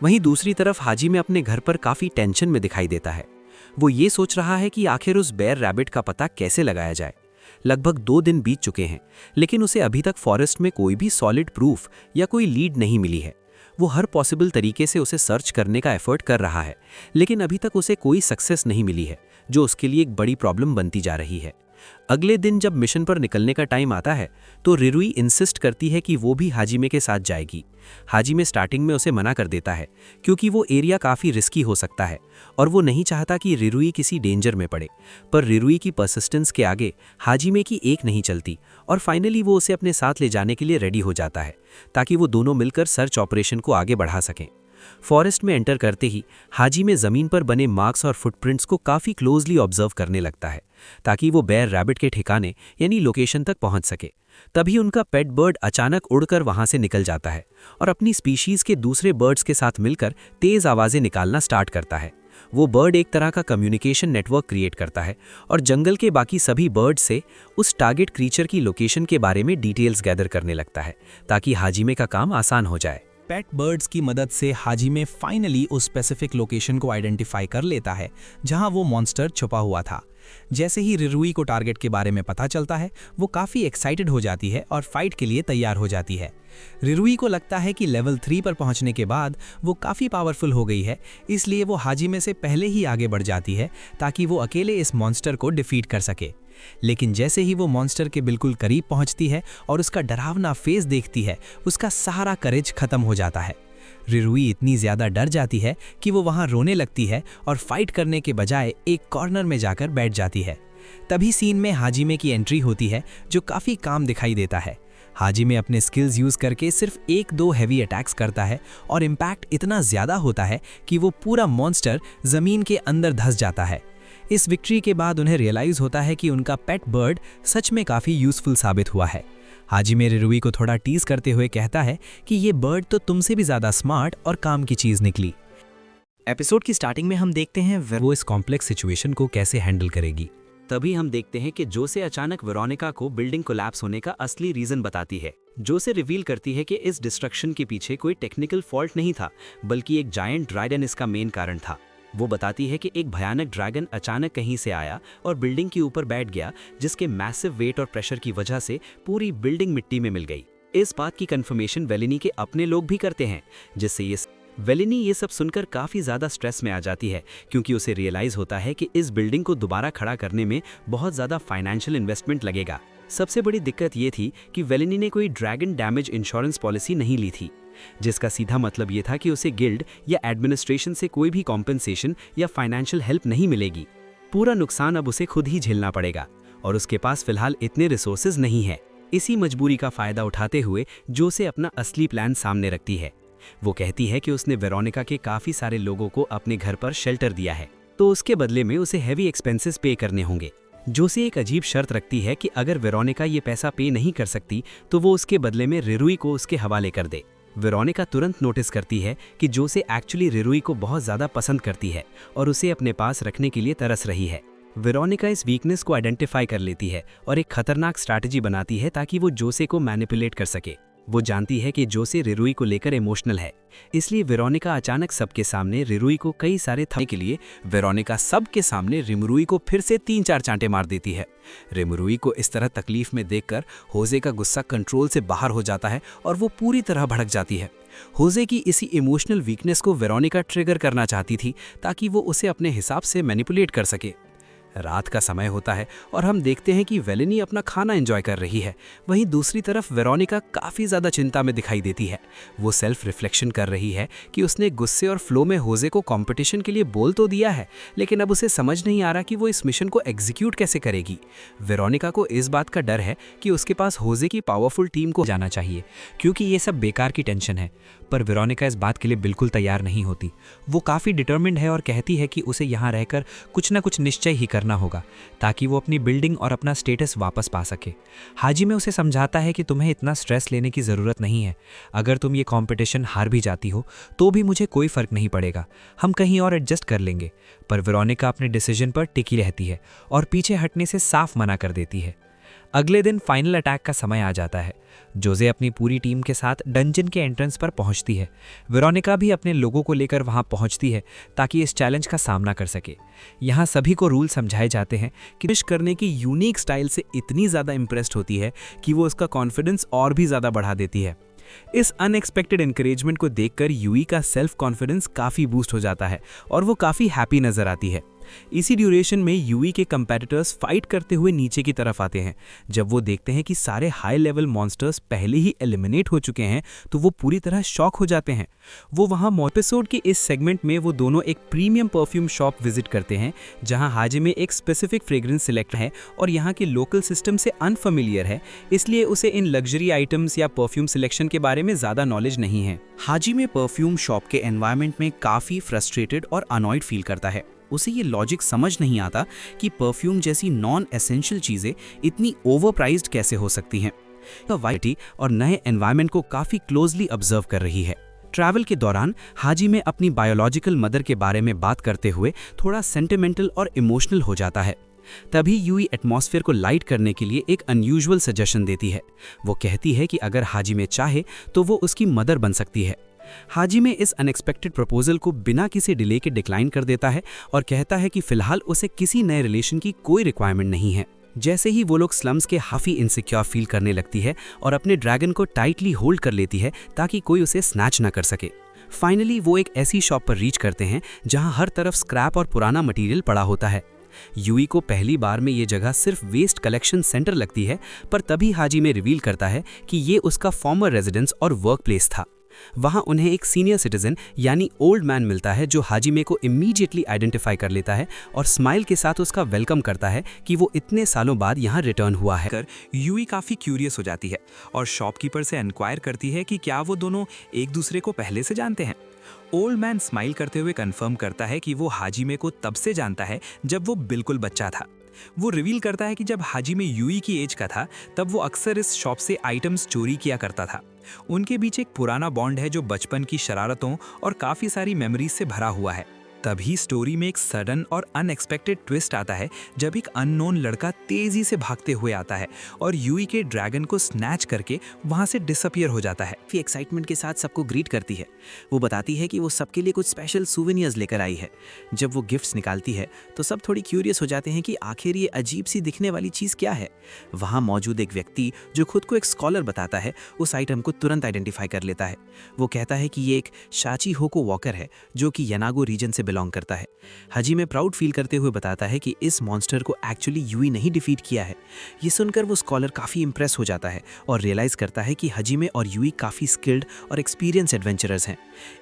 वहीं दूसरी तरफ हाजिमे अपने घर पर काफ़ी टेंशन में दिखाई देता है। वो ये सोच रहा है कि आखिर उस बेयर रैबिट का पता कैसे लगाया जाए। लगभग 2 दिन बीत चुके हैं लेकिन उसे अभी तक फॉरेस्ट में कोई भी सॉलिड प्रूफ या कोई लीड नहीं मिली है। वो हर पॉसिबल तरीके से उसे सर्च करने का एफर्ट कर रहा है लेकिन अभी तक उसे कोई सक्सेस नहीं मिली है, जो उसके लिए एक बड़ी प्रॉब्लम बनती जा रही है। अगले दिन जब मिशन पर निकलने का टाइम आता है तो रिरुई इंसिस्ट करती है कि वो भी हाजिमे के साथ जाएगी। हाजिमे स्टार्टिंग में उसे मना कर देता है क्योंकि वो एरिया काफ़ी रिस्की हो सकता है और वो नहीं चाहता कि रिरुई किसी डेंजर में पड़े। पर रिरुई की परसिस्टेंस के आगे हाजिमे की एक नहीं चलती और फाइनली वो उसे अपने साथ ले जाने के लिए रेडी हो जाता है ताकि वो दोनों मिलकर सर्च ऑपरेशन को आगे बढ़ा सकें। फॉरेस्ट में एंटर करते ही हाजिमे ज़मीन पर बने मार्क्स और फुटप्रिंट्स को काफ़ी क्लोजली ऑब्जर्व करने लगता है ताकि वो बेयर रैबिट के ठिकाने यानी लोकेशन तक पहुंच सके। तभी उनका पेट बर्ड अचानक उड़कर वहां से निकल जाता है और अपनी स्पीशीज़ के दूसरे बर्ड्स के साथ मिलकर तेज़ आवाज़ें निकालना स्टार्ट करता है। वो बर्ड एक तरह का कम्युनिकेशन नेटवर्क क्रिएट करता है और जंगल के बाकी सभी बर्ड्स से उस टारगेट क्रीचर की लोकेशन के बारे में डिटेल्स गैदर करने लगता है ताकि हाजिमे का काम आसान हो जाए। पेट बर्ड्स की मदद से हाजिमे फाइनली उस स्पेसिफिक लोकेशन को आइडेंटिफाई कर लेता है जहां वो मॉन्स्टर छुपा हुआ था। जैसे ही रिरुई को टारगेट के बारे में पता चलता है वो काफ़ी एक्साइटेड हो जाती है और फाइट के लिए तैयार हो जाती है। रिरुई को लगता है कि लेवल 3 पर पहुंचने के बाद वो काफ़ी पावरफुल हो गई है, इसलिए वो हाजिमे से पहले ही आगे बढ़ जाती है ताकि वो अकेले इस मॉन्स्टर को डिफीट कर सके। लेकिन जैसे ही वो मॉन्स्टर के बिल्कुल करीब पहुंचती है और उसका डरावना फेस देखती है, उसका सारा करेज खत्म हो जाता है। रिरुई इतनी ज़्यादा डर जाती है कि वो वहाँ रोने लगती है और फाइट करने के बजाय एक कॉर्नर में जाकर बैठ जाती है। तभी सीन में हाजिमे की एंट्री होती है जो काफ़ी काम दिखाई देता है। हाजिमे अपने स्किल्स यूज़ करके सिर्फ 1-2 हैवी अटैक्स करता है और इम्पैक्ट इतना ज़्यादा होता है कि वो पूरा मॉन्स्टर ज़मीन के अंदर धंस जाता है। इस विक्ट्री के बाद उन्हें रियलाइज़ होता है कि उनका पेट बर्ड सच में काफ़ी यूज़फुल साबित हुआ है। हाजिमे रिरुई को थोड़ा टीज करते हुए कहता है कि ये बर्ड तो तुमसे भी ज़्यादा स्मार्ट और काम की चीज़ निकली। एपिसोड की स्टार्टिंग में हम देखते हैं वो इस कॉम्प्लेक्स सिचुएशन को कैसे हैंडल करेगी। तभी हम देखते हैं कि जोसे अचानक वेरोनिका को बिल्डिंग कोलैप्स होने का असली रीजन बताती है। जोसे रिवील करती है कि इस डिस्ट्रक्शन के पीछे कोई टेक्निकल फॉल्ट नहीं था, बल्कि एक जायंट ड्रैगन इसका मेन कारण था। वो बताती है कि एक भयानक ड्रैगन अचानक कहीं से आया और बिल्डिंग के ऊपर बैठ गया, जिसके मैसिव वेट और प्रेशर की वजह से पूरी बिल्डिंग मिट्टी में मिल गई। इस बात की कंफर्मेशन वेलिनी के अपने लोग भी करते हैं, जिससे वेलिनी ये सब सुनकर काफ़ी ज़्यादा स्ट्रेस में आ जाती है, क्योंकि उसे रियलाइज़ होता है कि इस बिल्डिंग को दोबारा खड़ा करने में बहुत ज़्यादा फाइनेंशियल इन्वेस्टमेंट लगेगा। सबसे बड़ी दिक्कत ये थी कि वेलिनी ने कोई ड्रैगन डैमेज इंश्योरेंस पॉलिसी नहीं ली थी, जिसका सीधा मतलब ये था कि उसे गिल्ड या एडमिनिस्ट्रेशन से कोई भी कॉम्पेंसेशन या फाइनेंशियल हेल्प नहीं मिलेगी। पूरा नुकसान अब उसे खुद ही झेलना पड़ेगा और उसके पास फिलहाल इतने रिसोर्सेज नहीं है। इसी मजबूरी का फ़ायदा उठाते हुए जोसे अपना असली प्लान सामने रखती है। वो कहती है कि उसने वेरोनिका के काफ़ी सारे लोगों को अपने घर पर शेल्टर दिया है, तो उसके बदले में उसे हैवी एक्सपेंसेस पे करने होंगे। जोसे एक अजीब शर्त रखती है कि अगर वेरोनिका ये पैसा पे नहीं कर सकती तो वो उसके बदले में रिरुई को उसके हवाले कर दे। वेरोनिका तुरंत नोटिस करती है कि जोसे एक्चुअली रिरुई को बहुत ज़्यादा पसंद करती है और उसे अपने पास रखने के लिए तरस रही है। वेरोनिका इस वीकनेस को आइडेंटिफाई कर लेती है और एक खतरनाक स्ट्रैटेजी बनाती है ताकि वो जोसे को मैनिपुलेट कर सके। वो जानती है कि जोसे रिरुई को लेकर इमोशनल है, इसलिए वेरोनिका अचानक सबके सामने रिरुई को कई सारे थप्पड़ के लिए वेरोनिका सबके सामने रिमुरुई को फिर से 3-4 चांटे मार देती है। रिमुरुई को इस तरह तकलीफ में देखकर होजे का गुस्सा कंट्रोल से बाहर हो जाता है और वो पूरी तरह भड़क जाती है। होजे की इसी इमोशनल वीकनेस को वेरोनिका ट्रिगर करना चाहती थी ताकि वो उसे अपने हिसाब से मैनिपुलेट कर सके। रात का समय होता है और हम देखते हैं कि वेलिनी अपना खाना एंजॉय कर रही है। वहीं दूसरी तरफ वेरोनिका काफ़ी ज़्यादा चिंता में दिखाई देती है। वो सेल्फ रिफ्लेक्शन कर रही है कि उसने गुस्से और फ्लो में होजे को कंपटीशन के लिए बोल तो दिया है, लेकिन अब उसे समझ नहीं आ रहा कि वो इस मिशन को एग्जीक्यूट कैसे करेगी। वेरोनिका को इस बात का डर है कि उसके पास होजे की पावरफुल टीम को जाना चाहिए, क्योंकि ये सब बेकार की टेंशन है। पर वेरोनिका इस बात के लिए बिल्कुल तैयार नहीं होती। वो काफ़ी डिटर्मिन्ड है और कहती है कि उसे यहाँ रहकर कुछ ना कुछ निश्चय ही करना होगा ताकि वो अपनी बिल्डिंग और अपना स्टेटस वापस पा सके। हाजिमे उसे समझाता है कि तुम्हें इतना स्ट्रेस लेने की ज़रूरत नहीं है। अगर तुम ये कंपटीशन हार भी जाती हो तो भी मुझे कोई फ़र्क नहीं पड़ेगा, हम कहीं और एडजस्ट कर लेंगे। पर वेरोनिका अपने डिसीजन पर टिकी रहती है और पीछे हटने से साफ मना कर देती है। अगले दिन फाइनल अटैक का समय आ जाता है। जोसे अपनी पूरी टीम के साथ डंजन के एंट्रेंस पर पहुंचती है। वेरोनिका भी अपने लोगों को लेकर वहां पहुंचती है ताकि इस चैलेंज का सामना कर सके। यहां सभी को रूल समझाए जाते हैं कि विश करने की यूनिक स्टाइल से इतनी ज़्यादा इंप्रेस्ड होती है कि वो उसका कॉन्फिडेंस और भी ज़्यादा बढ़ा देती है। इस अनएक्सपेक्टेड एनकरेजमेंट को देखकर यूई का सेल्फ कॉन्फिडेंस काफ़ी बूस्ट हो जाता है और वो काफ़ी हैप्पी नज़र आती है। इसी ड्यूरेशन में यूई के कंपेटिटर्स फाइट करते हुए नीचे की तरफ आते हैं। जब वो देखते हैं कि सारे हाई लेवल मॉन्स्टर्स पहले ही एलिमिनेट हो चुके हैं तो वो पूरी तरह शॉक हो जाते हैं। वो वहाँ एपिसोड के इस सेगमेंट में वो दोनों एक प्रीमियम परफ्यूम शॉप विजिट करते हैं, जहाँ हाजिमे एक स्पेसिफिक फ्रेग्रेंस सिलेक्ट है और यहाँ के लोकल सिस्टम से अनफेमिलियर है, इसलिए उसे इन लग्जरी आइटम्स या परफ्यूम सिलेक्शन के बारे में ज़्यादा नॉलेज नहीं है। हाजिमे परफ्यूम शॉप के एनवायरनमेंट में काफ़ी फ्रस्ट्रेटेड और अनॉयड फील करता है। उसे ये लॉजिक समझ नहीं आता कि परफ्यूम जैसी नॉन एसेंशियल चीज़ें इतनी ओवरप्राइज्ड कैसे हो सकती हैं। तो वाइटी और नए एनवायरनमेंट को काफ़ी क्लोजली ऑब्जर्व कर रही है। ट्रैवल के दौरान हाजिमे अपनी बायोलॉजिकल मदर के बारे में बात करते हुए थोड़ा सेंटिमेंटल और इमोशनल हो जाता है। तभी यूई एटमॉस्फेयर को लाइट करने के लिए एक अनयूजुअल सजेशन देती है। वो कहती है कि अगर हाजिमे चाहे तो वो उसकी मदर बन सकती है। हाजिमे इस अनएक्सपेक्टेड प्रपोजल को बिना किसी डिले के डिक्लाइन कर देता है और कहता है कि फिलहाल उसे किसी नए रिलेशन की कोई रिक्वायरमेंट नहीं है। जैसे ही वो लोग स्लम्स के काफ़ी इनसिक्योर फील करने लगती है और अपने ड्रैगन को टाइटली होल्ड कर लेती है ताकि कोई उसे स्नैच ना कर सके। फाइनली वो एक ऐसी शॉप पर रीच करते हैं जहां हर तरफ स्क्रैप और पुराना मटेरियल पड़ा होता है। यूई को पहली बार में ये जगह सिर्फ वेस्ट कलेक्शन सेंटर लगती है, पर तभी हाजिमे रिवील करता है कि ये उसका फॉर्मर रेजिडेंस और वर्क प्लेस था। वहाँ उन्हें एक सीनियर सिटीजन यानी ओल्ड मैन मिलता है जो हाजिमे को इमीडिएटली आइडेंटिफाई कर लेता है और स्माइल के साथ उसका वेलकम करता है कि वो इतने सालों बाद यहाँ रिटर्न हुआ है। यूई काफ़ी क्यूरियस हो जाती है और शॉपकीपर से एनक्वायर करती है कि क्या वो दोनों एक दूसरे को पहले से जानते हैं। ओल्ड मैन स्माइल करते हुए कंफर्म करता है कि वो हाजिमे को तब से जानता है जब वो बिल्कुल बच्चा था। वो रिवील करता है कि जब हाजिमे यूई की एज का था तब वो अक्सर इस शॉप से आइटम्स चोरी किया करता था। उनके बीच एक पुराना बॉन्ड है जो बचपन की शरारतों और काफ़ी सारी मेमोरीज से भरा हुआ है। तभी स्टोरी में एक सडन और अनएक्सपेक्टेड ट्विस्ट आता है जब एक अननोन लड़का तेजी से भागते हुए आता है और यूई के ड्रैगन को स्नैच करके वहां से डिसअपियर हो जाता है। फिर एक्साइटमेंट के साथ सबको ग्रीट करती है। वो बताती है कि वो सबके लिए कुछ स्पेशल सूवेनियर्स लेकर आई है। जब वो गिफ्ट्स निकालती है तो सब थोड़ी क्यूरियस हो जाते हैं कि आखिर ये अजीब सी दिखने वाली चीज़ क्या है। वहाँ मौजूद एक व्यक्ति जो खुद को एक स्कॉलर बताता है उस आइटम को तुरंत आइडेंटिफाई कर लेता है। वो कहता है कि ये एक शाची होको वॉकर है जो कि यनागो रीजन से बिलोंग करता है। हाजिमे प्राउड फील करते हुए बताता है कि इस मॉन्स्टर को एक्चुअली यूई नहीं डिफीट किया है। ये सुनकर वो स्कॉलर काफ़ी इंप्रेस हो जाता है और रियलाइज़ करता है कि हाजिमे और यूई काफ़ी स्किल्ड और एक्सपीरियंस एडवेंचरर्स हैं।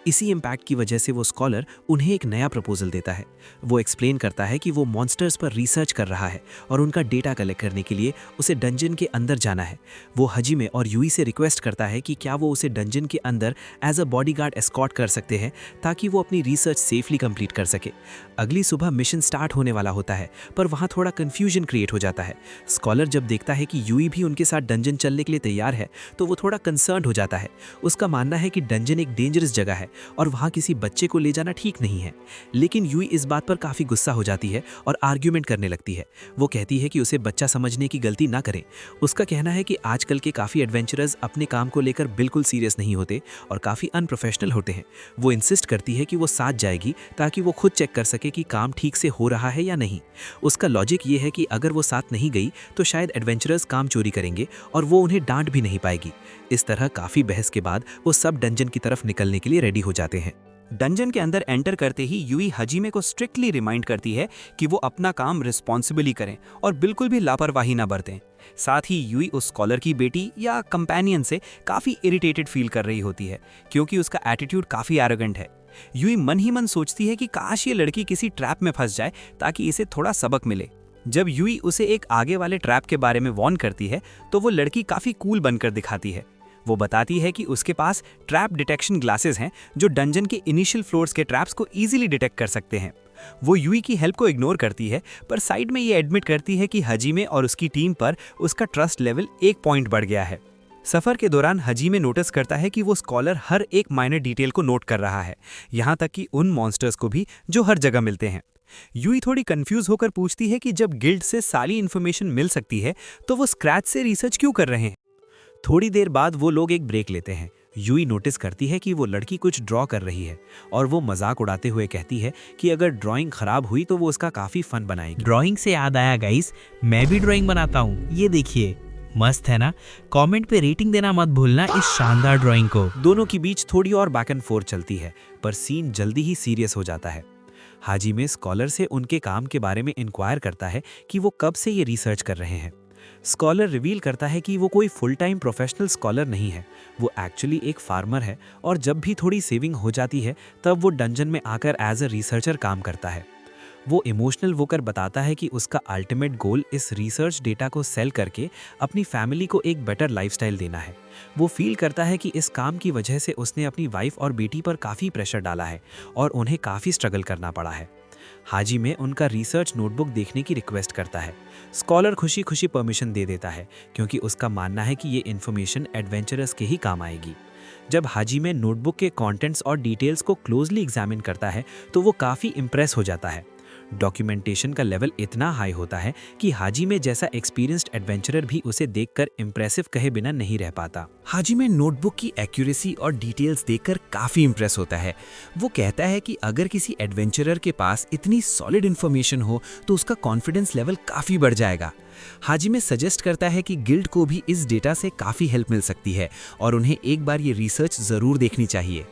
इसी इम्पैक्ट की वजह से वो स्कॉलर उन्हें एक नया प्रपोजल देता है। वो एक्सप्लेन करता है कि वो मॉन्स्टर्स पर रिसर्च कर रहा है और उनका डेटा कलेक्ट करने के लिए उसे डंजन के अंदर जाना है। वो हाजिमे और यूई से रिक्वेस्ट करता है कि क्या वो उसे डंजन के अंदर एज अ बॉडीगार्ड एस्कॉर्ट कर सकते हैं ताकि वो अपनी रिसर्च सेफली कंप्लीट कर सके। अगली सुबह मिशन स्टार्ट होने वाला होता है पर वहाँ थोड़ा कन्फ्यूजन क्रिएट हो जाता है। स्कॉलर जब देखता है कि यूई भी उनके साथ डंजन चलने के लिए तैयार है तो वो थोड़ा कंसर्न हो जाता है। उसका मानना है कि डंजन एक डेंजरस जगह है और वहाँ किसी बच्चे को ले जाना ठीक नहीं है। लेकिन यूई इस बात पर काफ़ी गुस्सा हो जाती है और आर्ग्यूमेंट करने लगती है। वो कहती है कि उसे बच्चा समझने की गलती ना करें। उसका कहना है कि आजकल के काफ़ी एडवेंचरर्स अपने काम को लेकर बिल्कुल सीरियस नहीं होते और काफ़ी अनप्रोफेशनल होते हैं। वो इंसिस्ट करती है कि वो साथ जाएगी ताकि वो खुद चेक कर सके कि काम ठीक से हो रहा है या नहीं। उसका लॉजिक ये है कि अगर वो साथ नहीं गई तो शायद एडवेंचरर्स काम चोरी करेंगे और वो उन्हें डांट भी नहीं पाएगी। इस तरह काफ़ी बहस के बाद वो सब डंजन की तरफ निकलने के लिए रेडी हो जाते हैं। डंजन के अंदर एंटर करते ही यूई हाजिमे को स्ट्रिक्टली रिमाइंड करती है कि वो अपना काम रिस्पॉन्सिबली करें और बिल्कुल भी लापरवाही ना बरतें। साथ ही यूई उस स्कॉलर की बेटी या कंपेनियन से काफ़ी इरिटेटेड फील कर रही होती है क्योंकि उसका एटीट्यूड काफ़ी एरोगेंट है। यूई मन ही मन सोचती है कि काश ये लड़की किसी ट्रैप में फंस जाए ताकि इसे थोड़ा सबक मिले। जब यूई उसे एक आगे वाले ट्रैप के बारे में वॉर्न करती है तो वो लड़की काफ़ी कूल बनकर दिखाती है। वो बताती है कि उसके पास ट्रैप डिटेक्शन ग्लासेस हैं जो डंजन के इनिशियल फ्लोर्स के ट्रैप्स को इजीली डिटेक्ट कर सकते हैं। वो यूई की हेल्प को इग्नोर करती है पर साइड में ये एडमिट करती है कि हाजिमे और उसकी टीम पर उसका ट्रस्ट लेवल 1 पॉइंट बढ़ गया है। सफ़र के दौरान हाजिमे नोटिस करता है कि वो स्कॉलर हर एक माइनर डिटेल को नोट कर रहा है, यहाँ तक कि उन मॉन्स्टर्स को भी जो हर जगह मिलते हैं। यूई थोड़ी कंफ्यूज होकर पूछती है कि जब गिल्ड से सारी इन्फॉर्मेशन मिल सकती है तो वो स्क्रैच से रिसर्च क्यों कर रहे हैं। थोड़ी देर बाद वो लोग एक ब्रेक लेते हैं। यूई नोटिस करती है कि वो लड़की कुछ ड्रॉ कर रही है और वो मजाक उड़ाते हुए कहती है कि अगर ड्राइंग खराब हुई तो वो उसका काफ़ी फन बनाएगी। ड्राइंग से याद आया गाइस, मैं भी ड्राइंग बनाता हूँ, ये देखिए, मस्त है ना। कमेंट पे रेटिंग देना मत भूलना इस शानदार ड्राइंग को। दोनों के बीच थोड़ी और बैक एंड फोर्थ चलती है पर सीन जल्दी ही सीरियस हो जाता है। हाजिमे स्कॉलर से उनके काम के बारे में इंक्वायर करता है कि वो कब से ये रिसर्च कर रहे हैं। स्कॉलर रिवील करता है कि वो कोई फुल टाइम प्रोफेशनल स्कॉलर नहीं है, वो एक्चुअली एक फार्मर है और जब भी थोड़ी सेविंग हो जाती है तब वो डंजन में आकर एज अ रिसर्चर काम करता है। वो इमोशनल होकर बताता है कि उसका अल्टीमेट गोल इस रिसर्च डेटा को सेल करके अपनी फैमिली को एक बेटर लाइफस्टाइल देना है। वो फील करता है कि इस काम की वजह से उसने अपनी वाइफ और बेटी पर काफ़ी प्रेशर डाला है और उन्हें काफ़ी स्ट्रगल करना पड़ा है। हाजिमे उनका रिसर्च नोटबुक देखने की रिक्वेस्ट करता है। स्कॉलर खुशी खुशी परमिशन दे देता है क्योंकि उसका मानना है कि ये इन्फॉर्मेशन एडवेंचरर्स के ही काम आएगी। जब हाजिमे नोटबुक के कंटेंट्स और डिटेल्स को क्लोजली एग्जामिन करता है तो वो काफ़ी इम्प्रेस हो जाता है। डॉक्यूमेंटेशन का लेवल इतना हाई होता है कि हाजिमे जैसा एक्सपीरियंस्ड एडवेंचरर भी उसे देखकर इम्प्रेसिव कहे बिना नहीं रह पाता। हाजिमे नोटबुक की एक्यूरेसी और डिटेल्स देखकर काफ़ी इंप्रेस होता है। वो कहता है कि अगर किसी एडवेंचरर के पास इतनी सॉलिड इन्फॉर्मेशन हो तो उसका कॉन्फिडेंस लेवल काफ़ी बढ़ जाएगा। हाजिमे सजेस्ट करता है कि गिल्ड को भी इस डेटा से काफ़ी हेल्प मिल सकती है और उन्हें एक बार ये रिसर्च ज़रूर देखनी चाहिए।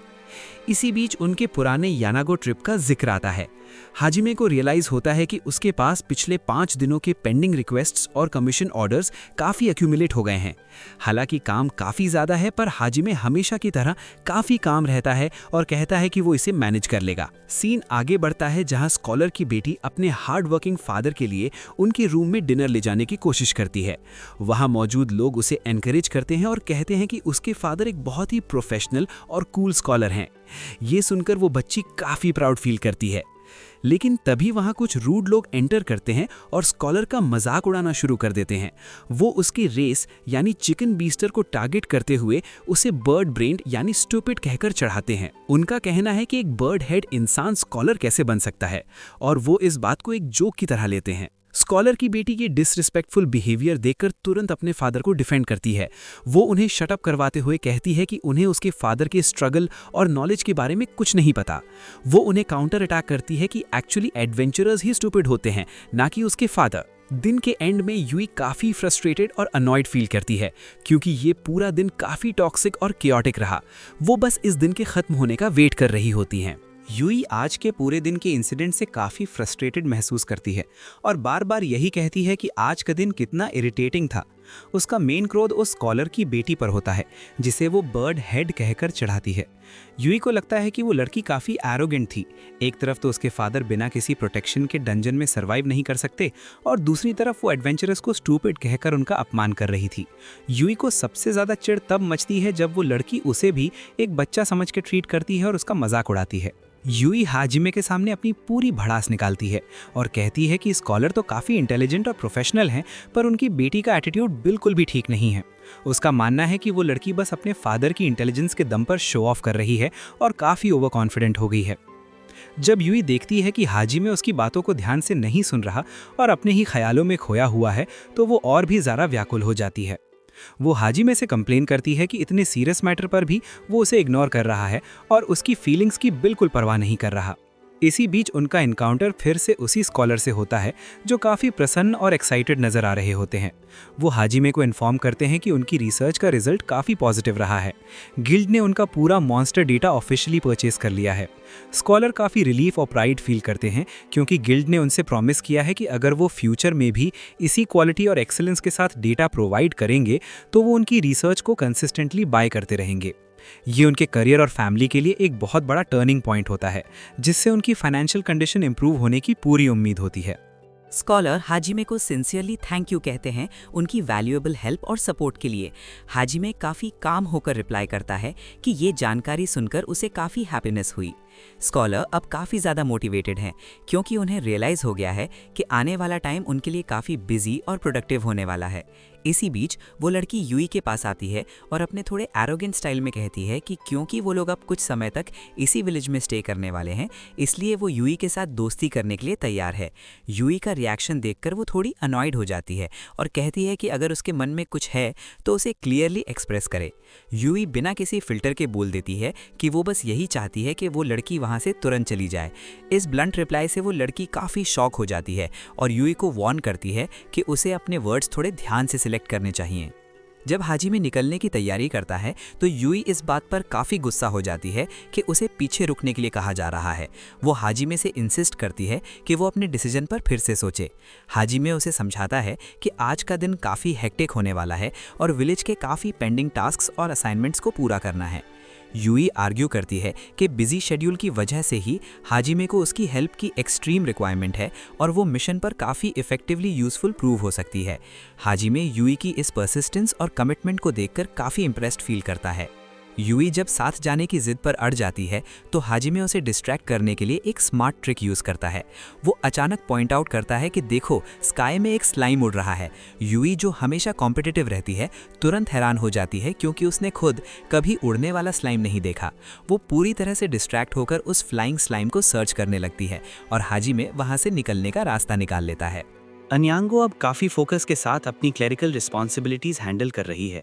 इसी बीच उनके पुराने यानागो ट्रिप का जिक्र आता है। हाजिमे को रियलाइज होता है कि उसके पास पिछले 5 दिनों के पेंडिंग रिक्वेस्ट्स और कमीशन ऑर्डर्स काफ़ी एक्यूमुलेट हो गए हैं। हालांकि काम काफ़ी ज़्यादा है पर हाजिमे हमेशा की तरह काफ़ी काम रहता है और कहता है कि वो इसे मैनेज कर लेगा। सीन आगे बढ़ता है जहां स्कॉलर की बेटी अपने हार्ड वर्किंग फादर के लिए उनके रूम में डिनर ले जाने की कोशिश करती है। वहाँ मौजूद लोग उसे एनकरेज करते हैं और कहते हैं कि उसके फादर एक बहुत ही प्रोफेशनल और कूल स्कॉलर हैं। ये सुनकर वो बच्ची काफ़ी प्राउड फील करती है। लेकिन तभी वहां कुछ रूड लोग एंटर करते हैं और स्कॉलर का मजाक उड़ाना शुरू कर देते हैं। वो उसकी रेस यानी चिकन बीस्टर को टारगेट करते हुए उसे बर्ड ब्रेन यानी स्टूपिड कहकर चढ़ाते हैं। उनका कहना है कि एक बर्ड हेड इंसान स्कॉलर कैसे बन सकता है, और वो इस बात को एक जोक की तरह लेते हैं। स्कॉलर की बेटी के डिसरिस्पेक्टफुल बिहेवियर देखकर तुरंत अपने फादर को डिफेंड करती है। वो उन्हें शटअप करवाते हुए कहती है कि उन्हें उसके फादर के स्ट्रगल और नॉलेज के बारे में कुछ नहीं पता। वो उन्हें काउंटर अटैक करती है कि एक्चुअली एडवेंचरर्स ही स्टूपिड होते हैं, ना कि उसके फादर। दिन के एंड में यूई काफ़ी फ्रस्ट्रेटेड और अनॉयड फील करती है, क्योंकि ये पूरा दिन काफ़ी टॉक्सिक और केओटिक रहा। वो बस इस दिन के ख़त्म होने का वेट कर रही होती हैं। यूई आज के पूरे दिन के इंसिडेंट से काफ़ी फ्रस्ट्रेटेड महसूस करती है और बार बार यही कहती है कि आज का दिन कितना इरिटेटिंग था। उसका मेन क्रोध उस स्कॉलर की बेटी पर होता है, जिसे वो बर्ड हेड कहकर चढ़ाती है। यूई को लगता है कि वो लड़की काफ़ी एरोगेंट थी। एक तरफ तो उसके फादर बिना किसी प्रोटेक्शन के डंजन में सर्वाइव नहीं कर सकते, और दूसरी तरफ वो एडवेंचरस को स्टूपिड कहकर उनका अपमान कर रही थी। यूई को सबसे ज़्यादा चिढ़ तब मचती है जब वो लड़की उसे भी एक बच्चा समझ के ट्रीट करती है और उसका मजाक उड़ाती है। यूई हाजिमे के सामने अपनी पूरी भड़ास निकालती है और कहती है कि स्कॉलर तो काफ़ी इंटेलिजेंट और प्रोफेशनल हैं, पर उनकी बेटी का एटीट्यूड बिल्कुल भी ठीक नहीं है। उसका मानना है कि वो लड़की बस अपने फादर की इंटेलिजेंस के दम पर शो ऑफ कर रही है और काफ़ी ओवर कॉन्फिडेंट हो गई है। जब यूई देखती है कि हाजिमे उसकी बातों को ध्यान से नहीं सुन रहा और अपने ही ख्यालों में खोया हुआ है, तो वो और भी ज़्यादा व्याकुल हो जाती है। वो हाजिमे से कंप्लेन करती है कि इतने सीरियस मैटर पर भी वो उसे इग्नोर कर रहा है और उसकी फीलिंग्स की बिल्कुल परवाह नहीं कर रहा। इसी बीच उनका इनकाउंटर फिर से उसी स्कॉलर से होता है, जो काफ़ी प्रसन्न और एक्साइटेड नज़र आ रहे होते हैं। वो हाजिमे को इन्फॉर्म करते हैं कि उनकी रिसर्च का रिजल्ट काफ़ी पॉजिटिव रहा है। गिल्ड ने उनका पूरा मॉन्स्टर डेटा ऑफिशियली परचेज कर लिया है। स्कॉलर काफ़ी रिलीफ और प्राइड फील करते हैं, क्योंकि गिल्ड ने उनसे प्रॉमिस किया है कि अगर वो फ्यूचर में भी इसी क्वालिटी और एक्सेलेंस के साथ डेटा प्रोवाइड करेंगे तो वो उनकी रिसर्च को कंसिस्टेंटली बाय करते रहेंगे। ये उनके करियर और फैमिली के लिए एक बहुत बड़ा टर्निंग पॉइंट होता है, जिससे उनकी फाइनेंशियल कंडीशन इंप्रूव होने की पूरी उम्मीद होती है। स्कॉलर हाजिमे को सिंसियरली थैंक यू कहते हैं उनकी वैल्यूएबल हेल्प और सपोर्ट के लिए। हाजिमे काफ़ी काम होकर रिप्लाई करता है कि ये जानकारी सुनकर उसे काफ़ी हैप्पीनेस हुई। स्कॉलर अब काफ़ी ज़्यादा मोटिवेटेड हैं, क्योंकि उन्हें रियलाइज़ हो गया है कि आने वाला टाइम उनके लिए काफ़ी बिजी और प्रोडक्टिव होने वाला है। इसी बीच वो लड़की यूई के पास आती है और अपने थोड़े एरोगेंट स्टाइल में कहती है कि क्योंकि वो लोग अब कुछ समय तक इसी विलेज में स्टे करने वाले हैं, इसलिए वो यूई के साथ दोस्ती करने के लिए तैयार है। यूई का रिएक्शन देखकर वो थोड़ी अनॉयड हो जाती है और कहती है कि अगर उसके मन में कुछ है तो उसे क्लियरली एक्सप्रेस करे। यूई बिना किसी फिल्टर के बोल देती है कि वो बस यही चाहती है कि वो लड़की वहाँ से तुरंत चली जाए। इस ब्लंट रिप्लाई से वो लड़की काफ़ी शॉक हो जाती है और यूई को वार्न करती है कि उसे अपने वर्ड्स थोड़े ध्यान से सिलेक्ट करने चाहिए। जब हाजिमे निकलने की तैयारी करता है तो यूई इस बात पर काफ़ी गुस्सा हो जाती है कि उसे पीछे रुकने के लिए कहा जा रहा है। वो हाजिमे से इंसिस्ट करती है कि वो अपने डिसीजन पर फिर से सोचे। हाजिमे उसे समझाता है कि आज का दिन काफ़ी हेक्टिक होने वाला है और विलेज के काफ़ी पेंडिंग टास्क्स और असाइनमेंट्स को पूरा करना है। यूई आर्ग्यू करती है कि बिजी शेड्यूल की वजह से ही हाजिमे को उसकी हेल्प की एक्सट्रीम रिक्वायरमेंट है और वो मिशन पर काफ़ी इफेक्टिवली यूजफुल प्रूव हो सकती है। हाजिमे यूई की इस परसिस्टेंस और कमिटमेंट को देखकर काफ़ी इंप्रेस्ड फील करता है। यूई जब साथ जाने की जिद पर अड़ जाती है तो हाजिमे उसे डिस्ट्रैक्ट करने के लिए एक स्मार्ट ट्रिक यूज़ करता है। वो अचानक पॉइंट आउट करता है कि देखो, स्काई में एक स्लाइम उड़ रहा है। यूई, जो हमेशा कॉम्पिटिटिव रहती है, तुरंत हैरान हो जाती है, क्योंकि उसने खुद कभी उड़ने वाला स्लाइम नहीं देखा। वो पूरी तरह से डिस्ट्रैक्ट होकर उस फ्लाइंग स्लाइम को सर्च करने लगती है और हाजिमे वहाँ से निकलने का रास्ता निकाल लेता है। अन्यांगो अब काफ़ी फोकस के साथ अपनी क्लरिकल रिस्पॉन्सिबिलिटीज़ हैंडल कर रही है।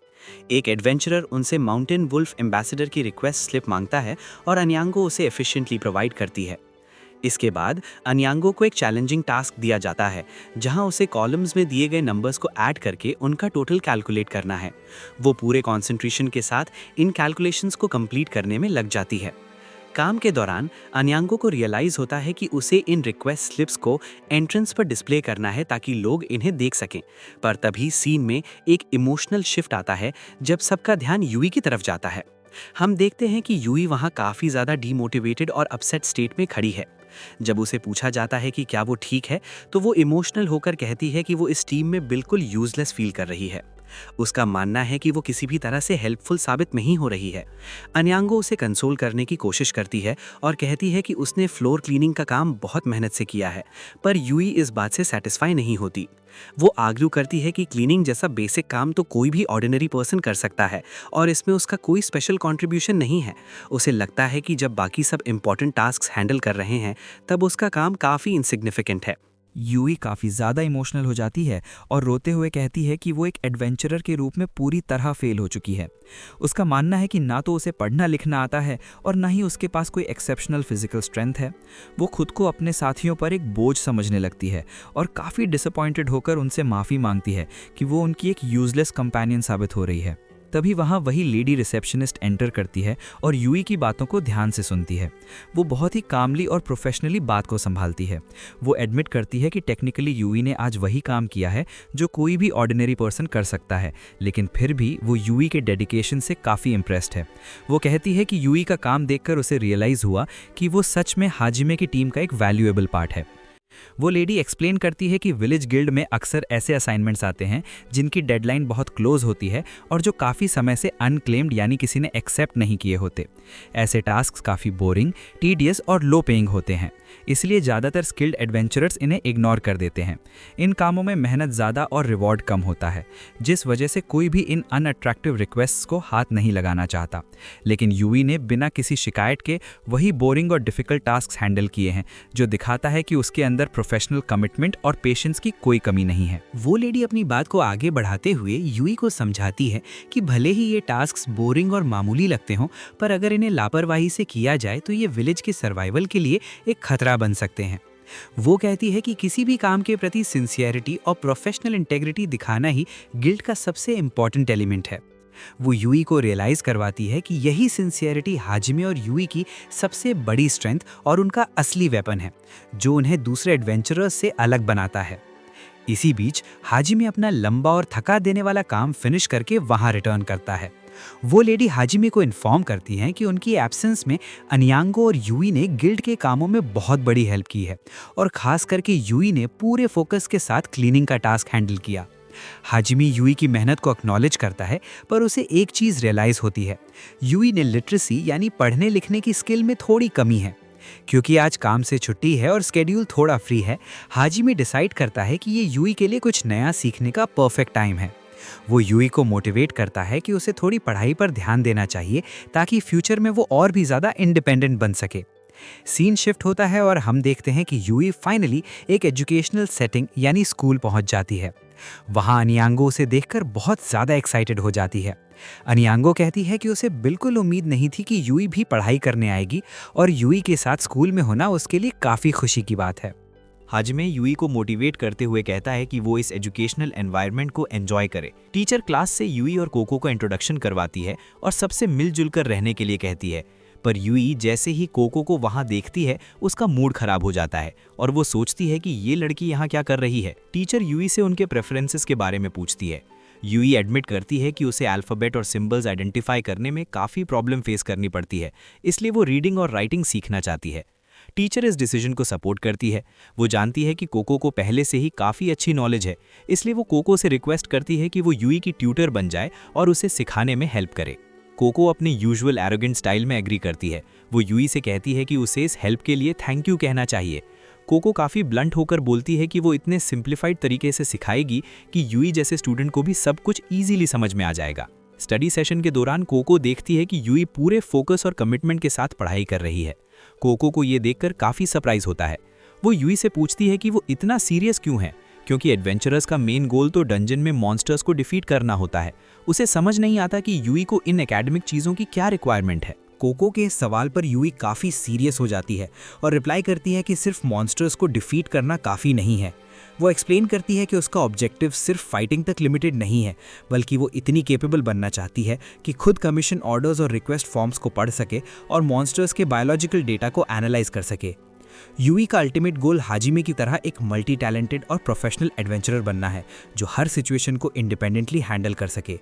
एक एडवेंचरर उनसे माउंटेन वुल्फ एम्बेसडर की रिक्वेस्ट स्लिप मांगता है और अन्यांगो उसे एफिशिएंटली प्रोवाइड करती है। इसके बाद अन्यांगो को एक चैलेंजिंग टास्क दिया जाता है, जहां उसे कॉलम्स में दिए गए नंबर्स को ऐड करके उनका टोटल कैलकुलेट करना है। वो पूरे कॉन्सेंट्रेशन के साथ इन कैलकुलेशंस को कंप्लीट करने में लग जाती है। काम के दौरान अन्यांगो को रियलाइज़ होता है कि उसे इन रिक्वेस्ट स्लिप्स को एंट्रेंस पर डिस्प्ले करना है ताकि लोग इन्हें देख सकें। पर तभी सीन में एक इमोशनल शिफ्ट आता है जब सबका ध्यान यूई की तरफ जाता है। हम देखते हैं कि यूई वहाँ काफ़ी ज़्यादा डीमोटिवेटेड और अपसेट स्टेट में खड़ी है। जब उसे पूछा जाता है कि क्या वो ठीक है, तो वो इमोशनल होकर कहती है कि वो इस टीम में बिल्कुल यूजलेस फील कर रही है। उसका मानना है कि वो किसी भी तरह से हेल्पफुल साबित नहीं हो रही है। अन्यांगो उसे कंसोल करने की कोशिश करती है और कहती है कि उसने फ्लोर क्लीनिंग का काम बहुत मेहनत से किया है, पर यूई इस बात से सेटिस्फाई नहीं होती। वो आर्ग्यू करती है कि क्लीनिंग जैसा बेसिक काम तो कोई भी ऑर्डिनरी पर्सन कर सकता है और इसमें उसका कोई स्पेशल कंट्रीब्यूशन नहीं है। उसे लगता है कि जब बाकी सब इंपॉर्टेंट टास्क्स हैंडल कर रहे हैं तब उसका काम काफ़ी इनसिग्निफिकेंट है। यूई काफ़ी ज़्यादा इमोशनल हो जाती है और रोते हुए कहती है कि वो एक एडवेंचरर के रूप में पूरी तरह फेल हो चुकी है। उसका मानना है कि ना तो उसे पढ़ना लिखना आता है और ना ही उसके पास कोई एक्सेप्शनल फिजिकल स्ट्रेंथ है। वो खुद को अपने साथियों पर एक बोझ समझने लगती है और काफ़ी डिसअपॉइंटेड होकर उनसे माफ़ी मांगती है कि वो उनकी एक यूजलेस कंपेनियन साबित हो रही है। तभी वहाँ वही लेडी रिसेप्शनिस्ट एंटर करती है और यूई की बातों को ध्यान से सुनती है। वो बहुत ही कामली और प्रोफेशनली बात को संभालती है। वो एडमिट करती है कि टेक्निकली यूई ने आज वही काम किया है जो कोई भी ऑर्डिनरी पर्सन कर सकता है, लेकिन फिर भी वो यूई के डेडिकेशन से काफ़ी इम्प्रेस्ड है। वो कहती है कि यूई का काम देखकर उसे रियलाइज़ हुआ कि वो सच में हाजिमे की टीम का एक वैल्यूएबल पार्ट है। वो लेडी एक्सप्लेन करती है कि विलेज गिल्ड में अक्सर ऐसे असाइनमेंट्स आते हैं जिनकी डेडलाइन बहुत क्लोज होती है और जो काफ़ी समय से अनक्लेम्ड यानी किसी ने एक्सेप्ट नहीं किए होते। ऐसे टास्क काफ़ी बोरिंग, टीडियस और लो पेइंग होते हैं, इसलिए ज़्यादातर स्किल्ड एडवेंचरर्स इन्हें इग्नोर कर देते हैं। इन कामों में मेहनत ज़्यादा और रिवॉर्ड कम होता है, जिस वजह से कोई भी इन अनअट्रैक्टिव रिक्वेस्ट्स को हाथ नहीं लगाना चाहता। लेकिन यूई ने बिना किसी शिकायत के वही बोरिंग और डिफ़िकल्ट टास्क हैंडल किए हैं, जो दिखाता है कि उसके अंदर प्रोफेशनल कमिटमेंट और पेशेंस की कोई कमी नहीं है। वो लेडी अपनी बात को आगे बढ़ाते हुए यूई को समझाती है कि भले ही ये टास्क्स बोरिंग और मामूली लगते हों, पर अगर इन्हें लापरवाही से किया जाए तो ये विलेज के सर्वाइवल के लिए एक खतरा बन सकते हैं। वो कहती है कि किसी भी काम के प्रति सिंसियरिटी और प्रोफेशनल इंटेग्रिटी दिखाना ही गिल्ड का सबसे इम्पॉर्टेंट एलिमेंट है। वो यूई को रियलाइज करवाती है कि यही सिंसियरिटी हाजिमे और यूई की सबसे बड़ी स्ट्रेंथ और उनका असली वेपन है, जो उन्हें दूसरे एडवेंचरर्स से अलग बनाता है। इसी बीच हाजिमे अपना लंबा और थका देने वाला काम फिनिश करके वहां रिटर्न करता है। वो लेडी हाजिमे को इन्फॉर्म करती हैं कि उनकी एब्सेंस में अन्यांगो और यूई ने गिल्ड के कामों में बहुत बड़ी हेल्प की है और खास करके यूई ने पूरे फोकस के साथ क्लीनिंग का टास्क हैंडल किया। हाजिमे यूई की मेहनत को एक्नॉलेज करता है, पर उसे एक चीज़ रियलाइज़ होती है, यूई ने लिटरेसी यानी पढ़ने लिखने की स्किल में थोड़ी कमी है। क्योंकि आज काम से छुट्टी है और स्केड्यूल थोड़ा फ्री है, हाजिमे डिसाइड करता है कि ये यूई के लिए कुछ नया सीखने का परफेक्ट टाइम है। वो यूई को मोटिवेट करता है कि उसे थोड़ी पढ़ाई पर ध्यान देना चाहिए ताकि फ्यूचर में वो और भी ज़्यादा इंडिपेंडेंट बन सके। सीन शिफ्ट होता है और हम देखते हैं कि यूई फाइनली एक एजुकेशनल सेटिंग यानी स्कूल पहुंच जाती है। वहां अन्यांगो उसे देखकर बहुत ज़्यादा एक्साइटेड हो जाती है। अन्यांगो कहती है कि उसे बिल्कुल उम्मीद नहीं थी कि यूई भी पढ़ाई करने आएगी और यूई के साथ स्कूल में होना उसके लिए काफ़ी खुशी की बात है। हाजिमे यूई को मोटिवेट करते हुए कहता है कि वो इस एजुकेशनल एनवायरनमेंट को एंजॉय करे। टीचर क्लास से यूई और कोको का इंट्रोडक्शन करवाती है और सबसे मिलजुल कर रहने के लिए कहती है, पर यूई जैसे ही कोको को वहां देखती है उसका मूड खराब हो जाता है और वो सोचती है कि ये लड़की यहाँ क्या कर रही है। टीचर यूई से उनके प्रेफरेंसेस के बारे में पूछती है। यूई एडमिट करती है कि उसे अल्फ़ाबेट और सिंबल्स आइडेंटिफाई करने में काफ़ी प्रॉब्लम फेस करनी पड़ती है, इसलिए वो रीडिंग और राइटिंग सीखना चाहती है। टीचर इस डिसीजन को सपोर्ट करती है। वो जानती है कि कोको को पहले से ही काफ़ी अच्छी नॉलेज है, इसलिए वो कोको से रिक्वेस्ट करती है कि वो यूई की ट्यूटर बन जाए और उसे सिखाने में हेल्प करे। कोको अपने यूजुअल एरोगेंट स्टाइल में एग्री करती है। वो यूई से कहती है कि उसे इस हेल्प के लिए थैंक यू कहना चाहिए। कोको काफ़ी ब्लंट होकर बोलती है कि वो इतने सिंप्लीफाइड तरीके से सिखाएगी कि यूई जैसे स्टूडेंट को भी सब कुछ ईजिली समझ में आ जाएगा। स्टडी सेशन के दौरान कोको देखती है कि यूई पूरे फोकस और कमिटमेंट के साथ पढ़ाई कर रही है। कोको को ये देखकर काफ़ी सरप्राइज होता है। वो यूई से पूछती है कि वो इतना सीरियस क्यों है, क्योंकि एडवेंचरर्स का मेन गोल तो डंजन में मॉन्स्टर्स को डिफीट करना होता है। उसे समझ नहीं आता कि यूई को इन एकेडमिक चीज़ों की क्या रिक्वायरमेंट है। कोको के इस सवाल पर यूई काफ़ी सीरियस हो जाती है और रिप्लाई करती है कि सिर्फ मॉन्स्टर्स को डिफीट करना काफ़ी नहीं है। वो एक्सप्लेन करती है कि उसका ऑब्जेक्टिव सिर्फ फाइटिंग तक लिमिटेड नहीं है, बल्कि वो इतनी केपेबल बनना चाहती है कि खुद कमीशन ऑर्डर्स और रिक्वेस्ट फॉर्म्स को पढ़ सके और मॉन्स्टर्स के बायोलॉजिकल डेटा को एनालाइज कर सके। यूई का अल्टीमेट गोल हाजिमे की तरह एक मल्टी टैलेंटेड और प्रोफेशनल एडवेंचरर बनना है, जो हर सिचुएशन को इंडिपेंडेंटली हैंडल कर सके।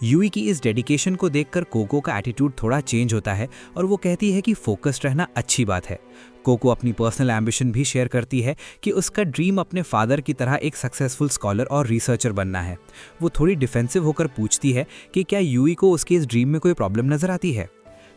यूई की इस डेडिकेशन को देखकर कोको का एटीट्यूड थोड़ा चेंज होता है और वो कहती है कि फोकस्ड रहना अच्छी बात है। कोको अपनी पर्सनल एम्बिशन भी शेयर करती है कि उसका ड्रीम अपने फादर की तरह एक सक्सेसफुल स्कॉलर और रिसर्चर बनना है। वो थोड़ी डिफेंसिव होकर पूछती है कि क्या यूई को उसके इस ड्रीम में कोई प्रॉब्लम नजर आती है।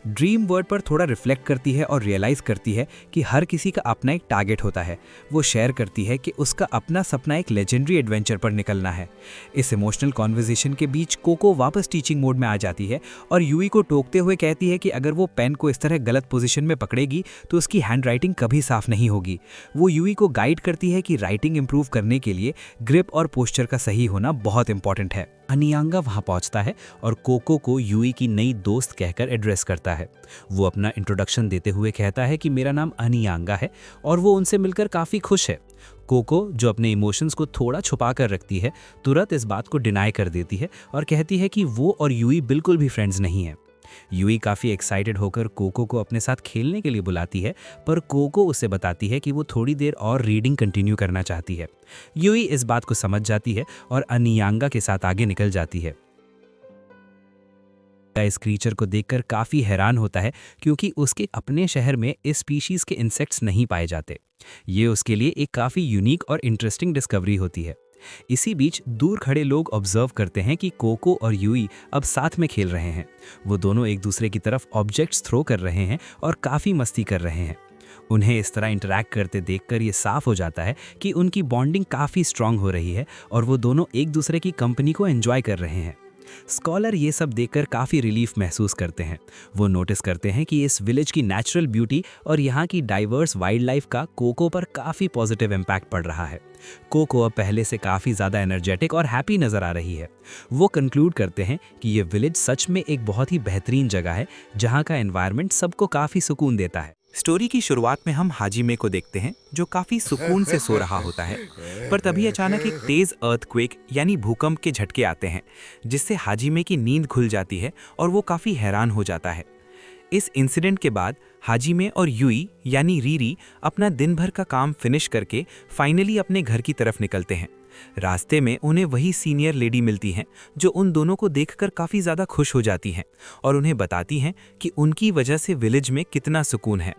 ड्रीम वर्ड पर थोड़ा रिफ्लेक्ट करती है और रियलाइज़ करती है कि हर किसी का अपना एक टारगेट होता है। वो शेयर करती है कि उसका अपना सपना एक लेजेंडरी एडवेंचर पर निकलना है। इस इमोशनल कॉन्वर्जेशन के बीच कोको वापस टीचिंग मोड में आ जाती है और यूई को टोकते हुए कहती है कि अगर वो पेन को इस तरह गलत पोजीशन में पकड़ेगी तो उसकी हैंडराइटिंग कभी साफ नहीं होगी। वो यूई को गाइड करती है कि राइटिंग इंप्रूव करने के लिए ग्रिप और पोस्चर का सही होना बहुत इंपॉर्टेंट है। अनियांगा वहां पहुंचता है और कोको को यूई की नई दोस्त कहकर एड्रेस करता है। वो अपना इंट्रोडक्शन देते हुए कहता है कि मेरा नाम अनियांगा है और वो उनसे मिलकर काफ़ी खुश है। कोको, जो अपने इमोशंस को थोड़ा छुपा कर रखती है, तुरंत इस बात को डिनाई कर देती है और कहती है कि वो और यूई बिल्कुल भी फ्रेंड्स नहीं हैं। यूई काफ़ी एक्साइटेड होकर कोको को अपने साथ खेलने के लिए बुलाती है, पर कोको उसे बताती है कि वो थोड़ी देर और रीडिंग कंटिन्यू करना चाहती है। यूई इस बात को समझ जाती है और अनियांगा के साथ आगे निकल जाती है। इस क्रीचर को देखकर काफ़ी हैरान होता है क्योंकि उसके अपने शहर में इस स्पीशीज़ के इंसेक्ट्स नहीं पाए जाते। ये उसके लिए एक काफ़ी यूनिक और इंटरेस्टिंग डिस्कवरी होती है। इसी बीच दूर खड़े लोग ऑब्जर्व करते हैं कि कोको और यूई अब साथ में खेल रहे हैं। वो दोनों एक दूसरे की तरफ ऑब्जेक्ट्स थ्रो कर रहे हैं और काफ़ी मस्ती कर रहे हैं। उन्हें इस तरह इंटरैक्ट करते देखकर ये साफ हो जाता है कि उनकी बॉन्डिंग काफ़ी स्ट्रांग हो रही है और वो दोनों एक दूसरे की कंपनी को एंजॉय कर रहे हैं। स्कॉलर ये सब देखकर काफ़ी रिलीफ महसूस करते हैं। वो नोटिस करते हैं कि इस विलेज की नेचुरल ब्यूटी और यहाँ की डाइवर्स वाइल्ड लाइफ का कोको पर काफ़ी पॉजिटिव इम्पैक्ट पड़ रहा है। कोको अब पहले से काफ़ी ज़्यादा एनर्जेटिक और हैप्पी नज़र आ रही है। वो कंक्लूड करते हैं कि ये विलेज सच में एक बहुत ही बेहतरीन जगह है जहाँ का एनवायरनमेंट सबको काफ़ी सुकून देता है। स्टोरी की शुरुआत में हम हाजिमे को देखते हैं जो काफी सुकून से सो रहा होता है, पर तभी अचानक एक तेज अर्थक्वेक यानी भूकंप के झटके आते हैं जिससे हाजिमे की नींद खुल जाती है और वो काफी हैरान हो जाता है। इस इंसिडेंट के बाद हाजिमे और यूई यानी रीरी अपना दिन भर का काम फिनिश करके फाइनली अपने घर की तरफ निकलते हैं। रास्ते में उन्हें वही सीनियर लेडी मिलती हैं जो उन दोनों को देखकर काफ़ी ज़्यादा खुश हो जाती हैं और उन्हें बताती हैं कि उनकी वजह से विलेज में कितना सुकून है।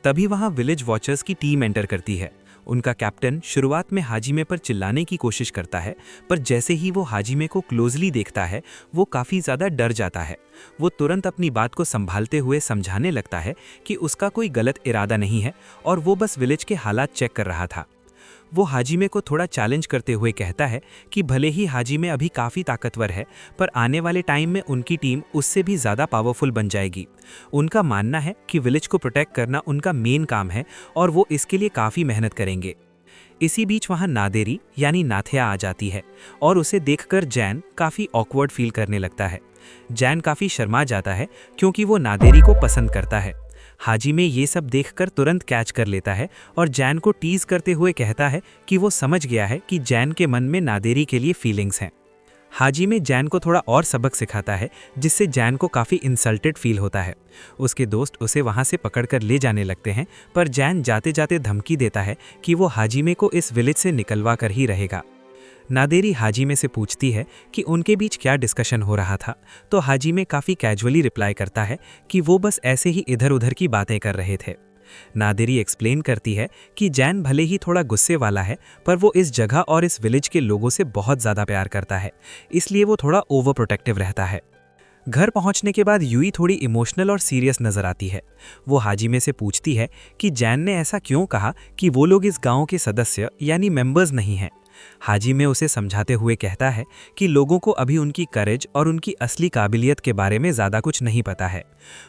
तभी वहाँ विलेज वॉचर्स की टीम एंटर करती है। उनका कैप्टन शुरुआत में हाजिमे पर चिल्लाने की कोशिश करता है, पर जैसे ही वो हाजिमे को क्लोजली देखता है वो काफ़ी ज़्यादा डर जाता है। वो तुरंत अपनी बात को संभालते हुए समझाने लगता है कि उसका कोई गलत इरादा नहीं है और वो बस विलेज के हालात चेक कर रहा था। वो हाजिमे को थोड़ा चैलेंज करते हुए कहता है कि भले ही हाजिमे अभी काफ़ी ताकतवर है, पर आने वाले टाइम में उनकी टीम उससे भी ज़्यादा पावरफुल बन जाएगी। उनका मानना है कि विलेज को प्रोटेक्ट करना उनका मेन काम है और वो इसके लिए काफ़ी मेहनत करेंगे। इसी बीच वहाँ नादेरी यानी नाथिया आ जाती है और उसे देखकर जैन काफ़ी ऑकवर्ड फील करने लगता है। जैन काफ़ी शर्मा जाता है क्योंकि वो नादेरी को पसंद करता है। हाजिमे ये सब देखकर तुरंत कैच कर लेता है और जैन को टीज करते हुए कहता है कि वो समझ गया है कि जैन के मन में नादेरी के लिए फीलिंग्स हैं। हाजिमे जैन को थोड़ा और सबक सिखाता है जिससे जैन को काफ़ी इंसल्टेड फील होता है। उसके दोस्त उसे वहाँ से पकड़कर ले जाने लगते हैं, पर जैन जाते जाते धमकी देता है कि वो हाजिमे को इस विलेज से निकलवा कर ही रहेगा। नादेरी हाजिमे से पूछती है कि उनके बीच क्या डिस्कशन हो रहा था, तो हाजिमे काफ़ी कैजुअली रिप्लाई करता है कि वो बस ऐसे ही इधर उधर की बातें कर रहे थे। नादेरी एक्सप्लेन करती है कि जैन भले ही थोड़ा गुस्से वाला है, पर वो इस जगह और इस विलेज के लोगों से बहुत ज़्यादा प्यार करता है, इसलिए वो थोड़ा ओवर प्रोटेक्टिव रहता है। घर पहुंचने के बाद यूई थोड़ी इमोशनल और सीरियस नज़र आती है। वो हाजिमे से पूछती है कि जैन ने ऐसा क्यों कहा कि वो लोग इस गांव के सदस्य यानी मेंबर्स नहीं हैं। हाजिमे उसे समझाते हुए कहता है कि लोगों को अभी उनकी करेज और उनकी असली काबिलियत के बारे में ज़्यादा कुछ नहीं पता है।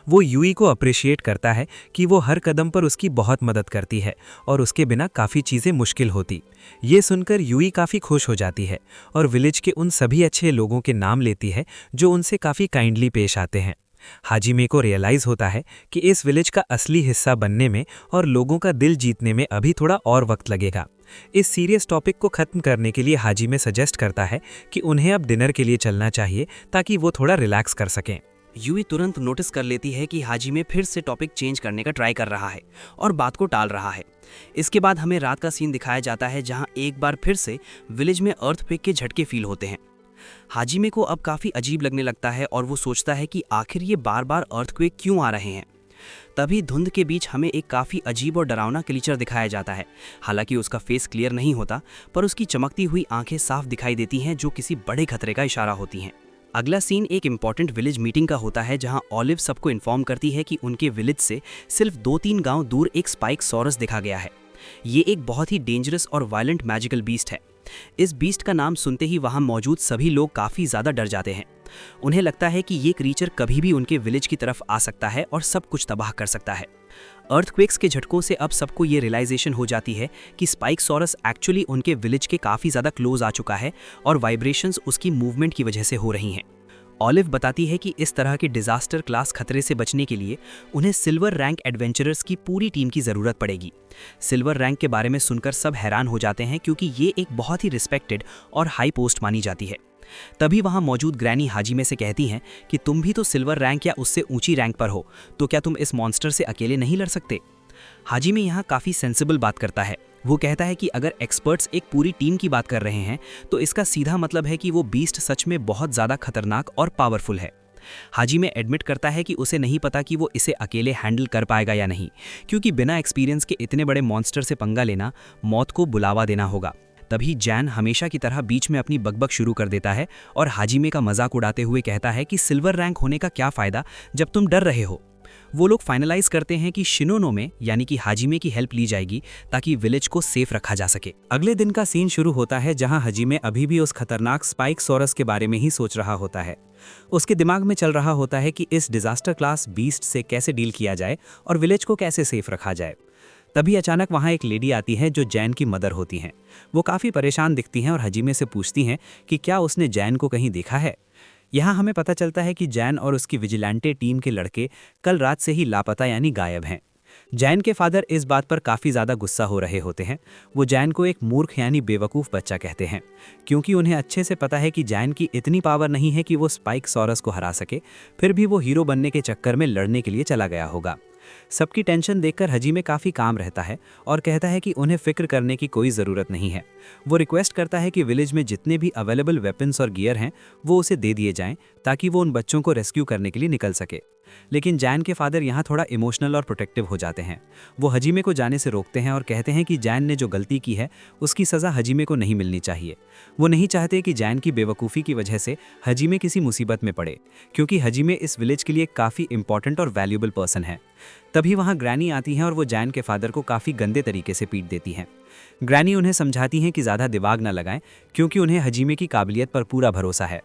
वो यूई को अप्रिशिएट करता है कि वो हर कदम पर उसकी बहुत मदद करती है और उसके बिना काफ़ी चीज़ें मुश्किल होती। ये सुनकर यूई काफ़ी खुश हो जाती है और विलेज के उन सभी अच्छे लोगों के नाम लेती है जो उनसे काफ़ी काइंडली पेश आते हैं। हाजिमे को रियलाइज़ होता है कि इस विलेज का असली हिस्सा बनने में और लोगों का दिल जीतने में अभी थोड़ा और वक्त लगेगा। इस सीरियस टॉपिक को ख़त्म करने के लिए हाजिमे सजेस्ट करता है कि उन्हें अब डिनर के लिए चलना चाहिए ताकि वो थोड़ा रिलैक्स कर सकें। यूई तुरंत नोटिस कर लेती है कि हाजिमे फिर से टॉपिक चेंज करने का ट्राई कर रहा है और बात को टाल रहा है। इसके बाद हमें रात का सीन दिखाया जाता है जहां एक बार फिर से विलेज में अर्थक्वेक के झटके फील होते हैं। हाजिमे को अब काफ़ी अजीब लगने लगता है और वो सोचता है कि आखिर ये बार बार अर्थक्वेक क्यों आ रहे हैं। तभी धुंध के बीच हमें एक काफ़ी अजीब और डरावना क्रीचर दिखाया जाता है। हालांकि उसका फेस क्लियर नहीं होता, पर उसकी चमकती हुई आंखें साफ दिखाई देती हैं, जो किसी बड़े खतरे का इशारा होती हैं। अगला सीन एक इंपॉर्टेंट विलेज मीटिंग का होता है, जहां ऑलिव सबको इन्फॉर्म करती है कि उनके विलेज से सिर्फ 2-3 गांव दूर एक स्पाइकसॉरस देखा गया है। ये एक बहुत ही डेंजरस और वायलेंट मैजिकल बीस्ट है। इस बीस्ट का नाम सुनते ही वहां मौजूद सभी लोग काफ़ी ज़्यादा डर जाते हैं। उन्हें लगता है कि ये क्रीचर कभी भी उनके विलेज की तरफ आ सकता है और सब कुछ तबाह कर सकता है। अर्थक्वेक्स के झटकों से अब सबको ये रियलाइजेशन हो जाती है कि स्पाइकसॉरस एक्चुअली उनके विलेज के काफ़ी ज़्यादा क्लोज आ चुका है और वाइब्रेशंस उसकी मूवमेंट की वजह से हो रही हैं। ऑलिव बताती है कि इस तरह के डिजास्टर क्लास खतरे से बचने के लिए उन्हें सिल्वर रैंक एडवेंचरर्स की पूरी टीम की ज़रूरत पड़ेगी। सिल्वर रैंक के बारे में सुनकर सब हैरान हो जाते हैं, क्योंकि ये एक बहुत ही रिस्पेक्टेड और हाई पोस्ट मानी जाती है। तभी वहां मौजूद ग्रैनी हाजिमे से कहती हैं कि तुम भी तो सिल्वर रैंक या उससे ऊंची रैंक पर हो, तो क्या तुम इस मॉन्स्टर से अकेले नहीं लड़ सकते। हाजिमे यहाँ काफ़ी सेंसिबल बात करता है। वो कहता है कि अगर एक्सपर्ट्स एक पूरी टीम की बात कर रहे हैं तो इसका सीधा मतलब है कि वो बीस्ट सच में बहुत ज़्यादा खतरनाक और पावरफुल है। हाजिमे एडमिट करता है कि उसे नहीं पता कि वो इसे अकेले हैंडल कर पाएगा या नहीं, क्योंकि बिना एक्सपीरियंस के इतने बड़े मॉन्स्टर से पंगा लेना मौत को बुलावा देना होगा। तभी जैन हमेशा की तरह बीच में अपनी बकबक शुरू कर देता है और हाजिमे का मजाक उड़ाते हुए कहता है कि सिल्वर रैंक होने का क्या फ़ायदा जब तुम डर रहे हो। वो लोग फाइनलाइज करते हैं कि शिनोनो में यानी कि हाजिमे की हेल्प ली जाएगी ताकि विलेज को सेफ रखा जा सके। अगले दिन का सीन शुरू होता है, जहां हाजिमे अभी भी उस खतरनाक स्पाइकसॉरस के बारे में ही सोच रहा होता है। उसके दिमाग में चल रहा होता है कि इस डिजास्टर क्लास बीस्ट से कैसे डील किया जाए और विलेज को कैसे सेफ रखा जाए। तभी अचानक वहां एक लेडी आती है जो जैन की मदर होती हैं। वो काफ़ी परेशान दिखती हैं और हाजिमे से पूछती हैं कि क्या उसने जैन को कहीं देखा है। यहाँ हमें पता चलता है कि जैन और उसकी विजिलेंटे टीम के लड़के कल रात से ही लापता यानी गायब हैं। जैन के फादर इस बात पर काफ़ी ज़्यादा गुस्सा हो रहे होते हैं। वो जैन को एक मूर्ख यानी बेवकूफ़ बच्चा कहते हैं, क्योंकि उन्हें अच्छे से पता है कि जैन की इतनी पावर नहीं है कि वो स्पाइकसॉरस को हरा सके। फिर भी वो हीरो बनने के चक्कर में लड़ने के लिए चला गया होगा। सबकी टेंशन देखकर हाजिमे काफ़ी काम रहता है और कहता है कि उन्हें फिक्र करने की कोई ज़रूरत नहीं है। वो रिक्वेस्ट करता है कि विलेज में जितने भी अवेलेबल वेपन्स और गियर हैं वो उसे दे दिए जाएं, ताकि वो उन बच्चों को रेस्क्यू करने के लिए निकल सके। लेकिन जैन के फादर यहाँ थोड़ा इमोशनल और प्रोटेक्टिव हो जाते हैं। वो हाजिमे को जाने से रोकते हैं और कहते हैं कि जैन ने जो गलती की है उसकी सज़ा हाजिमे को नहीं मिलनी चाहिए। वो नहीं चाहते कि जैन की बेवकूफ़ी की वजह से हाजिमे किसी मुसीबत में पड़े, क्योंकि हाजिमे इस विलेज के लिए काफ़ी इंपॉर्टेंट और वैल्यूएबल पर्सन है। तभी वहाँ ग्रैनी आती हैं और वो जैन के फादर को काफ़ी गंदे तरीके से पीट देती हैं। ग्रैनी उन्हें समझाती हैं कि ज़्यादा दिमाग न लगाएं, क्योंकि उन्हें हाजिमे की काबिलियत पर पूरा भरोसा है।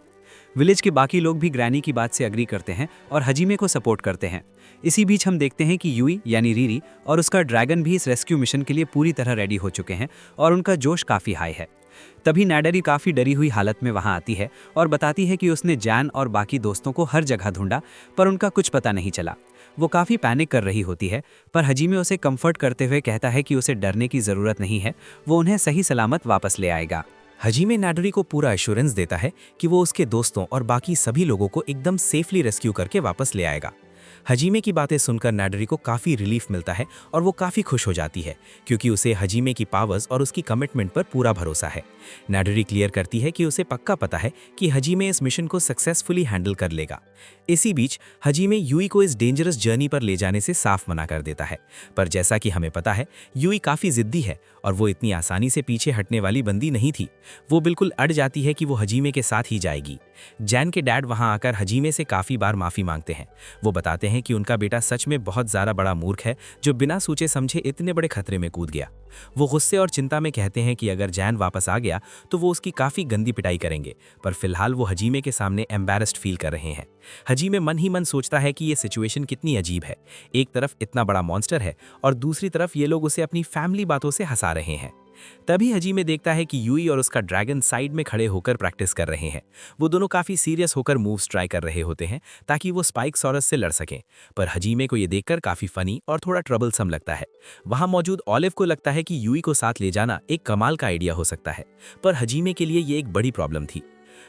विलेज के बाकी लोग भी ग्रैनी की बात से अग्री करते हैं और हाजिमे को सपोर्ट करते हैं। इसी बीच हम देखते हैं कि यूई यानी रीरी और उसका ड्रैगन भी इस रेस्क्यू मिशन के लिए पूरी तरह रेडी हो चुके हैं और उनका जोश काफ़ी हाई है। तभी नैडरी काफ़ी डरी हुई हालत में वहां आती है और बताती है कि उसने जैन और बाकी दोस्तों को हर जगह ढूंढा, पर उनका कुछ पता नहीं चला। वो काफ़ी पैनिक कर रही होती है, पर हाजिमे उसे कंफर्ट करते हुए कहता है कि उसे डरने की ज़रूरत नहीं है, वो उन्हें सही सलामत वापस ले आएगा। हाजिमे नैडरी को पूरा एश्योरेंस देता है कि वो उसके दोस्तों और बाकी सभी लोगों को एकदम सेफली रेस्क्यू करके वापस ले आएगा। हाजिमे की बातें सुनकर नैडरी को काफ़ी रिलीफ मिलता है और वो काफ़ी खुश हो जाती है, क्योंकि उसे हाजिमे की पावर्स और उसकी कमिटमेंट पर पूरा भरोसा है। नैडरी क्लियर करती है कि उसे पक्का पता है कि हाजिमे इस मिशन को सक्सेसफुली हैंडल कर लेगा। इसी बीच हाजिमे यूई को इस डेंजरस जर्नी पर ले जाने से साफ मना कर देता है, पर जैसा कि हमें पता है यूई काफ़ी जिद्दी है और वो इतनी आसानी से पीछे हटने वाली बंदी नहीं थी। वो बिल्कुल अड़ जाती है कि वो हाजिमे के साथ ही जाएगी। जैन के डैड वहां आकर हाजिमे से काफ़ी बार माफ़ी मांगते हैं। वो बताते हैं कि उनका बेटा सच में बहुत ज़्यादा बड़ा मूर्ख है, जो बिना सोचे समझे इतने बड़े खतरे में कूद गया। वो गुस्से और चिंता में कहते हैं कि अगर जैन वापस आ गया तो वो उसकी काफ़ी गंदी पिटाई करेंगे, पर फिलहाल वो हाजिमे के सामने एम्बैरेस्ड फील कर रहे हैं। हाजिमे मन ही मन सोचता है कि ये सिचुएशन कितनी अजीब है। एक तरफ इतना बड़ा मॉन्स्टर है और दूसरी तरफ ये लोग उसे अपनी फैमिली बातों से हंसा रहे हैं। तभी हाजिमे देखता है कि यूई और उसका ड्रैगन साइड में खड़े होकर प्रैक्टिस कर रहे हैं। वो दोनों काफ़ी सीरियस होकर मूव्स ट्राई कर रहे होते हैं ताकि वो स्पाइकसॉरस से लड़ सकें, पर हाजिमे को ये देखकर काफ़ी फनी और थोड़ा ट्रबलसम लगता है। वहाँ मौजूद ऑलिव को लगता है कि यूई को साथ ले जाना एक कमाल का आइडिया हो सकता है, पर हाजिमे के लिए ये एक बड़ी प्रॉब्लम थी।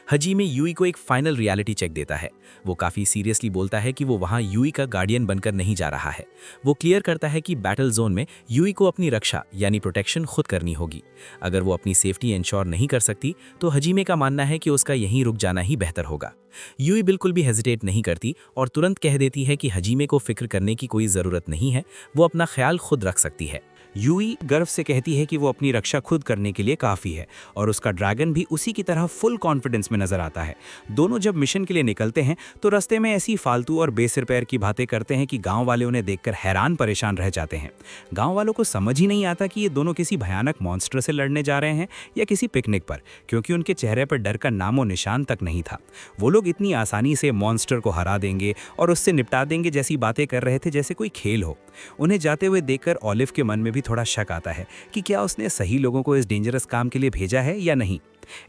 हजीमे यूई को एक फाइनल रियलिटी चेक देता है। वो काफ़ी सीरियसली बोलता है कि वो वहाँ यूई का गार्डियन बनकर नहीं जा रहा है। वो क्लियर करता है कि बैटल जोन में यूई को अपनी रक्षा यानी प्रोटेक्शन खुद करनी होगी। अगर वो अपनी सेफ्टी इंश्योर नहीं कर सकती तो हजीमे का मानना है कि उसका यहीं रुक जाना ही बेहतर होगा। यूई बिल्कुल भी हेजिटेट नहीं करती और तुरंत कह देती है कि हजीमे को फिक्र करने की कोई ज़रूरत नहीं है, वो अपना ख्याल खुद रख सकती है। यूई गर्व से कहती है कि वो अपनी रक्षा खुद करने के लिए काफ़ी है और उसका ड्रैगन भी उसी की तरह फुल कॉन्फिडेंस में नजर आता है। दोनों जब मिशन के लिए निकलते हैं तो रास्ते में ऐसी फालतू और बेसिर पैर की बातें करते हैं कि गांव वाले उन्हें देखकर हैरान परेशान रह जाते हैं। गांव वालों को समझ ही नहीं आता कि ये दोनों किसी भयानक मॉन्स्टर से लड़ने जा रहे हैं या किसी पिकनिक पर, क्योंकि उनके चेहरे पर डर का नामो निशान तक नहीं था। वो लोग इतनी आसानी से मॉन्स्टर को हरा देंगे और उससे निपटा देंगे जैसी बातें कर रहे थे जैसे कोई खेल हो। उन्हें जाते हुए देखकर ऑलिव के मन में भी थोड़ा शक आता है कि क्या उसने सही लोगों को इस डेंजरस काम के लिए भेजा है या नहीं।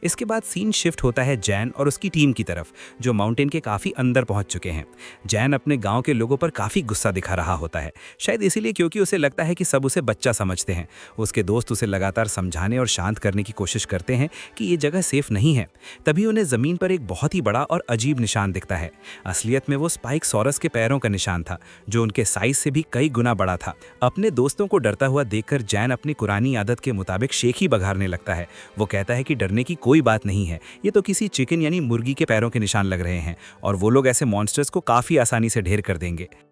इसके बाद सीन शिफ्ट होता है जैन और उसकी टीम की तरफ, जो माउंटेन के काफ़ी अंदर पहुंच चुके हैं। जैन अपने गांव के लोगों पर काफ़ी गुस्सा दिखा रहा होता है, शायद इसीलिए क्योंकि उसे लगता है कि सब उसे बच्चा समझते हैं। उसके दोस्त उसे लगातार समझाने और शांत करने की कोशिश करते हैं कि ये जगह सेफ नहीं है। तभी उन्हें ज़मीन पर एक बहुत ही बड़ा और अजीब निशान दिखता है। असलियत में वो स्पाइक सॉरस के पैरों का निशान था, जो उनके साइज से भी कई गुना बड़ा था। अपने दोस्तों को डरता हुआ देखकर जैन अपनी पुरानी आदत के मुताबिक शेख ही बघारने लगता है। वो कहता है कि डरने की कोई बात नहीं है, ये तो किसी चिकन यानी मुर्गी के पैरों के निशान लग रहे हैं और वो लोग ऐसे मॉन्स्टर्स को काफी आसानी से ढेर कर देंगे।